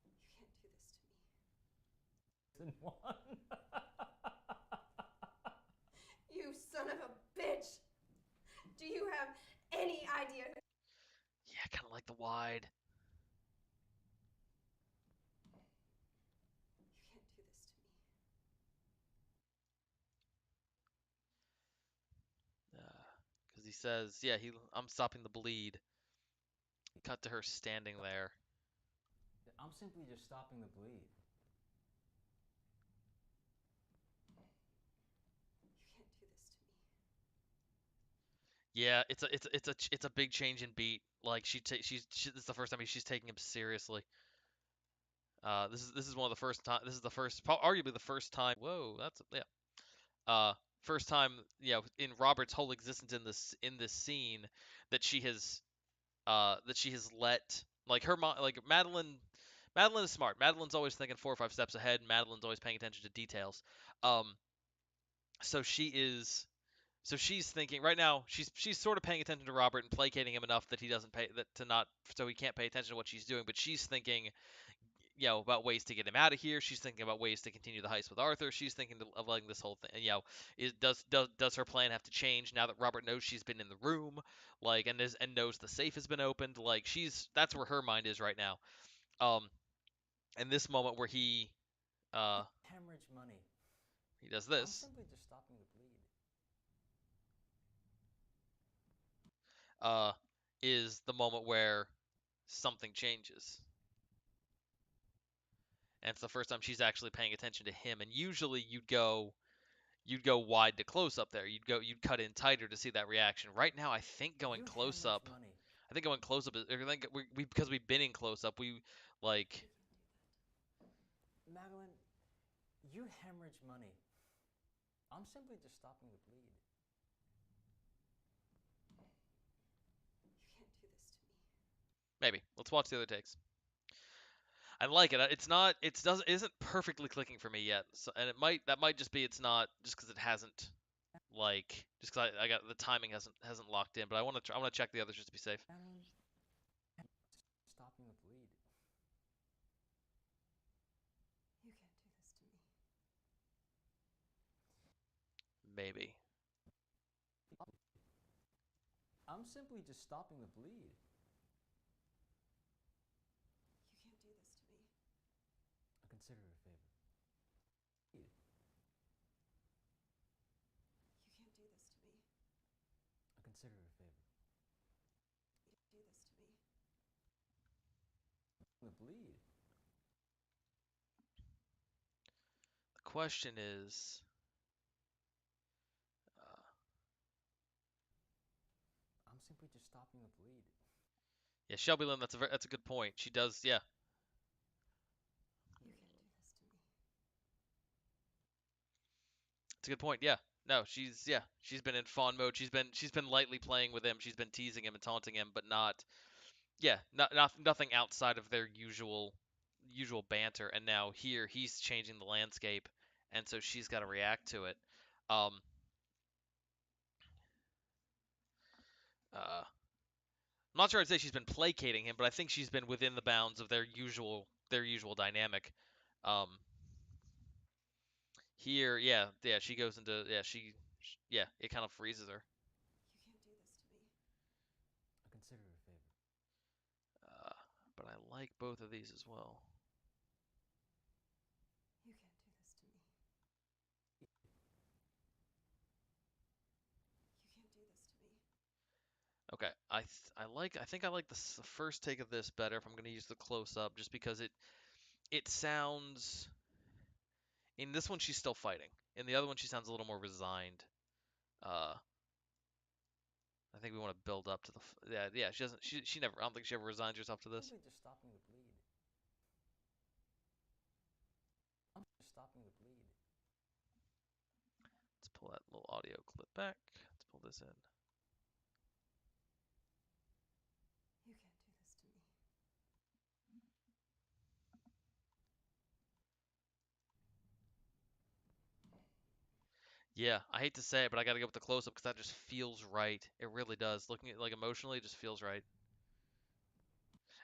You can't do this to me. In one. You son of a bitch! Do you have any idea? Yeah, I kind of like the wide. You can't do this to me. Because he says, yeah, I'm stopping the bleed. Cut to her standing there. I'm simply just stopping the bleed. You can't do this to me. Yeah, it's a big change in beat. Like this is the first time she's taking him seriously. This is one of the first time. This is the first, arguably the first time. Whoa, that's yeah. First time in Robert's whole existence in this scene that she has let like her mom like Madeline. Madeline is smart. Madeline's always thinking 4 or 5 steps ahead. Madeline's always paying attention to details. Um, so she is So she's thinking right now. She's sort of paying attention to Robert and placating him enough that he doesn't pay that to not so he can't pay attention to what she's doing. But she's thinking, about ways to get him out of here. She's thinking about ways to continue the heist with Arthur. She's thinking of letting this whole thing. Does her plan have to change now that Robert knows she's been in the room, like and knows the safe has been opened? Like that's where her mind is right now. Um, and this moment where Hemorrhage money. he does I'm this. simply just stopping the bleed. uh, is the moment where something changes. And it's the first time she's actually paying attention to him. And usually you'd go wide to close up there. You'd cut in tighter to see that reaction. Right now, I think going You close hemorrhage up. money. I think going close up is. I think because we've been in close up, we like. Madeline, you hemorrhage money. I'm simply just stopping the bleed. You can't do this to me. Maybe let's watch the other takes. I like it. It's not. Isn't perfectly clicking for me yet. So, and that might just be it's not just because it hasn't like just because I got the timing hasn't locked in. But I want to check the others just to be safe. Madeline, stopping the bleed. You can't do this to me. maybe. I'm simply just stopping the bleed. You can't do this to me. I consider it a favor. You can't do this to me. I consider it a favor. You can't do this to me. The bleed. The question is, I'm simply just stopping the bleed. yeah, Shelby Lynn. That's a good point. She does, yeah. You can't do this to me. It's a good point. Yeah. No, she's been in fawn mode. She's been lightly playing with him. She's been teasing him and taunting him, but not nothing outside of their usual banter. And now here he's changing the landscape, and so she's got to react to it. Um, I'm not sure I'd say she's been placating him, but I think she's been within the bounds of their usual dynamic. Um, here, yeah, she goes into yeah, it kind of freezes her. You can't do this to me. I consider it a favor. Uh, but I like both of these as well. You can't do this to me. You can't do this to me. Okay, I think I like the first take of this better if I'm going to use the close up, just because it sounds, in this one she's still fighting. In the other one she sounds a little more resigned. Uh, I think we want to build up to yeah, she never, I don't think she ever resigns herself to this. Simply just stopping the bleed. I'm just stopping the bleed. Let's pull that little audio clip back. Let's pull this in. You can't do this to me. Yeah, I hate to say it, but I got to go with the close up because that just feels right. It really does. Looking at, like, emotionally, it just feels right.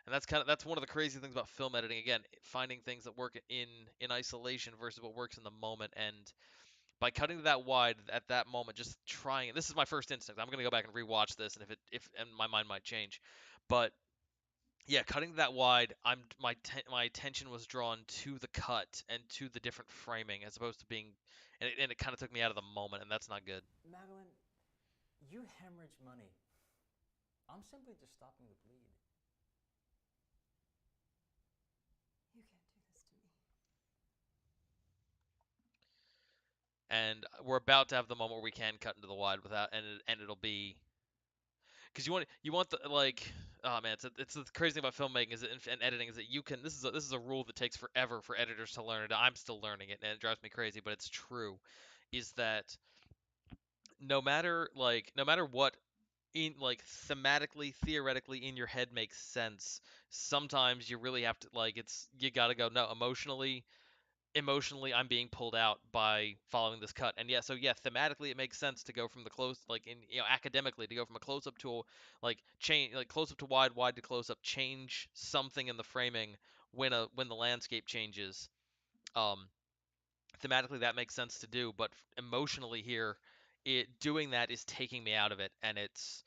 And that's one of the crazy things about film editing. Again, finding things that work in isolation versus what works in the moment. And by cutting to that wide at that moment, just trying. This is my first instinct. I'm gonna go back and rewatch this, and if and my mind might change, but yeah, cutting to that wide, my attention was drawn to the cut and to the different framing as opposed to being, and it kind of took me out of the moment, and that's not good. Madeline, you hemorrhage money. I'm simply just stopping the bleed. You can't do this to me. And we're about to have the moment where we can cut into the wide without, and it'll be, because you want the, like, oh man, it's the crazy thing about filmmaking is and editing is that you can, this is a rule that takes forever for editors to learn it. I'm still learning it and it drives me crazy, but it's true, is that no matter what, in, like, thematically, theoretically in your head makes sense, sometimes you really have to, like, you got to go, no, emotionally I'm being pulled out by following this cut. And yeah, so yeah, thematically it makes sense to go from the close, like, in, academically, to go from a close up to a, like, change, like, close up to wide, wide to close up, change something in the framing when the landscape changes. Um Thematically that makes sense to do, but emotionally here, it doing that is taking me out of it. And it's,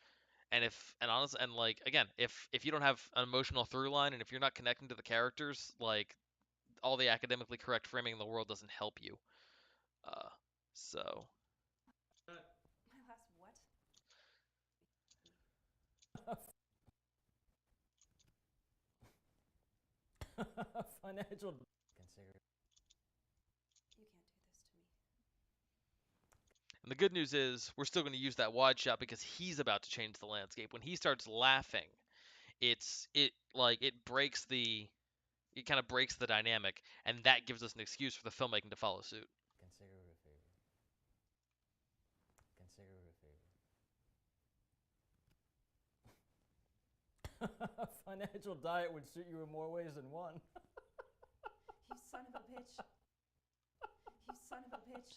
and honestly, and, like, again, if you don't have an emotional through line and if you're not connecting to the characters, like, all the academically correct framing in the world doesn't help you. Uh, so My last what? Financial. Consider it. You can't do this to me. and the good news is we're still going to use that wide shot because he's about to change the landscape. When he starts laughing, it kind of breaks the dynamic, and that gives us an excuse for the filmmaking to follow suit. Consider it a favor. Consider it a favor. Financial diet would suit you in more ways than one. You son of a bitch. You son of a bitch.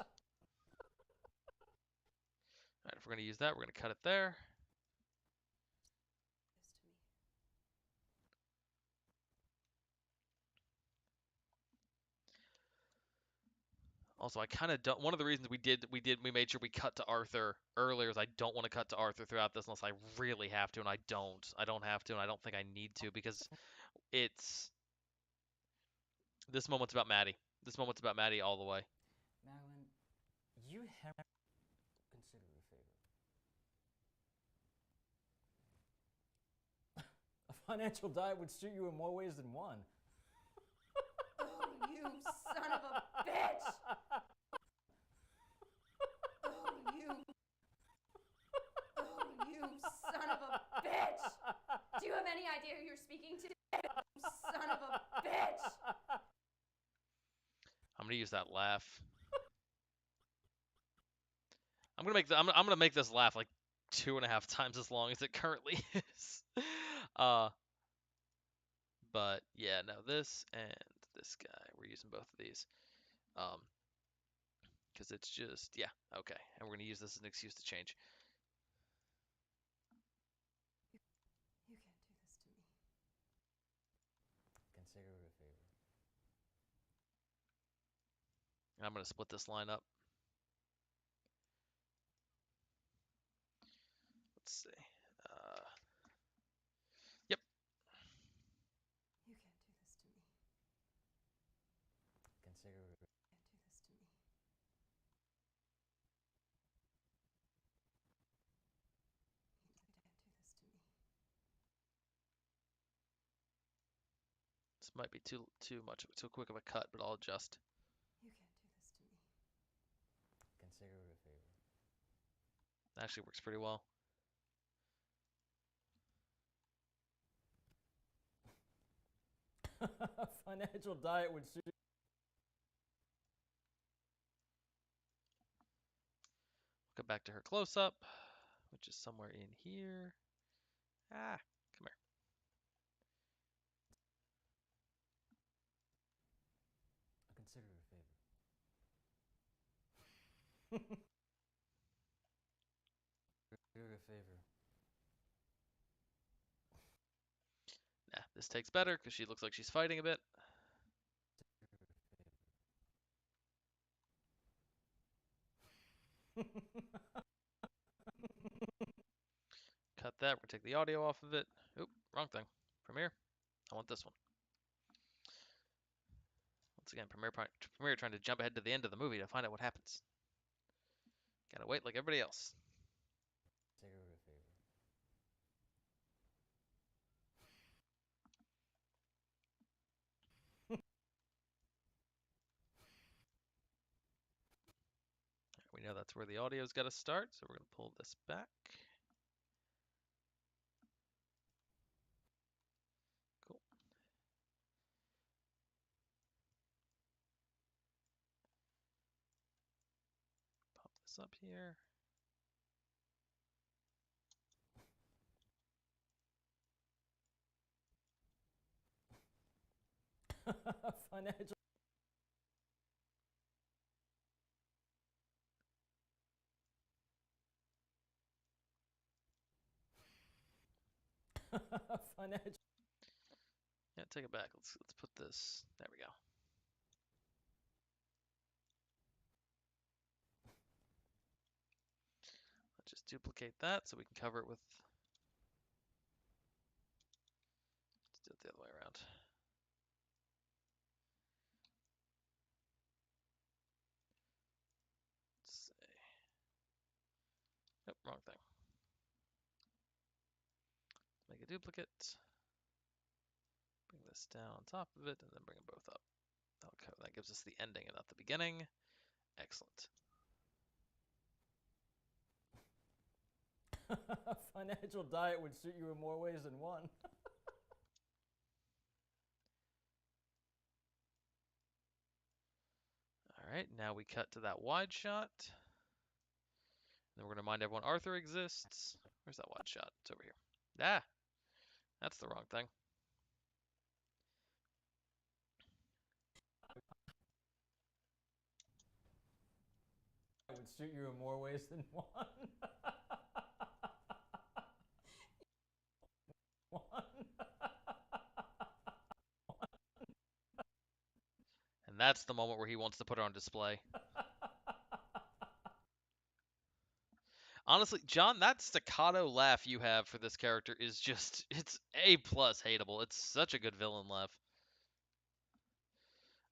All right, if we're going to use that, we're going to cut it there. This to me. Also, I kind of don't. One of the reasons we made sure we cut to Arthur earlier is I don't want to cut to Arthur throughout this unless I really have to, and I don't. I don't have to, and I don't think I need to because it's this moment's about Maddie. This moment's about Maddie all the way. Madeline, you have consider a favor. A financial diet would suit you in more ways than one. Oh, you son of a bitch! Oh, you son of a bitch! Do you have any idea who you're speaking to? You son of a bitch! I'm gonna use that laugh. I'm gonna make this laugh like 2.5 times as long as it currently is. But yeah, no, this and this guy. We're using both of these. Because it's just yeah, okay. And we're gonna use this as an excuse to change. You can't do this to me. Consider it a favor. And I'm gonna split this line up. Let's see. Yep. You can't do this to me. Consider it. You can't do this to me. You can't do this to me. This might be too quick of a cut, but I'll adjust. You can't do this to me. Consider it a favor. Actually works pretty well. A financial diet would suit. Go back to her close up, which is somewhere in here. Ah, come here. Consider it a favor. Consider it a favor. Nah, this takes better because she looks like she's fighting a bit. Cut that. We're gonna take the audio off of it. Oop, wrong thing. Premiere. I want this one. Once again, Premiere trying to jump ahead to the end of the movie to find out what happens. Gotta wait like everybody else. Consider it a favor. We know that's where the audio's got to start, so we're gonna pull this back. Cool. Pop this up here. Financial. Financial. Yeah, take it back. Let's put this. There we go. Let's just duplicate that so we can cover it with. Let's do it the other way around. Let's see. Nope, wrong thing. Make a duplicate. Bring this down on top of it, and then bring them both up. Okay, that gives us the ending and not the beginning. Excellent. Financial diet would suit you in more ways than one. All right, now we cut to that wide shot. Then we're going to remind everyone Arthur exists. Where's that wide shot? It's over here. Ah, that's the wrong thing. It would suit you in more ways than one. And that's the moment where he wants to put it on display. Honestly, John, that staccato laugh you have for this character is just, it's A plus hateable. It's such a good villain laugh.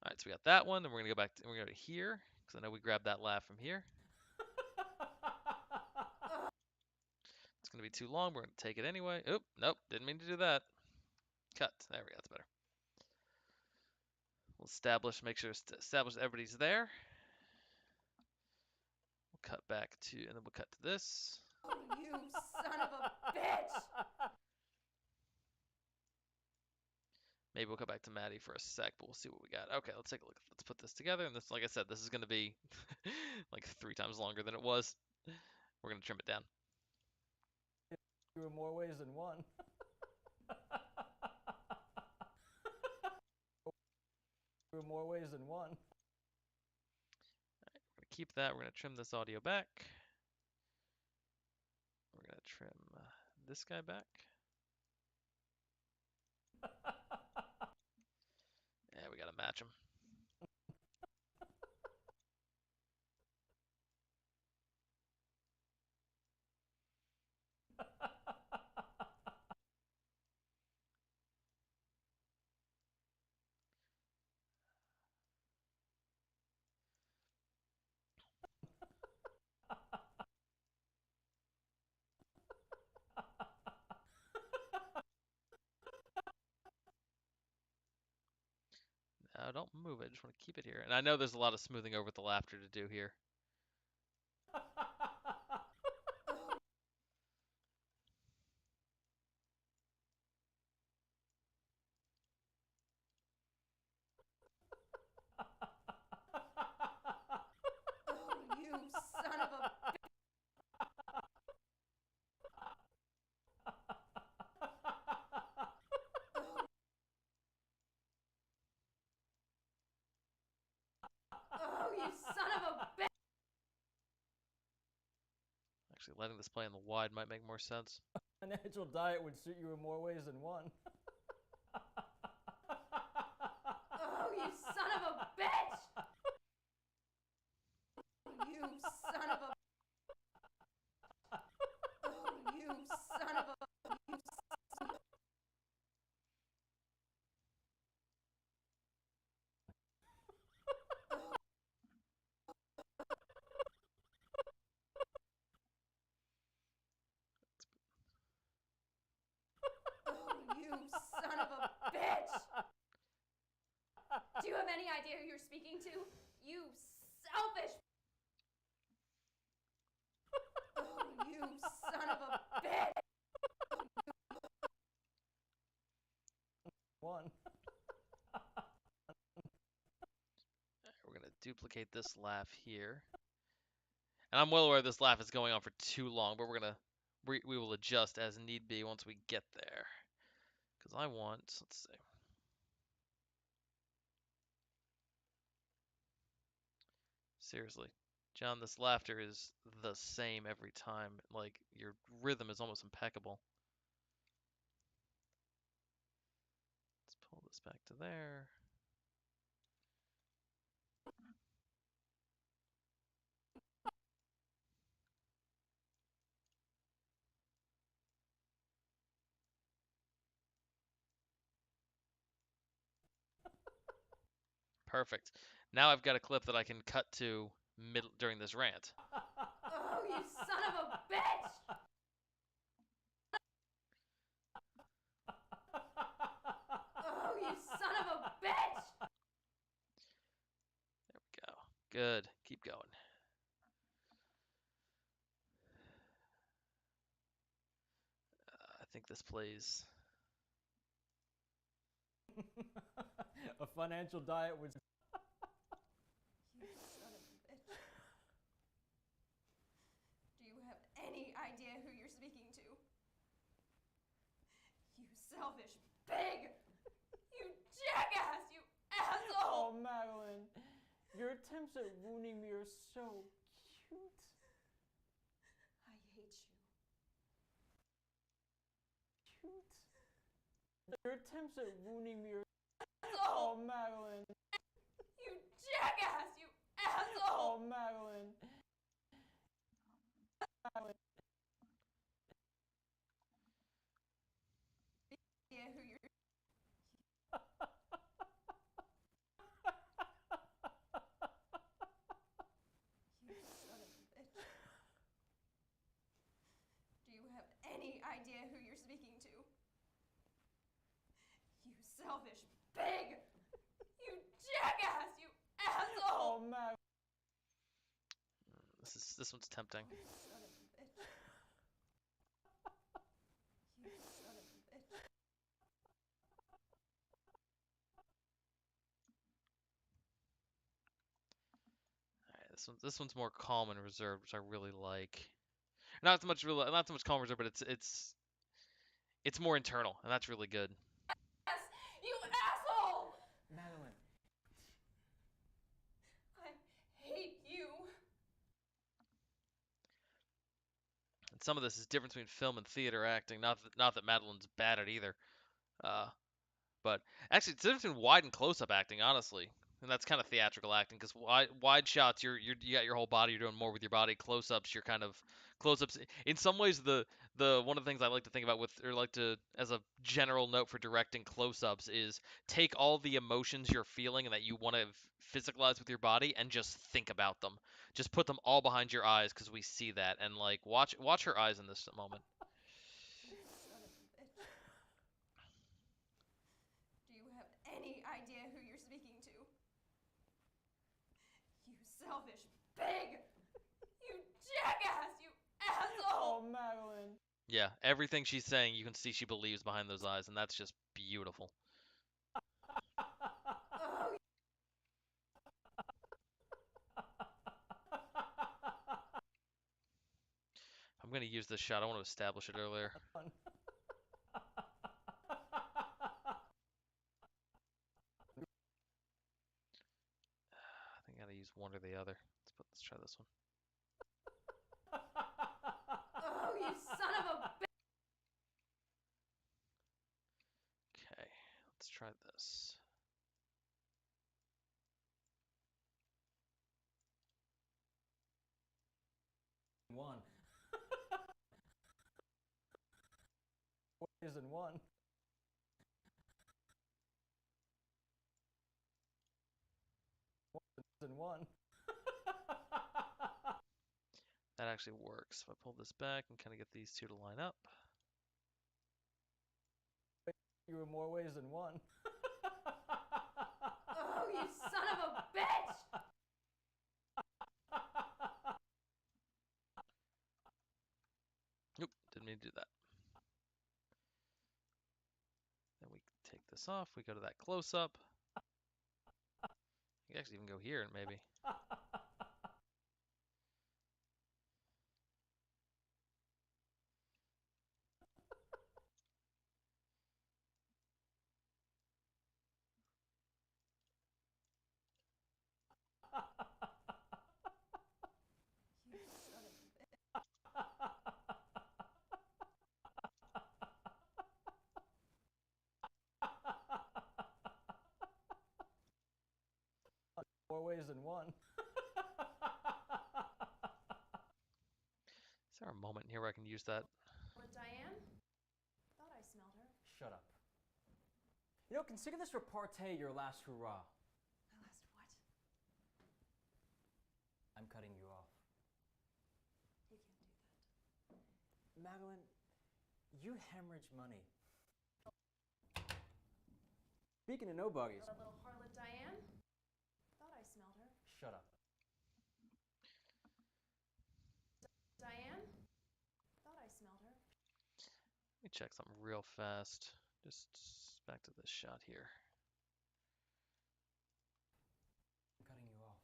All right, so we got that one. Then we're gonna go back. We're gonna go to here because I know we grabbed that laugh from here. It's gonna be too long. We're gonna take it anyway. Oop, nope, didn't mean to do that. Cut. There we go. That's better. We'll establish. Make sure establish everybody's there. We'll cut back to, and then we'll cut to this. Oh, you son of a bitch! Maybe we'll come back to Maddie for a sec, but we'll see what we got. Okay, let's take a look. Let's put this together. And this, like I said, this is going to be like 3 times longer than it was. We're going to trim it down. You in more ways than one. You in more ways than one. We're going to keep that. We're going to trim this audio back. We're going to trim this guy back. Yeah, we got to match him. No, don't move it. I just want to keep it here. And I know there's a lot of smoothing over the laughter to do here. Oh, you son of a Oh, you son of a bitch! Actually, letting this play in the wide might make more sense. A natural diet would suit you in more ways than one. Oh, you son of a bitch! You son of a Oh, you son of a Oh, you son of a bitch! Do you have any idea who you're speaking to? You selfish Oh, you son of a bitch! One. We're going to duplicate this laugh here. And I'm well aware this laugh is going on for too long, but we will adjust as need be once we get there. Because I want, let's see. Seriously, John, this laughter is the same every time. Like, your rhythm is almost impeccable. Let's pull this back to there. Perfect. Now I've got a clip that I can cut to during this rant. Oh, you son of a bitch! Oh, you son of a bitch! There we go. Good. Keep going. I think this plays. A financial diet would. You son of a bitch. Do you have any idea who you're speaking to? You selfish pig! You jackass! You asshole! Oh, Madeline, your attempts at wounding me are so cute. I hate you. Cute. Your attempts at wounding me are. Asshole! Oh, Madeline. You jackass! You asshole! Oh, Madeline. Madeline. idea who you're. You son of a bitch. Do you have any idea who you're speaking to? You selfish pig! You jackass! You asshole! Oh, Madeline. This one's tempting. You son of a bitch. You son of a bitch. Alright, this one's more calm and reserved, which I really like. Not so much calm and reserved, but it's more internal, and that's really good. Yes, you asshole! Madeline. I hate you. And some of this is difference between film and theater acting. Not that Madeline's bad at either. Uh, But actually, it's different between wide and close-up acting, honestly, and that's kind of theatrical acting. Because wide shots, you got your whole body, you're doing more with your body. Close-ups, you're kind of close-ups. In some ways, the one of the things I like to think about with, or like to, as a general note for directing close-ups, is take all the emotions you're feeling and that you want to physicalize with your body, and just think about them. Just put them all behind your eyes, because we see that, and like watch her eyes in this moment. You son of a bitch. Do you have any idea who you're speaking to? You selfish pig! You jackass! You asshole! Oh, Madeline. Yeah, everything she's saying, you can see she believes behind those eyes, and that's just beautiful. Oh, I'm gonna use this shot. I want to establish it earlier. I think I gotta use one or the other. Let's try this one. oh, you son of a bitch! Okay, let's try this. One. Ways in one. Ways in one. That actually works. If I pull this back and kind of get these two to line up. You were more ways than one. Oh, you son of a bitch! Nope, didn't mean to do that. Then we take this off. We go to that close up. You can actually even go here, maybe. You son of a bitch. More ways than one. Is there a moment in here where I can use that? With Diane? Thought I smelled her. Shut up. You know, consider this repartee your last hurrah. My last what? I'm cutting you off. You can't do that. Madeline, you hemorrhage money. Speaking of nobodies. The little harlot Diane? Thought I smelled her. Shut up. Diane? Thought I smelled her. Let me check something real fast. Just back to this shot here. I'm cutting you off.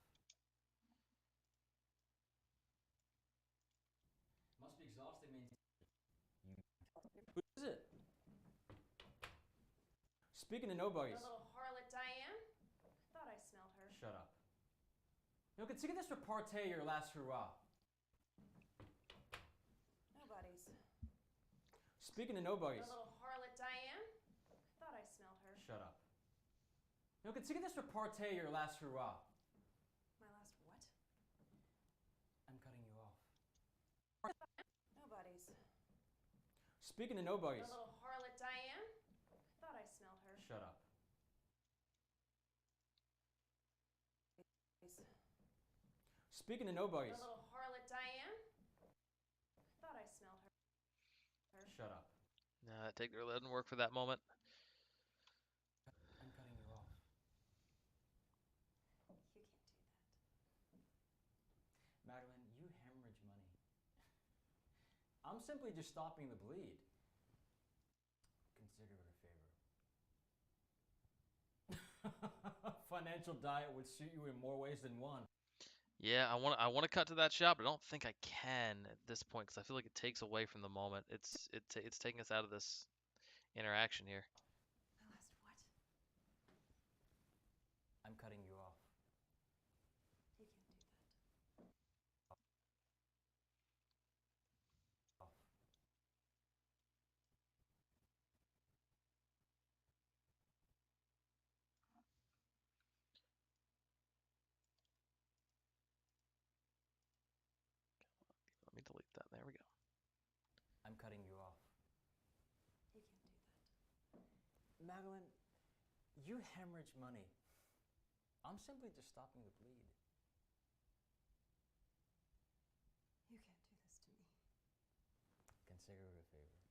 Must be exhausting maintaining. Who is it? Speaking of nobodies. The little harlot Diane? Thought I smelled her. Shut up. You know, consider this repartee your last hurrah. Nobody's. Speaking of nobodies. The little harlot Diane? Thought I smelled her. Shut up. You know, consider this repartee your last hurrah. My last what? I'm cutting you off. Nobody's. Speaking of nobodies. The little harlot Diane? Shut up. Speaking of nobodies. The little harlot Diane? Thought I smelled her. Shut up. Nah, that take really didn't work for that moment. I'm cutting you off. You can't do that. Madeline, you hemorrhage money. I'm simply just stopping the bleed. Consider it a favor. Financial diet would suit you in more ways than one. Yeah, I want to cut to that shot, but I don't think I can at this point because I feel like it takes away from the moment. It's taking us out of this interaction here. The last what? I'm cutting you off. You can't do that. Off. Let me delete that. There we go. I'm cutting you off. You can't do that. Madeline, you hemorrhage money. I'm simply just stopping the bleed. You can't do this to me. Consider it a favor.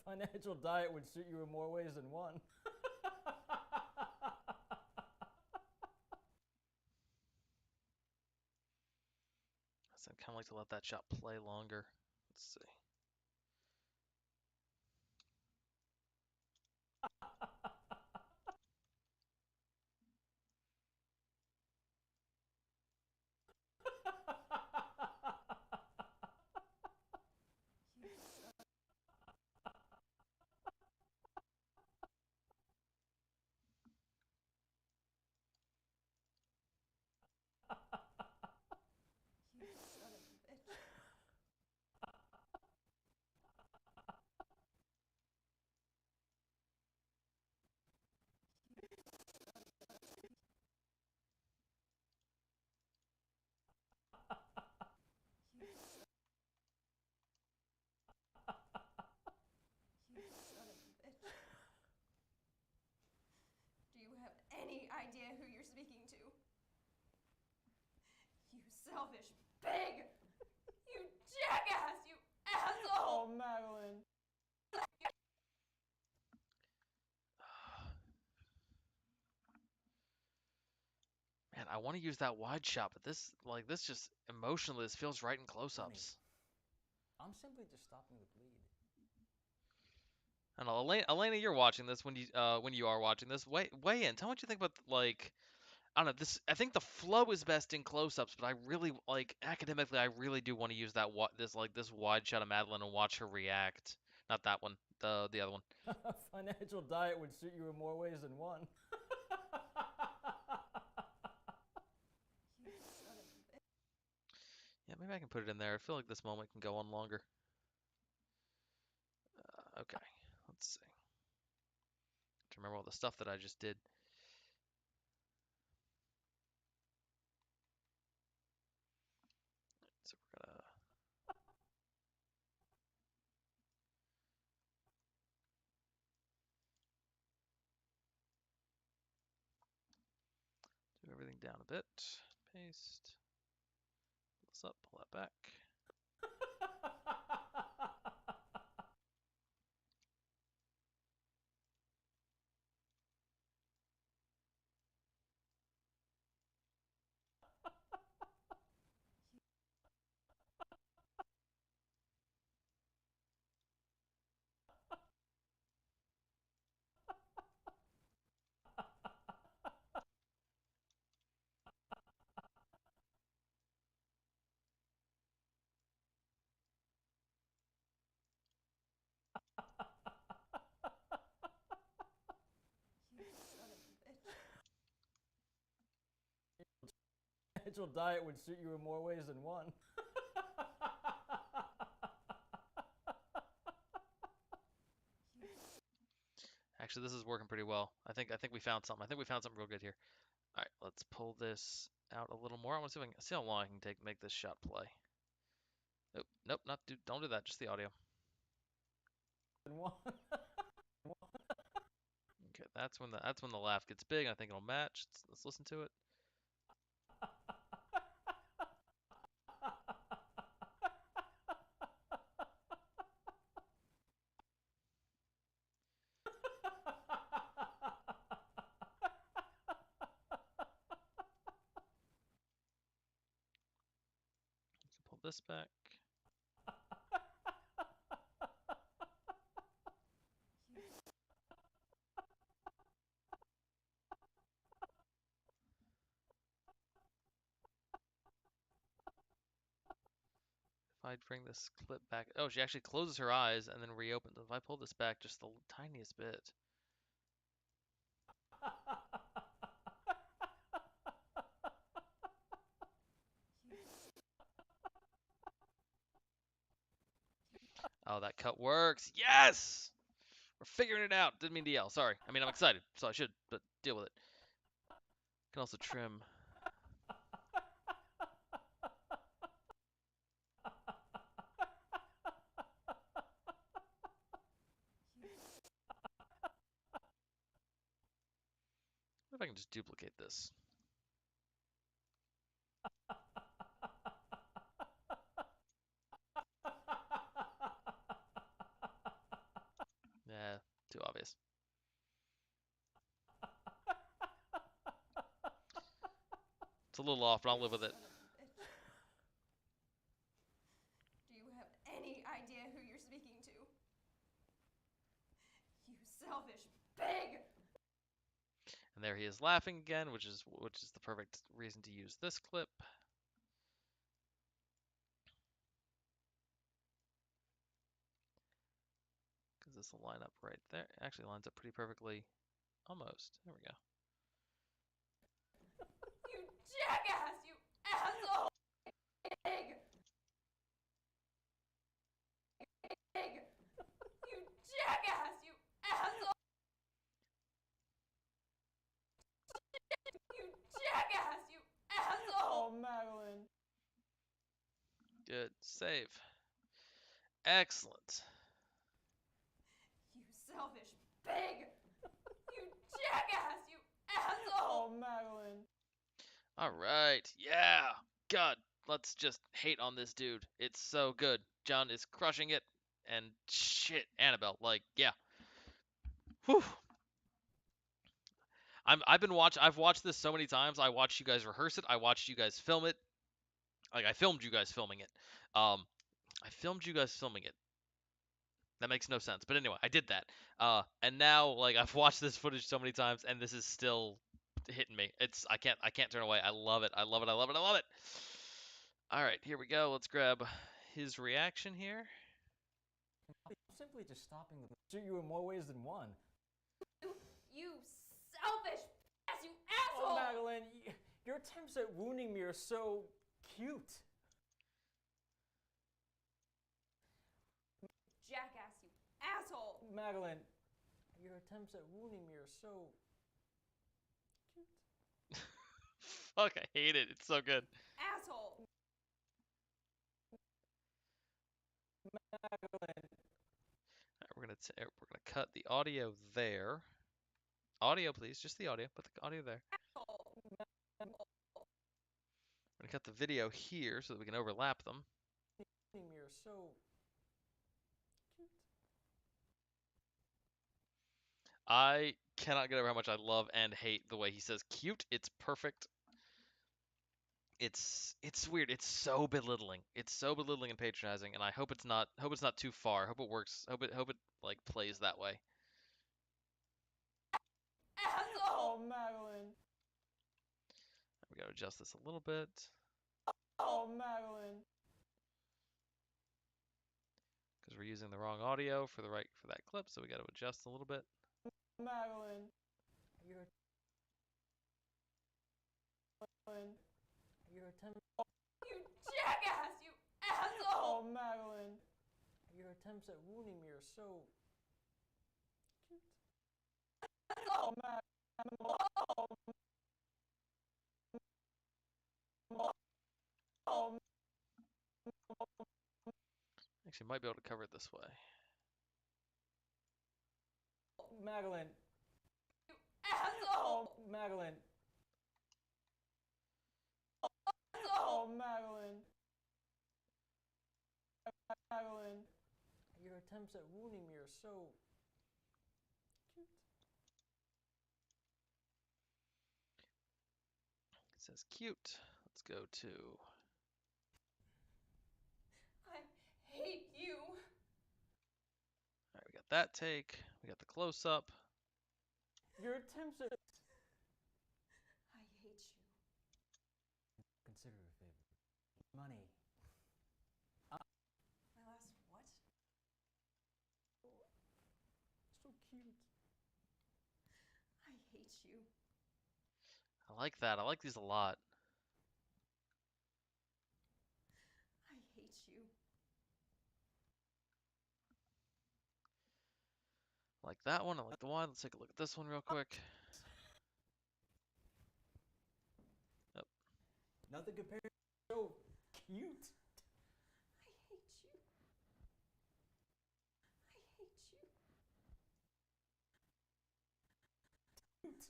Financial diet would suit you in more ways than one. So I'd kind of like to let that shot play longer. Let's see. You suck. You son of a bitch. You son. You son of a bitch. Do you have any idea who you're speaking to? You selfish pig! You jackass! You Oh, asshole! Madeline. Man, I want to use that wide shot, but this just emotionally, this feels right in close-ups. I'm simply just stopping the bleed. I don't know, Elena, you're watching this when you are watching this. Weigh in. Tell me what you think about like I don't know this. I think the flow is best in close-ups, but I really like academically. I really do want to use that this wide shot of Madeline and watch her react. Not that one, the other one. Financial diet would suit you in more ways than one. You son of a bitch. Yeah, maybe I can put it in there. I feel like this moment can go on longer. Okay, let's see. To remember all the stuff that I just did. So we're gonna do everything down a bit. Paste. Pull this up. Pull that back. You son of a bitch. Financial diet would suit you in more ways than one. You Actually, this is working pretty well. I think we found something. I think we found something real good here. All right, let's pull this out a little more. I want to see if I can see how long I can make this shot play. Nope, nope, don't do that. Just the audio. One. Okay, that's when the laugh gets big. I think it'll match. Let's listen to it. Pull this back. If I bring this clip back, oh, she actually closes her eyes and then reopens. If I pull this back just the tiniest bit, oh, that cut works. Yes, we're figuring it out. Didn't mean to yell. Sorry. I mean, I'm excited, so I should, but deal with it. Can also trim. What if I can just duplicate this? Yeah, too obvious. It's a little off, but I'll live with it. Son of a bitch. Do you have any idea who you're speaking to? You selfish pig! And there he is laughing again, which is the perfect reason to use this clip. Because this will line up right there. It actually lines up pretty perfectly. Almost. There we go. You jackass! You asshole! Pig! Pig! You jackass! You asshole! You jackass! You asshole! Oh, Madeline. Good. Save. Excellent. You selfish pig! You jackass! You asshole! Oh, Madeline. All right. Yeah. God, let's just hate on this dude. It's so good. John is crushing it. And shit, Annabelle, like, yeah. Whew. I've watched this so many times. I watched you guys rehearse it. I watched you guys film it. Like I filmed you guys filming it. I filmed you guys filming it. That makes no sense. But anyway, I did that. And now like I've watched this footage so many times and this is still hitting me. I can't turn away. I love it. I love it. I love it. I love it. All right, here we go. Let's grab his reaction here. Simply just stopping the suit you in more ways than one. You selfish ass! You Oh, asshole! Madeline, your attempts at wounding me are so cute. Jackass! You asshole! Madeline, your attempts at wounding me are so cute. Fuck, I hate it. It's so good. Asshole! Madeline. All right, we're gonna cut the audio there. Audio, please, just the audio. Put the audio there. Asshole! I'm gonna cut the video here so that we can overlap them. Me are so cute. I cannot get over how much I love and hate the way he says cute. It's perfect. It's weird. It's so belittling. It's so belittling and patronizing, and I hope it's not too far. Hope it works. Hope it like plays that way. Asshole! Oh, Madeline. We gotta adjust this a little bit. Oh, Madeline. Because we're using the wrong audio for that clip, so we got to adjust a little bit. Madeline. Your attempts. You jackass! You asshole! Oh, Madeline. Your attempts at wounding me are so cute. Oh, Madeline. Oh, Actually, might be able to cover it this way. Madeline. Asshole! Oh, Madeline. Asshole! Oh, Madeline. Madeline. Your attempts at wounding me are so cute. It says cute. Let's go to. I hate you. All right, we got that take. We got the close up. Your attempts at. I hate you. Consider a favor. Money. My last what? So cute. I hate you. I like that. I like these a lot. I hate you. I like that one. I like the one. Let's take a look at this one real quick. Yep. Nothing compares. So cute. I hate you. I hate you. Cute.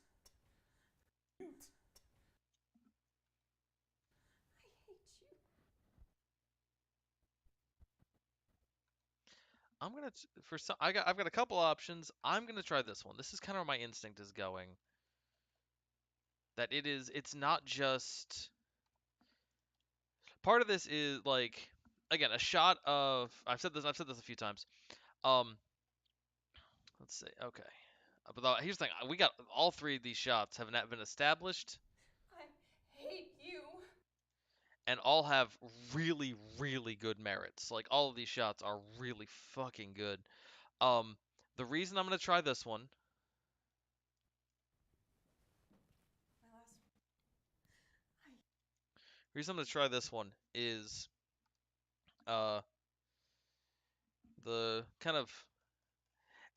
Cute. I hate you. I'm gonna for some. I've got a couple options. I'm gonna try this one. This is kind of where my instinct is going. That it is. It's not just. Part of this is like, again, a shot of. I've said this. I've said this a few times. Um, let's see. Okay. Here's the thing. We got all three of these shots have not been established, I hate you. and all have really, really good merits. Like all of these shots are really fucking good. Um, the reason I'm gonna try this one. My last. I. The reason I'm gonna try this one is uh the kind of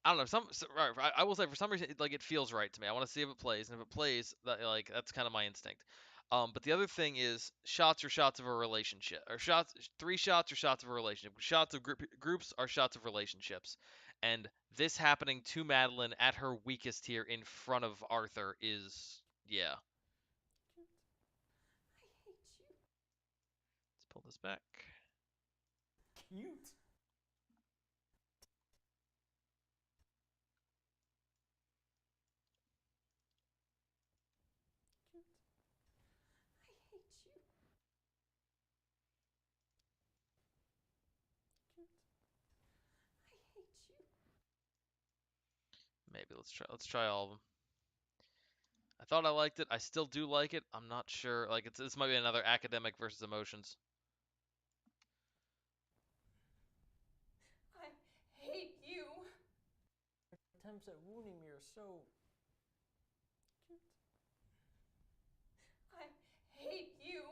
I don't know. Right, I will say for some reason, like it feels right to me. I want to see if it plays, and if it plays, that's kind of my instinct. But the other thing is shots are shots of a relationship, or shots, three shots are shots of a relationship. Shots of groups are shots of relationships, and this happening to Madeline at her weakest here in front of Arthur is, yeah. I hate you. Let's pull this back. Cute. Cute. I hate you. Cute. I hate you. Maybe let's try all of them. I thought I liked it. I still do like it. I'm not sure. Like this might be another academic versus emotions. I hate you. Attempts at wounding me are so cute. I hate you.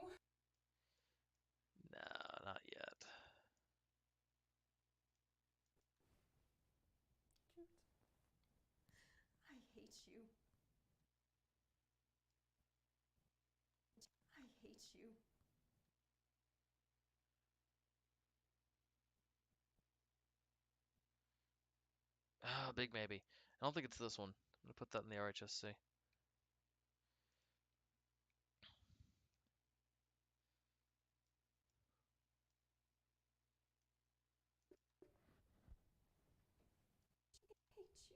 No, not yet. Cute. I hate you. I hate you. Ah, big maybe. I don't think it's this one. I'm gonna put that in the RHSC. Hate you. Hate you.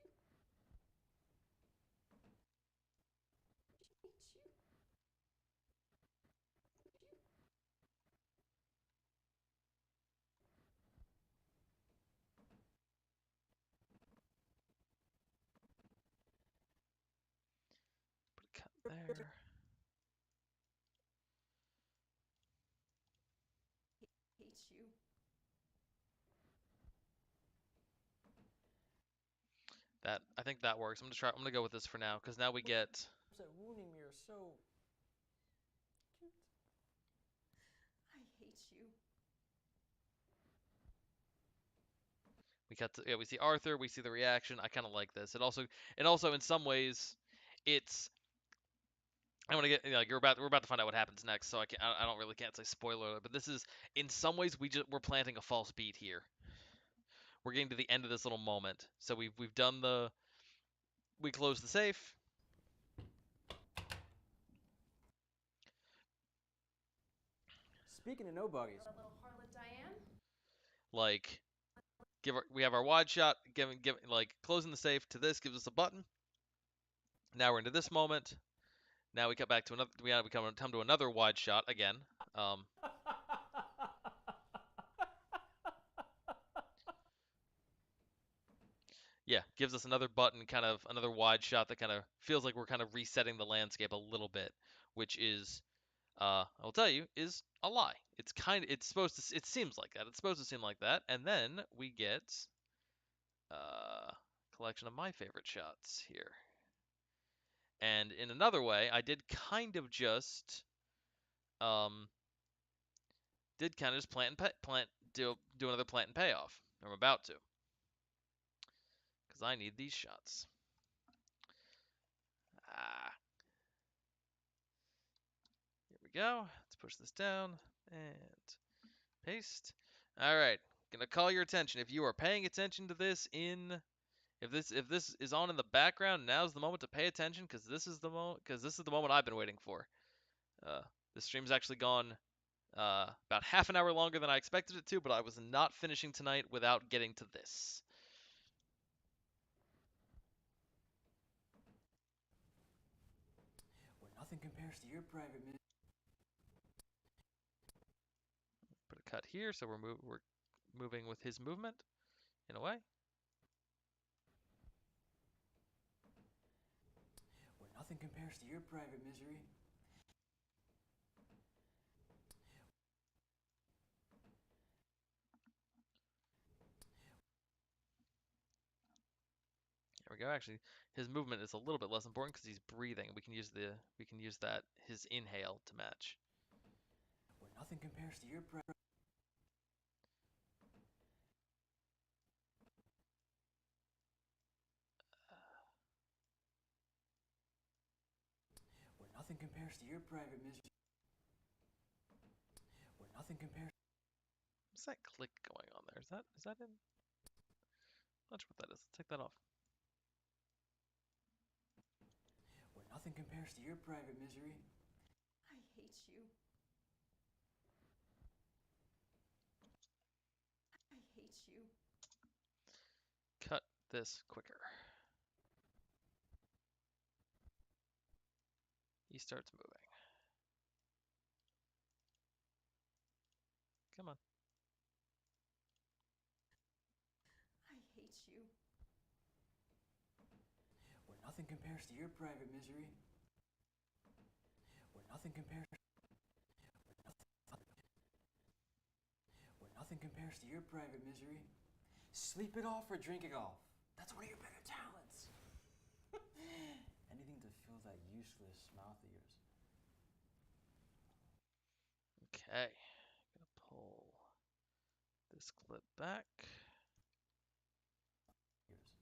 Put a cut there. Hate you. I think that works. I'm gonna go with this for now, because now we get Attempts at wounding me are so cute. I hate you. we see Arthur, we see the reaction. I kind of like this. It also in some ways, it's I want to get like we're about to find out what happens next, so I don't really can't say spoiler alert, but this is in some ways we're planting a false beat here. we're getting to the end of this little moment. So we've done we closed the safe. Speaking of no buggies, Little harlot Diane. Like we have our wide shot, giving like closing the safe to this gives us a button. Now we're into this moment. Now we cut back to another. We come to another wide shot again. Yeah, gives us another button, kind of another wide shot that kind of feels like we're kind of resetting the landscape a little bit, which is, I'll tell you, is a lie. It's supposed to, it seems like that. It's supposed to seem like that, and then we get collection of my favorite shots here. And in another way, I did kind of just, um, do another plant and payoff. I'm about to, because I need these shots. Ah, here we go. Let's push this down and paste. All right, gonna call your attention. If you are paying attention to this if this is on in the background, now's the moment to pay attention because this is the moment I've been waiting for. Uh, this stream's actually gone about half an hour longer than I expected it to, but I was not finishing tonight without getting to this. where nothing compares to your private misery. Put a cut here, so we're moving with his movement in a way. Where nothing compares to your private misery. There we go. Actually, his movement is a little bit less important because he's breathing. We can use that his inhale to match. Where nothing compares to your private. Where nothing compares to your private misery. Where nothing compares. What's that click going on there? Is that in? Not sure what that is. Let's take that off. Where nothing compares to your private misery. I hate you. I hate you. Cut this quicker. He starts moving. Come on. I hate you. Where nothing compares to your private misery. Where nothing compares. Where nothing compares to your private misery. Sleep it off or drink it off. That's one of your better talents. Anything to fill that useless mouth of yours. Okay. Gonna pull this clip back. Yours.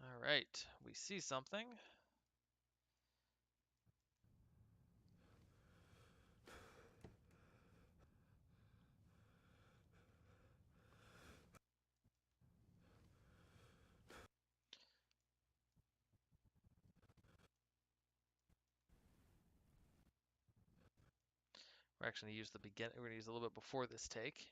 All right. We see something. We're actually gonna use the begin. We're gonna use a little bit before this take.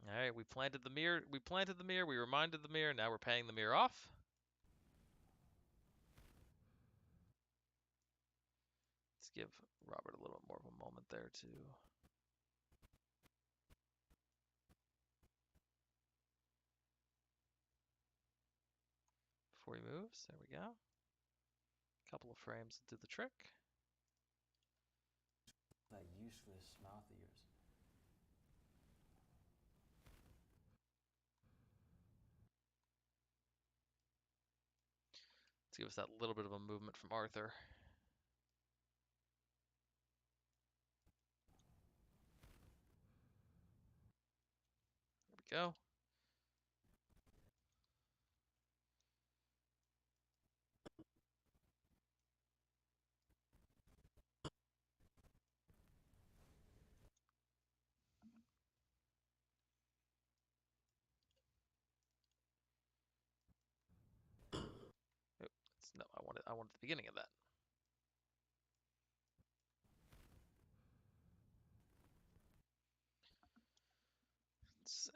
All right. We planted the mirror. We planted the mirror. We reminded the mirror. Now we're paying the mirror off. Let's give Robert a little more of a moment there to. Before he moves. There we go. A couple of frames to do the trick. That useless mouth of yours. Let's give us that little bit of a movement from Arthur. go. No, I wanted the beginning of that. Let's see.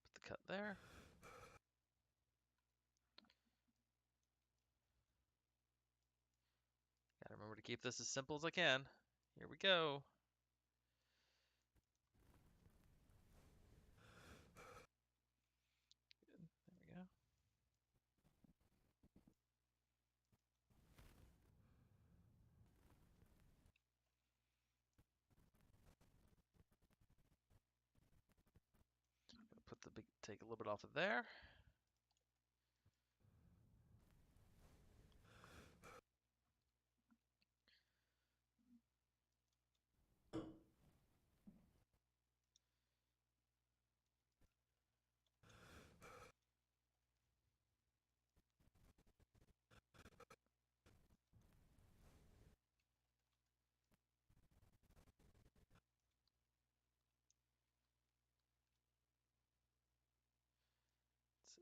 Put the cut there. Gotta remember to keep this as simple as I can. Here we go. Good. There we go. Put the big, take a little bit off of there.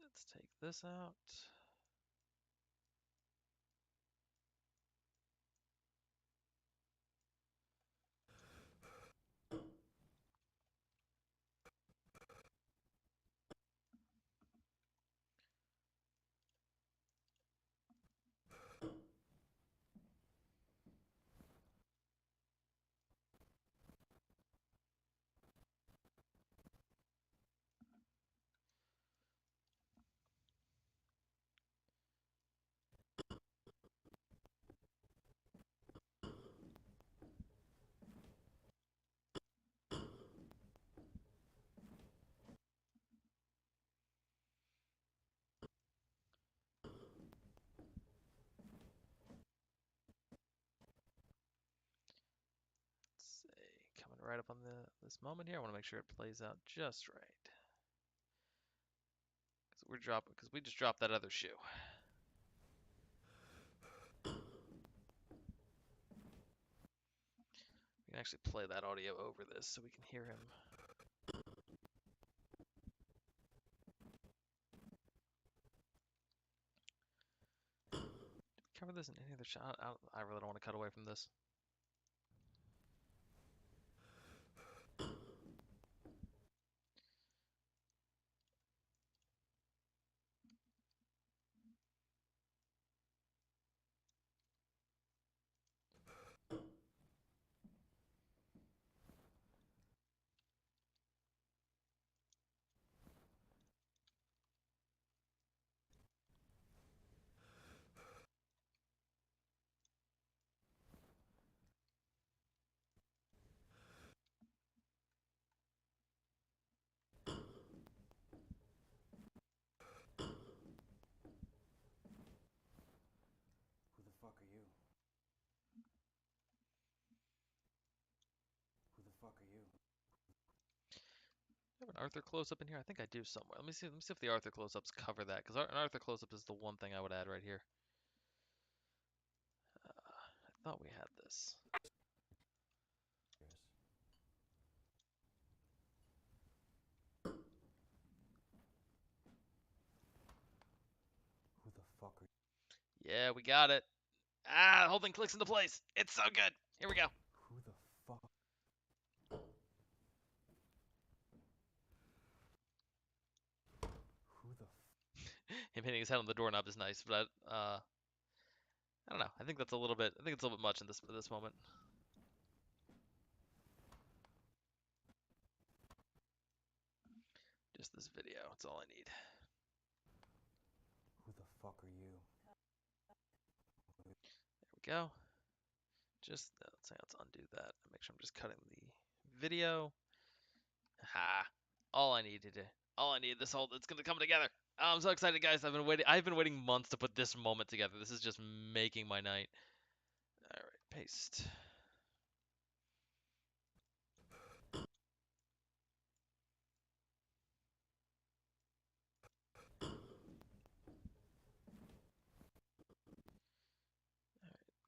Let's take this out. Let's see, coming right up on this moment here. I want to make sure it plays out just right. Because we just dropped that other shoe. We can actually play that audio over this so we can hear him. Did we cover this in any other shot? I really don't want to cut away from this. Who the fuck are you? Who the fuck are you? I have an Arthur close-up in here? I think I do somewhere. Let me see if the Arthur close-ups cover that, because an Arthur close-up is the one thing I would add right here. I thought we had this. Yes. Who the fuck are you? Yeah, we got it. Ah, the whole thing clicks into place. It's so good. Here we go. Who the fuck? Who the him hitting his head on the doorknob is nice, but I don't know. I think that's a little bit. I think it's a little bit much in this moment. Just this video. That's all I need. Who the fuck are you? There we go. Just let's undo that and make sure I'm just cutting the video. Ha! All I needed. All I needed. This whole. It's gonna come together. Oh, I'm so excited, guys. I've been waiting. I've been waiting months to put this moment together. This is just making my night. All right, paste.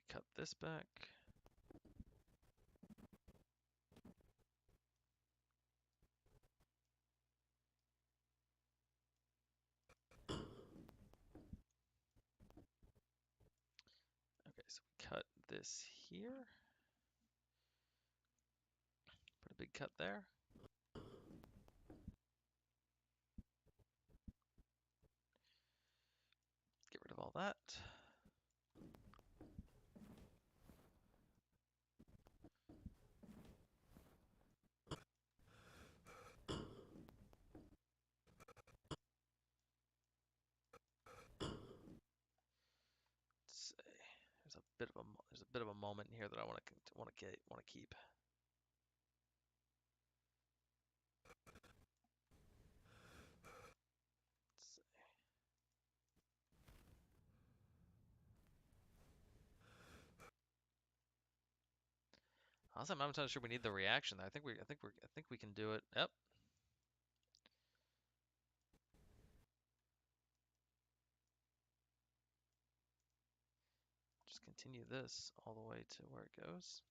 Cut this back. Okay, so we cut this here. Put a big cut there. Get rid of all that. Let's see. There's a bit of a moment here that I want to keep. Let's see. Honestly, I'm not entirely sure we need the reaction there. I think we can do it. Yep. Just continue this all the way to where it goes.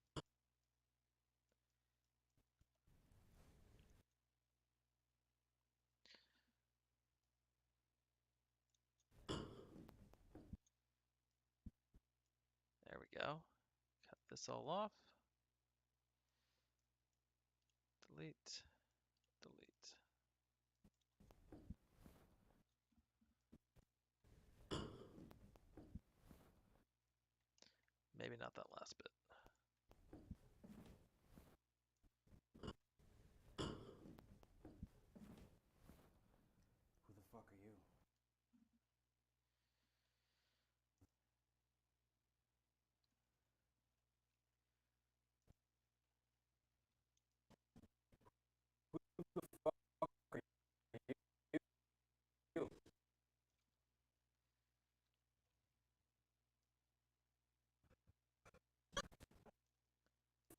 There we go. Cut this all off. Delete. Delete. Maybe not that last bit. Who the fuck are you?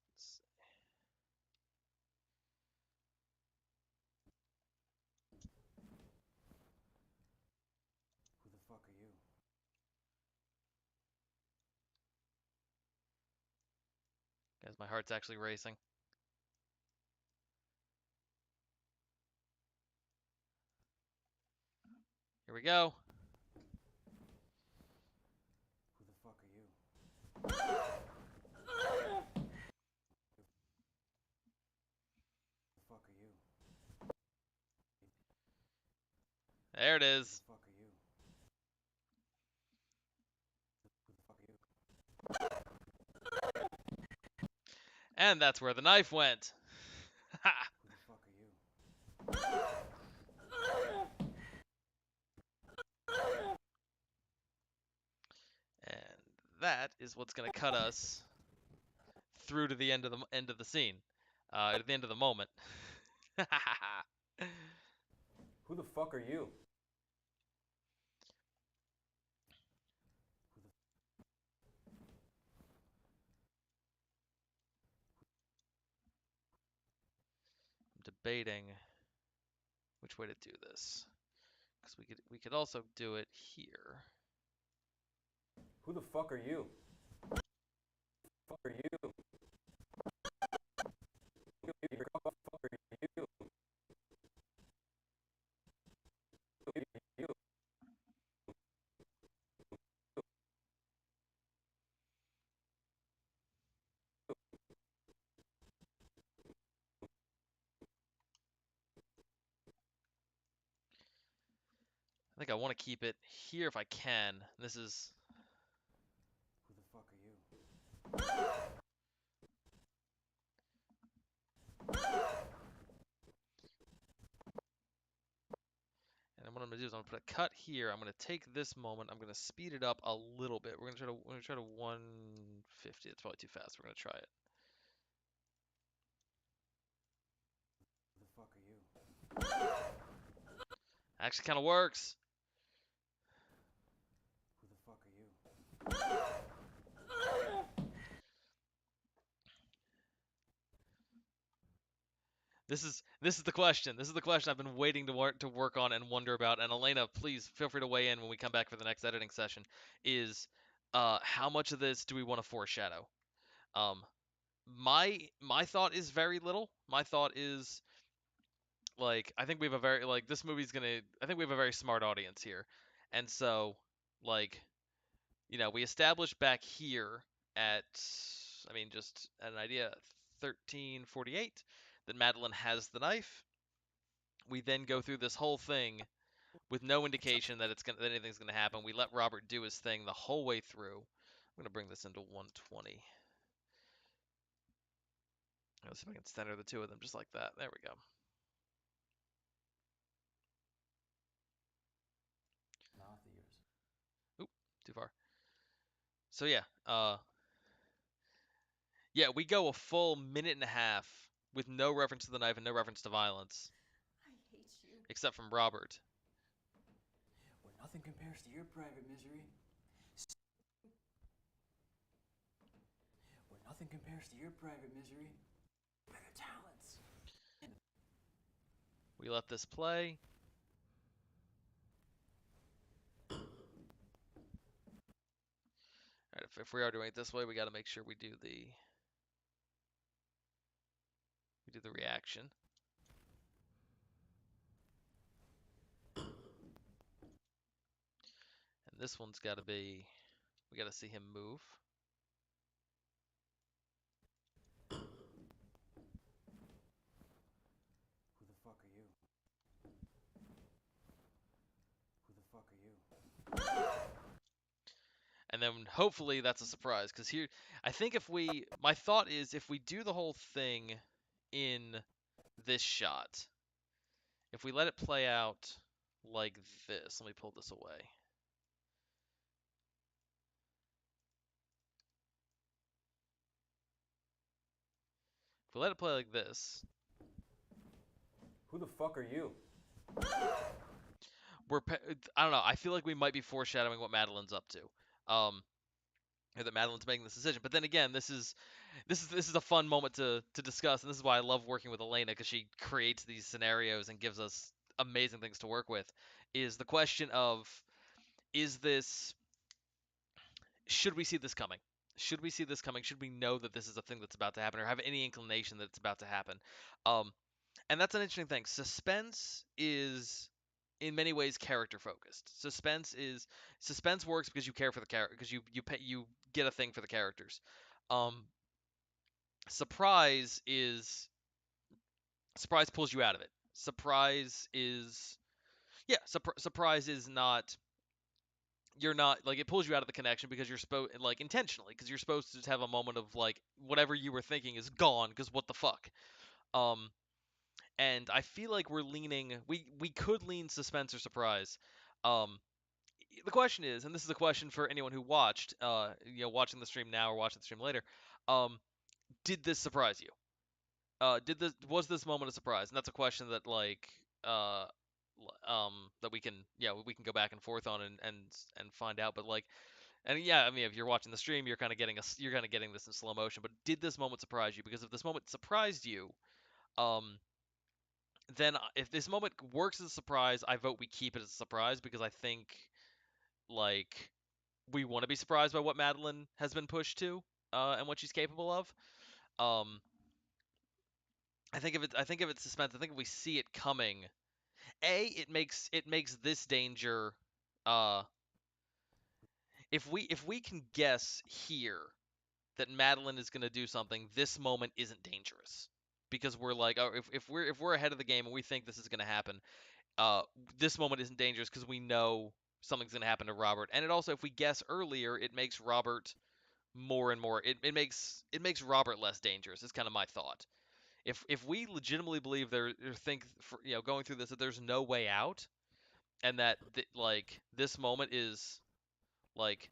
Let's see. Who the fuck are you? Guys, my heart's actually racing. Here we go. Who the fuck are you? Who the fuck are you? There it Who is. the fuck are you? Who the fuck are you? And that's where the knife went. Ha! Who the fuck are you? And that is what's gonna cut us through to the end of the scene, at the end of the moment. Who the fuck are you? I'm debating which way to do this, because we could also do it here. Who the fuck are you? Fuck are you? You're fuck are you? You. I think I want to keep it here if I can. This is Who the fuck are you? And what I'm gonna do is I'm gonna put a cut here. I'm gonna take this moment. I'm gonna speed it up a little bit. We're gonna try to 150. It's probably too fast. We're gonna try it. Who the fuck are you? Actually, kind of works. Who the fuck are you? This is the question. This is the question I've been waiting to work on and wonder about. And Elena, please feel free to weigh in when we come back for the next editing session. Is how much of this do we want to foreshadow? Um, my thought is very little. My thought is like I think we have a very like this movie's gonna. I think we have a very smart audience here, and so like we established back here at I mean just an idea 1348 that Madeline has the knife. We then go through this whole thing with no indication that anything's gonna happen. We let Robert do his thing the whole way through. I'm gonna bring this into 120. Let's see if I can center the two of them just like that. There we go. Not the years. Oop, too far. So yeah, we go a full minute and a half with no reference to the knife and no reference to violence, I hate you. except from Robert. Where nothing compares to your private misery. Where nothing compares to your private misery. Better talents. We let this play. All right, if we are doing it this way, we got to make sure we do the reaction. And this one's got to be we got to see him move. Who the fuck are you? Who the fuck are you? And then hopefully that's a surprise because here I think my thought is if we do the whole thing in this shot, if we let it play out like this, let me pull this away. If we let it play like this, Who the fuck are you? I don't know. I feel like we might be foreshadowing what Madeline's up to. Or that Madeline's making this decision. But then again, this is a fun moment to discuss, and this is why I love working with Elena because she creates these scenarios and gives us amazing things to work with. Is the question of is this should we see this coming? Should we see this coming? Should we know that this is a thing that's about to happen, or have any inclination that it's about to happen? Um, and that's an interesting thing. Suspense is in many ways character focused. Suspense works because you care for the character because you get a thing for the characters. Um, surprise is surprise pulls you out of it. Surprise is not you're not like it pulls you out of the connection because you're supposed like intentionally because you're supposed to just have a moment of like whatever you were thinking is gone because what the fuck. Um, and I feel like we could lean suspense or surprise. Um, the question is, and this is a question for anyone who watched, watching the stream now or watching the stream later, um, did this surprise you? Was this moment a surprise? And that's a question that uh, that we can go back and forth on and find out. But and yeah, I mean, if you're watching the stream, you're kind of getting this in slow motion. But did this moment surprise you? Because if this moment surprised you, um, then if this moment works as a surprise, I vote we keep it as a surprise because I think like we want to be surprised by what Madeline has been pushed to, and what she's capable of. Um, I think if it's suspense, I think if we see it coming, it makes this danger. Uh, if we can guess here that Madeline is going to do something, this moment isn't dangerous because we're like, oh, if we're ahead of the game and we think this is going to happen, uh, this moment isn't dangerous because we know something's gonna happen to Robert, and it also, if we guess earlier, it makes Robert more and more. It makes Robert less dangerous. Is kind of my thought. If we legitimately believe or think for, going through this that there's no way out, and that like this moment is like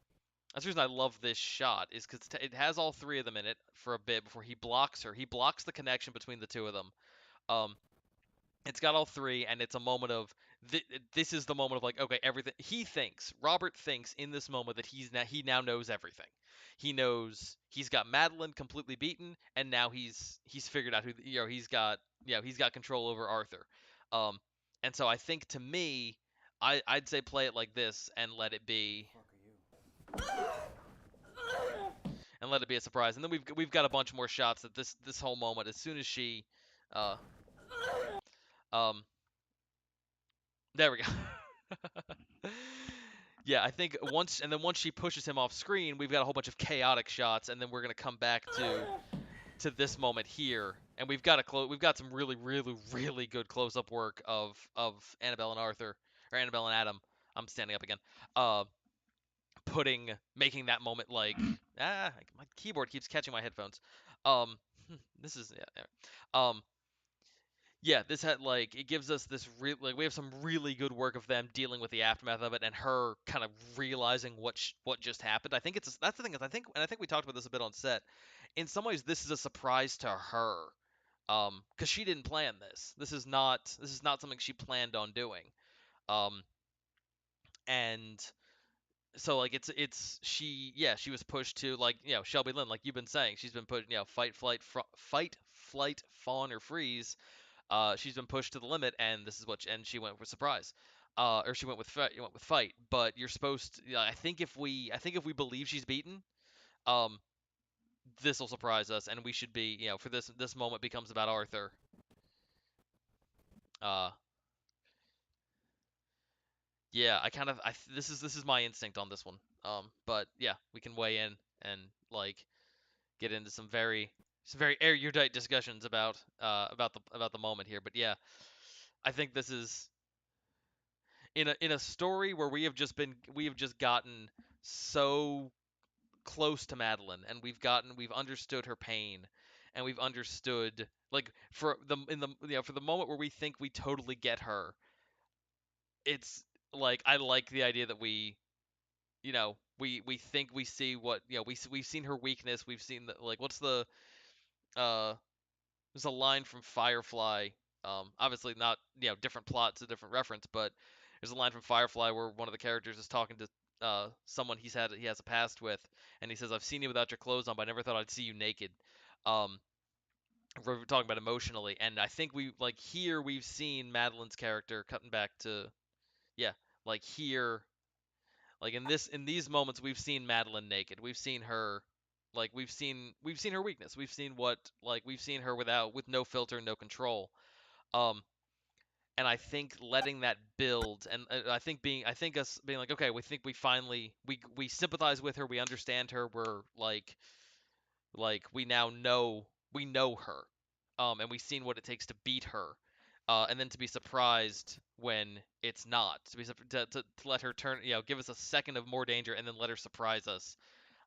that's the reason I love this shot is because it has all three of them in it for a bit before he blocks her. He blocks the connection between the two of them. Um, it's got all three, and it's a moment of this is the moment of like, okay, everything Robert thinks in this moment that he now knows everything. He knows he's got Madeline completely beaten, and now he's figured out who he's got control over Arthur. Um, and so I think to me, I'd say play it like this and let it be Fuck are you? a surprise. And then we've got a bunch more shots that this whole moment, as soon as she, uh, um, there we go. Yeah, I think once she pushes him off screen, we've got a whole bunch of chaotic shots, and then we're gonna come back to this moment here, and we've got some really really really good close up work of Annabelle and Arthur, or Annabelle and Adam. I'm standing up again. Uh, making that moment like my keyboard keeps catching my headphones. Um, this is yeah. Yeah, this had like it gives us this like we have some really good work of them dealing with the aftermath of it and her kind of realizing what just happened. I think that's the thing is I think we talked about this a bit on set. In some ways, this is a surprise to her, because she didn't plan this. This is not something she planned on doing. Um, and so like she was pushed to, like, Shelby Lynn, like you've been saying, she's been put, fight, flight, fawn, or freeze. She's been pushed to the limit, and she went with surprise, or she went with fight. But you're supposed to, I think if we believe she's beaten, um, this will surprise us, and we should be, for this moment becomes about Arthur. Uh, yeah, this is my instinct on this one. But yeah, we can weigh in and like get into some very erudite discussions about the moment here. But yeah, I think this is in a story where we have just gotten so close to Madeline, and we've understood her pain, and we've understood, like, for the moment where we think we totally get her. It's like I like the idea that we think we see what, we've seen her weakness. We've seen like, what's uh there's a line from Firefly. Obviously not, different plots, a different reference, but there's a line from Firefly where one of the characters is talking to someone he has a past with, and he says, "I've seen you without your clothes on, but I never thought I'd see you naked." Um, we're talking about emotionally, and I think we've seen Madeline's character cutting back to, yeah, like here, like in these moments we've seen Madeline naked. We've seen her, like we've seen her weakness. We've seen her with no filter, no control. Um, and I think letting that build, and I think us being like, okay, we think we finally we sympathize with her, we understand her, we're like we know her, and we've seen what it takes to beat her, and then to be surprised when it's not, to let her turn, give us a second of more danger, and then let her surprise us.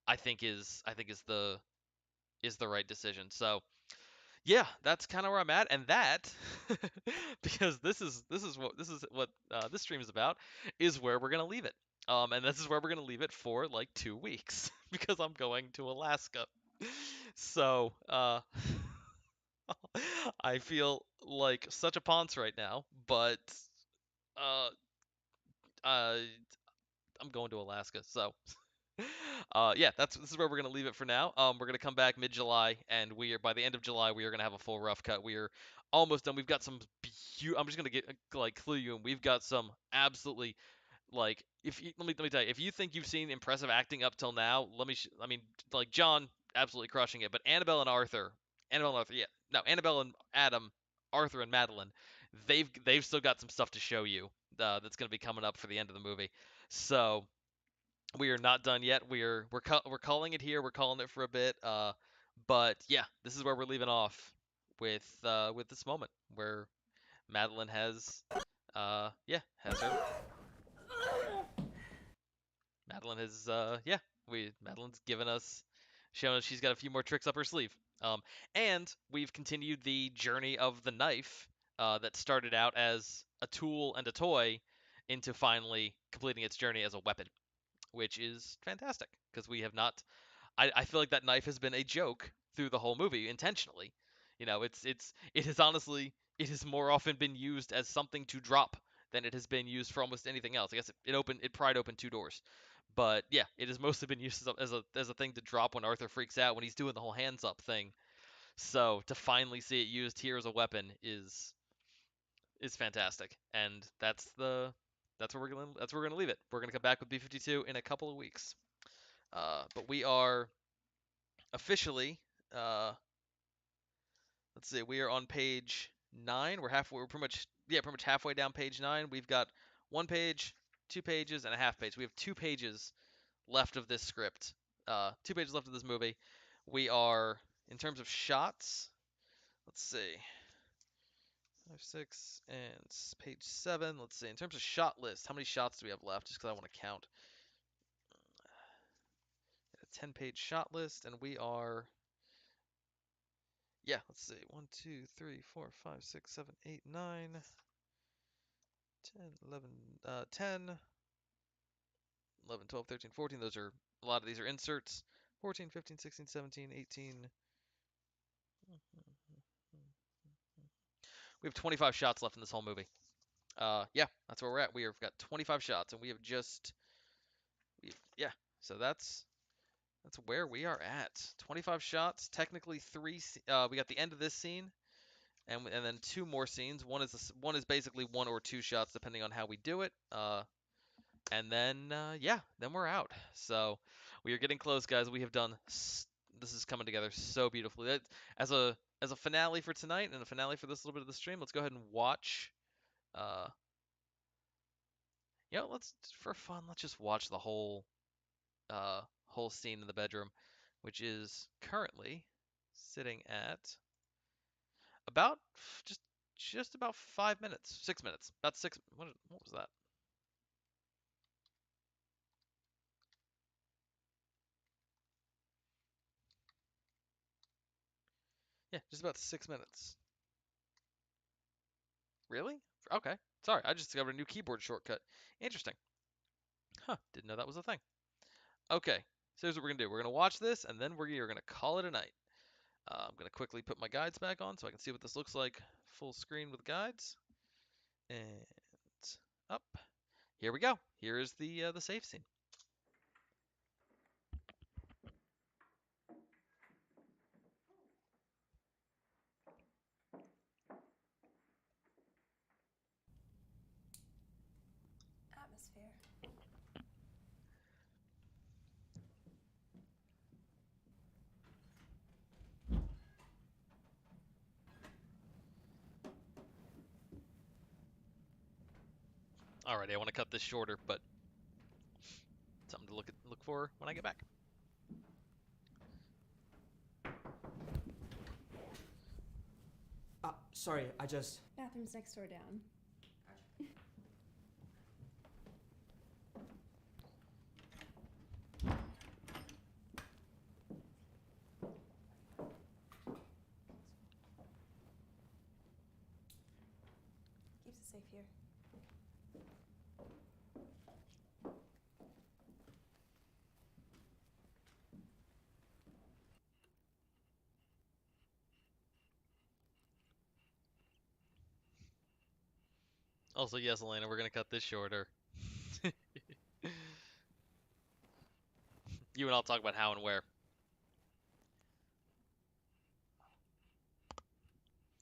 I think is the right decision. So yeah, that's kind of where I'm at, and that, because this is what this stream is about, is where we're gonna leave it. And this is where we're gonna leave it for like 2 weeks because I'm going to Alaska. So I feel like such a ponce right now, but uh, uh, I'm going to Alaska. So yeah, this is where we're gonna leave it for now. We're gonna come back mid-July, and by the end of July we are gonna have a full rough cut. We are almost done. We've got some. I'm just gonna get like clue you in. We've got some absolutely, like, let me tell you, if you think you've seen impressive acting up till now, I mean, like, John absolutely crushing it, but yeah, no, Annabelle and Adam, Arthur and Madeline, they've still got some stuff to show you, that's gonna be coming up for the end of the movie. So we are not done yet. We're calling it here. We're calling it for a bit. But yeah, this is where we're leaving off with this moment where Madeline has yeah, has her. Madeline has, yeah, Madeline's given us, shown us she's got a few more tricks up her sleeve. Um, and we've continued the journey of the knife, that started out as a tool and a toy, into finally completing its journey as a weapon, which is fantastic because we have not. I feel like that knife has been a joke through the whole movie intentionally. It has honestly, it has more often been used as something to drop than it has been used for almost anything else. I guess it pried open two doors, but yeah, it has mostly been used as a thing to drop when Arthur freaks out when he's doing the whole hands up thing. So to finally see it used here as a weapon is fantastic, and that's where we're gonna leave it. We're gonna come back with B52 in a couple of weeks. But we are officially, uh, let's see, we are on page 9. We're halfway. We're pretty much halfway down page 9. We've got one page, 2 pages, and a half page. We have 2 pages left of this script. 2 pages left of this movie. We are, in terms of shots. Let's see, 5, 6, and page 7. Let's see. In terms of shot list, how many shots do we have left? Just because I want to count. A 10-page shot list, and we are. Yeah, let's see. 1, 2, 3, 4, 5, 6, 7, 8, 9, 10, 11, 10, 11, 12, 13, 14. Those are, a lot of these are inserts. 14, 15, 16, 17, 18. We have 25 shots left in this whole movie. Yeah, that's where we're at. We have got 25 shots, and yeah. So that's where we are at. 25 shots, technically three. We got the end of this scene, and then 2 more scenes. One is basically 1 or 2 shots depending on how we do it. And then yeah, then we're out. So we are getting close, guys. We have done. This is coming together so beautifully. As a finale for tonight and a finale for this little bit of the stream, let's go ahead and watch. Uh, let's, for fun, let's just watch the whole scene in the bedroom, which is currently sitting at about just just about 5 minutes, 6 minutes, about six. What was that? Yeah, just about 6 minutes. Really? Okay. Sorry, I just discovered a new keyboard shortcut. Interesting. Huh, didn't know that was a thing. Okay, so here's what we're gonna do. We're gonna watch this, and then we're gonna call it a night. I'm gonna quickly put my guides back on so I can see what this looks like full screen with guides. And up. Here we go. Here is the save scene. Atmosphere. Alrighty, I want to cut this shorter, but something to look for when I get back. Sorry, I just. Bathroom's next door down. Keeps it safe here. Also, yes, Elena, we're gonna cut this shorter. You and I'll talk about how and where.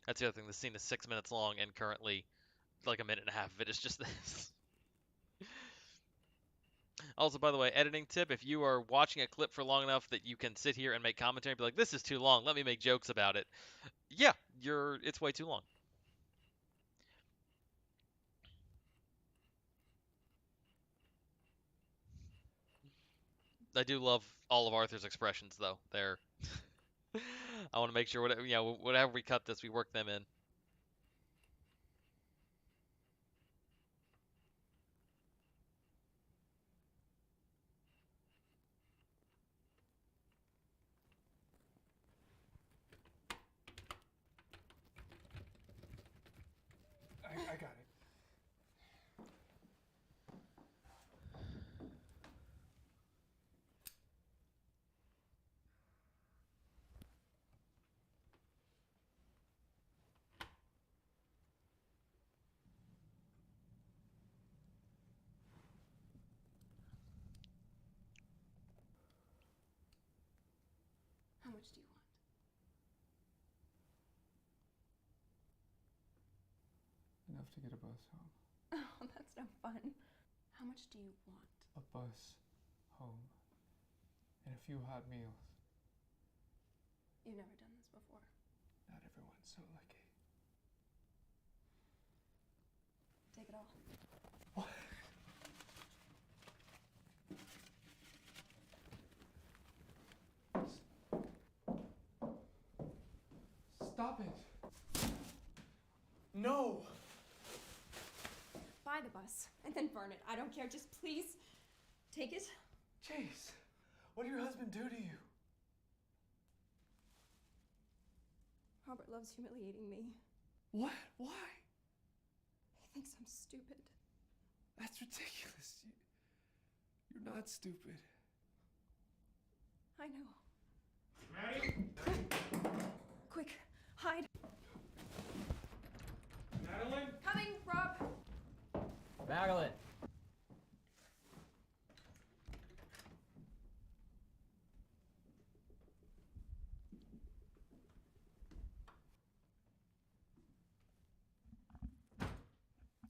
That's the other thing. The scene is 6 minutes long, and currently, like a minute and a half of it is just this. Also, by the way, editing tip: if you are watching a clip for long enough that you can sit here and make commentary, and be like, "This is too long. Let me make jokes about it." Yeah, it's way too long. I do love all of Arthur's expressions, though. They're. I want to make sure whatever we cut this, we work them in. enough to get a bus home. Oh, that's no fun. How much do you want? A bus home. And a few hot meals. You've never done this before. Not everyone's so lucky. Take it all. What? Stop it! No! Buy the bus and then burn it. I don't care. Just please take it. Chase, what did your husband do to you? Robert loves humiliating me. What? Why? He thinks I'm stupid. That's ridiculous. You're not stupid. I know. Maddie? Quick, hide. Madeline? Coming, Rob. Madeline!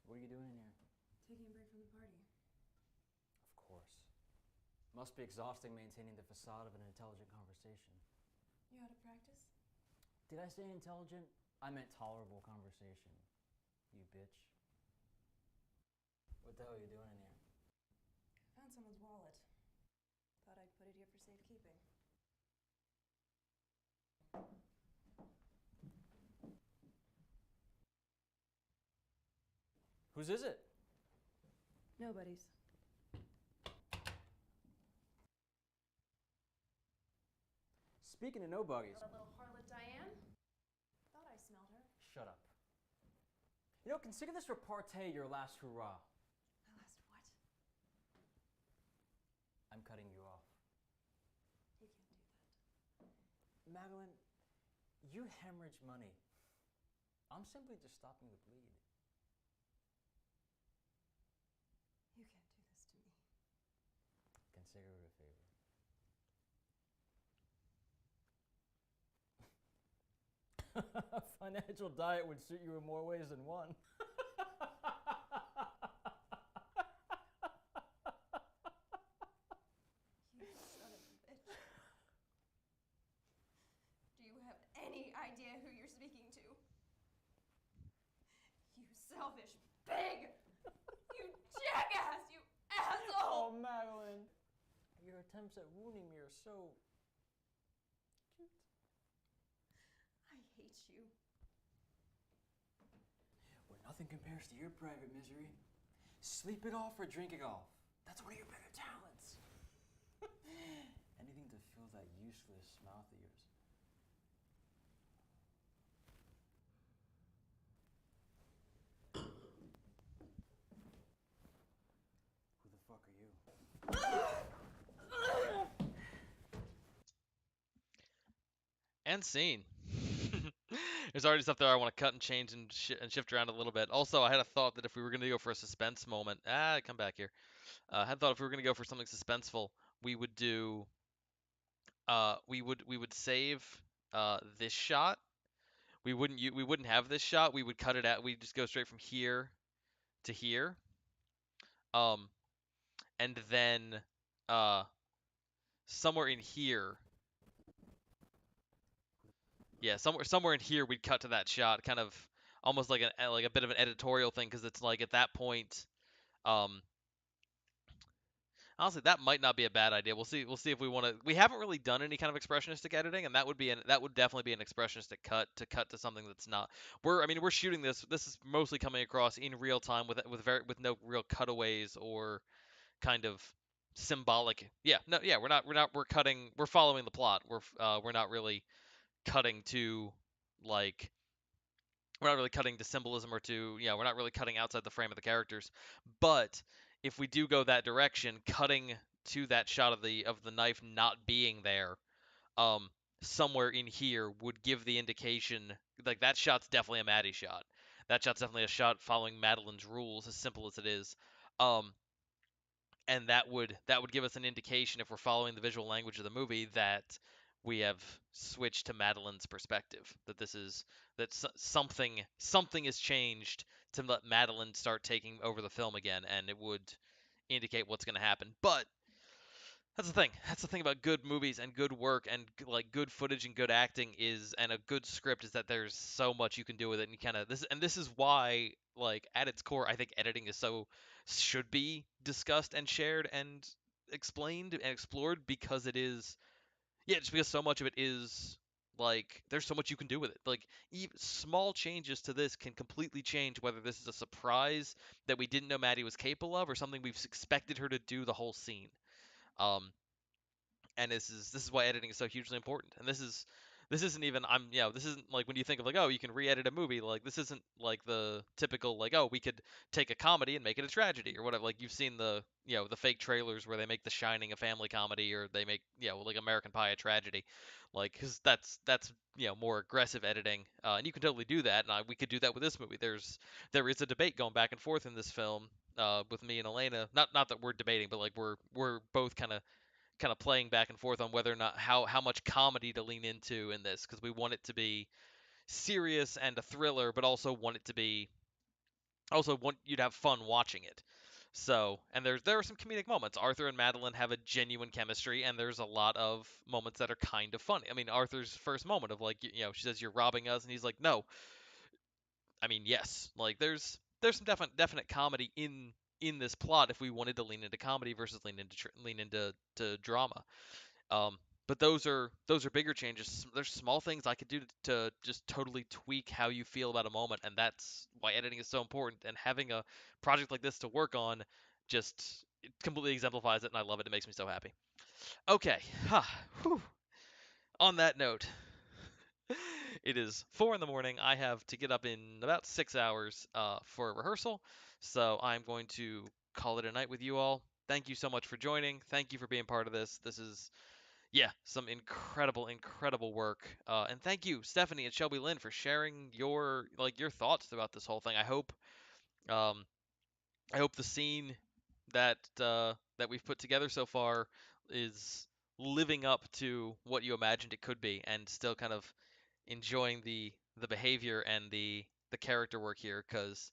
What are you doing in here? Taking a break from the party. Of course. Must be exhausting maintaining the facade of an intelligent conversation. You out of practice? Did I say intelligent? I meant tolerable conversation. You bitch. What the hell are you doing in here? Found someone's wallet. Thought I'd put it here for safekeeping. Whose is it? Nobody's. Speaking of nobodies. A little harlot Diane? Thought I smelled her. Shut up. You know, consider this repartee your last hurrah. My last what? I'm cutting you off. You can't do that. Madeline, you hemorrhage money. I'm simply just stopping the bleed. You can't do this to me. Consider it a favor. Financial diet would suit you in more ways than one. You son of a bitch. Do you have any idea who you're speaking to? You selfish pig! You jackass! You Oh, asshole! Madeline. Your attempts at wounding me are so cute. I hate you. Where nothing compares to your private misery. Sleep it off or drink it off. That's one of your better talents. Anything to fill that useless mouth of yours. Who the fuck are you? And scene. There's already stuff there I want to cut and change and, and shift around a little bit. Also, I had a thought that if we were going to go for a suspense moment, come back here. I had thought if we were going to go for something suspenseful, we would do, we would save this shot. We wouldn't have this shot. We would cut it out. We'd just go straight from here to here. Um, and then uh, somewhere in here, yeah, somewhere in here we'd cut to that shot, kind of almost like a bit of an editorial thing, because it's like at that point, um, honestly, that might not be a bad idea. We'll see. We'll see if we want to. We haven't really done any kind of expressionistic editing, and that would definitely be an expressionistic cut to something that's not. I mean, we're shooting this. This is mostly coming across in real time with no real cutaways or kind of symbolic. Yeah, no, yeah, we're cutting. We're following the plot. We're not really cutting to like we're not really cutting to symbolism or to we're not really cutting outside the frame of the characters. But if we do go that direction, cutting to that shot of the knife not being there, um somewhere in here would give the indication, like, that shot's definitely a Maddie shot. That shot's definitely a shot following Madeline's rules, as simple as it is. And that would give us an indication, if we're following the visual language of the movie, that we have switched to Madeline's perspective. That this is that something has changed to let Madeline start taking over the film again, and it would indicate what's going to happen. But that's the thing. That's the thing about good movies and good work and like good footage and good acting is and a good script is that there's so much you can do with it and you kind of this is why like at its core I think editing is so should be discussed and shared and explained and explored because it is just because so much of it is like there's so much you can do with it. Like even small changes to this can completely change whether this is a surprise that we didn't know Maddie was capable of or something we've expected her to do the whole scene. Um, and this is why editing is so hugely important. And this isn't even this isn't like when you think of like, oh, you can re-edit a movie, like this isn't like the typical like, oh, we could take a comedy and make it a tragedy or whatever. Like you've seen the the fake trailers where they make The Shining a family comedy or they make like American Pie a tragedy, like because that's more aggressive editing, and you can totally do that. And we could do that with this movie. There is a debate going back and forth in this film, with me and Elena. Not that we're debating, but like we're both kind of playing back and forth on whether or not how much comedy to lean into in this because we want it to be serious and a thriller, but also want you to have fun watching it. So, and there are some comedic moments. Arthur and Madeline have a genuine chemistry, and there's a lot of moments that are kind of funny. I mean, Arthur's first moment of like, she says you're robbing us, and he's like, no. I mean, yes. Like, there's some definite comedy in this plot if we wanted to lean into comedy versus lean into drama. Um, but those are bigger changes. There's small things I could do to just totally tweak how you feel about a moment, and that's why editing is so important. And having a project like this to work on just it completely exemplifies it, and I love it. It makes me so happy. Okay, on that note, it is 4 in the morning. I have to get up in about 6 hours for a rehearsal, so I'm going to call it a night with you all. Thank you so much for joining. Thank you for being part of this. This is some incredible work. And thank you, Stephanie and Shelby Lynn, for sharing your thoughts throughout this whole thing. Um, I hope the scene that we've put together so far is living up to what you imagined it could be, and still kind of enjoying the behavior and the character work here. Because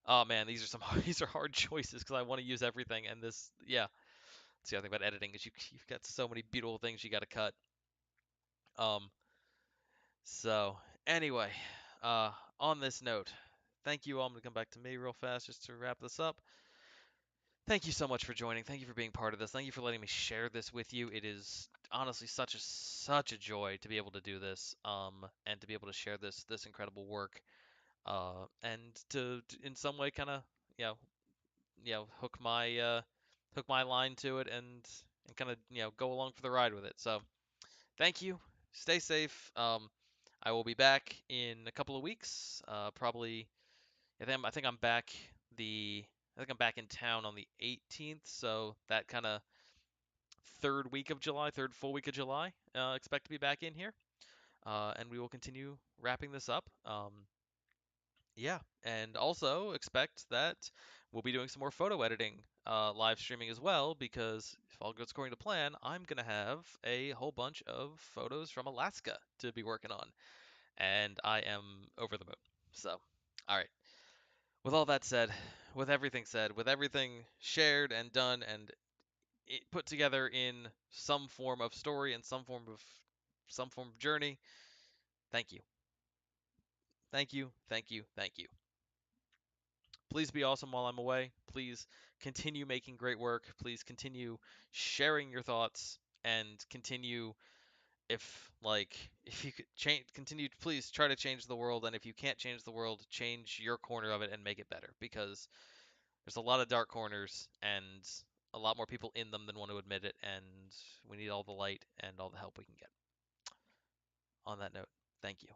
oh man, these are some these are hard choices because I want to use everything, and this That's the other thing about editing is you've got so many beautiful things you got to cut. Um, So, anyway, uh, on this note, thank you all. I'm going to come back to me real fast just to wrap this up. Thank you so much for joining. Thank you for being part of this. Thank you for letting me share this with you. It is honestly such a joy to be able to do this, and to be able to share this incredible work, and to in some way kind of you know hook my line to it and kind of go along for the ride with it. So thank you. Stay safe. I will be back in a couple of weeks. Probably, I think I'm back the. I think I'm back in town on the 18th, so that kind of third week of July, third full week of July. Expect to be back in here, and we will continue wrapping this up. And also expect that we'll be doing some more photo editing, live streaming as well, because if all goes according to plan, I'm gonna have a whole bunch of photos from Alaska to be working on, and I am over the moon. So, all right. With all that said, with everything shared and done and put together in some form of story and some form of journey, thank you, thank you, thank you, thank you. Please be awesome while I'm away. Please continue making great work. Please continue sharing your thoughts and continue if you could change continue please try to change the world, and if you can't change the world, change your corner of it and make it better, because there's a lot of dark corners and a lot more people in them than want to admit it, and we need all the light and all the help we can get. On that note, thank you.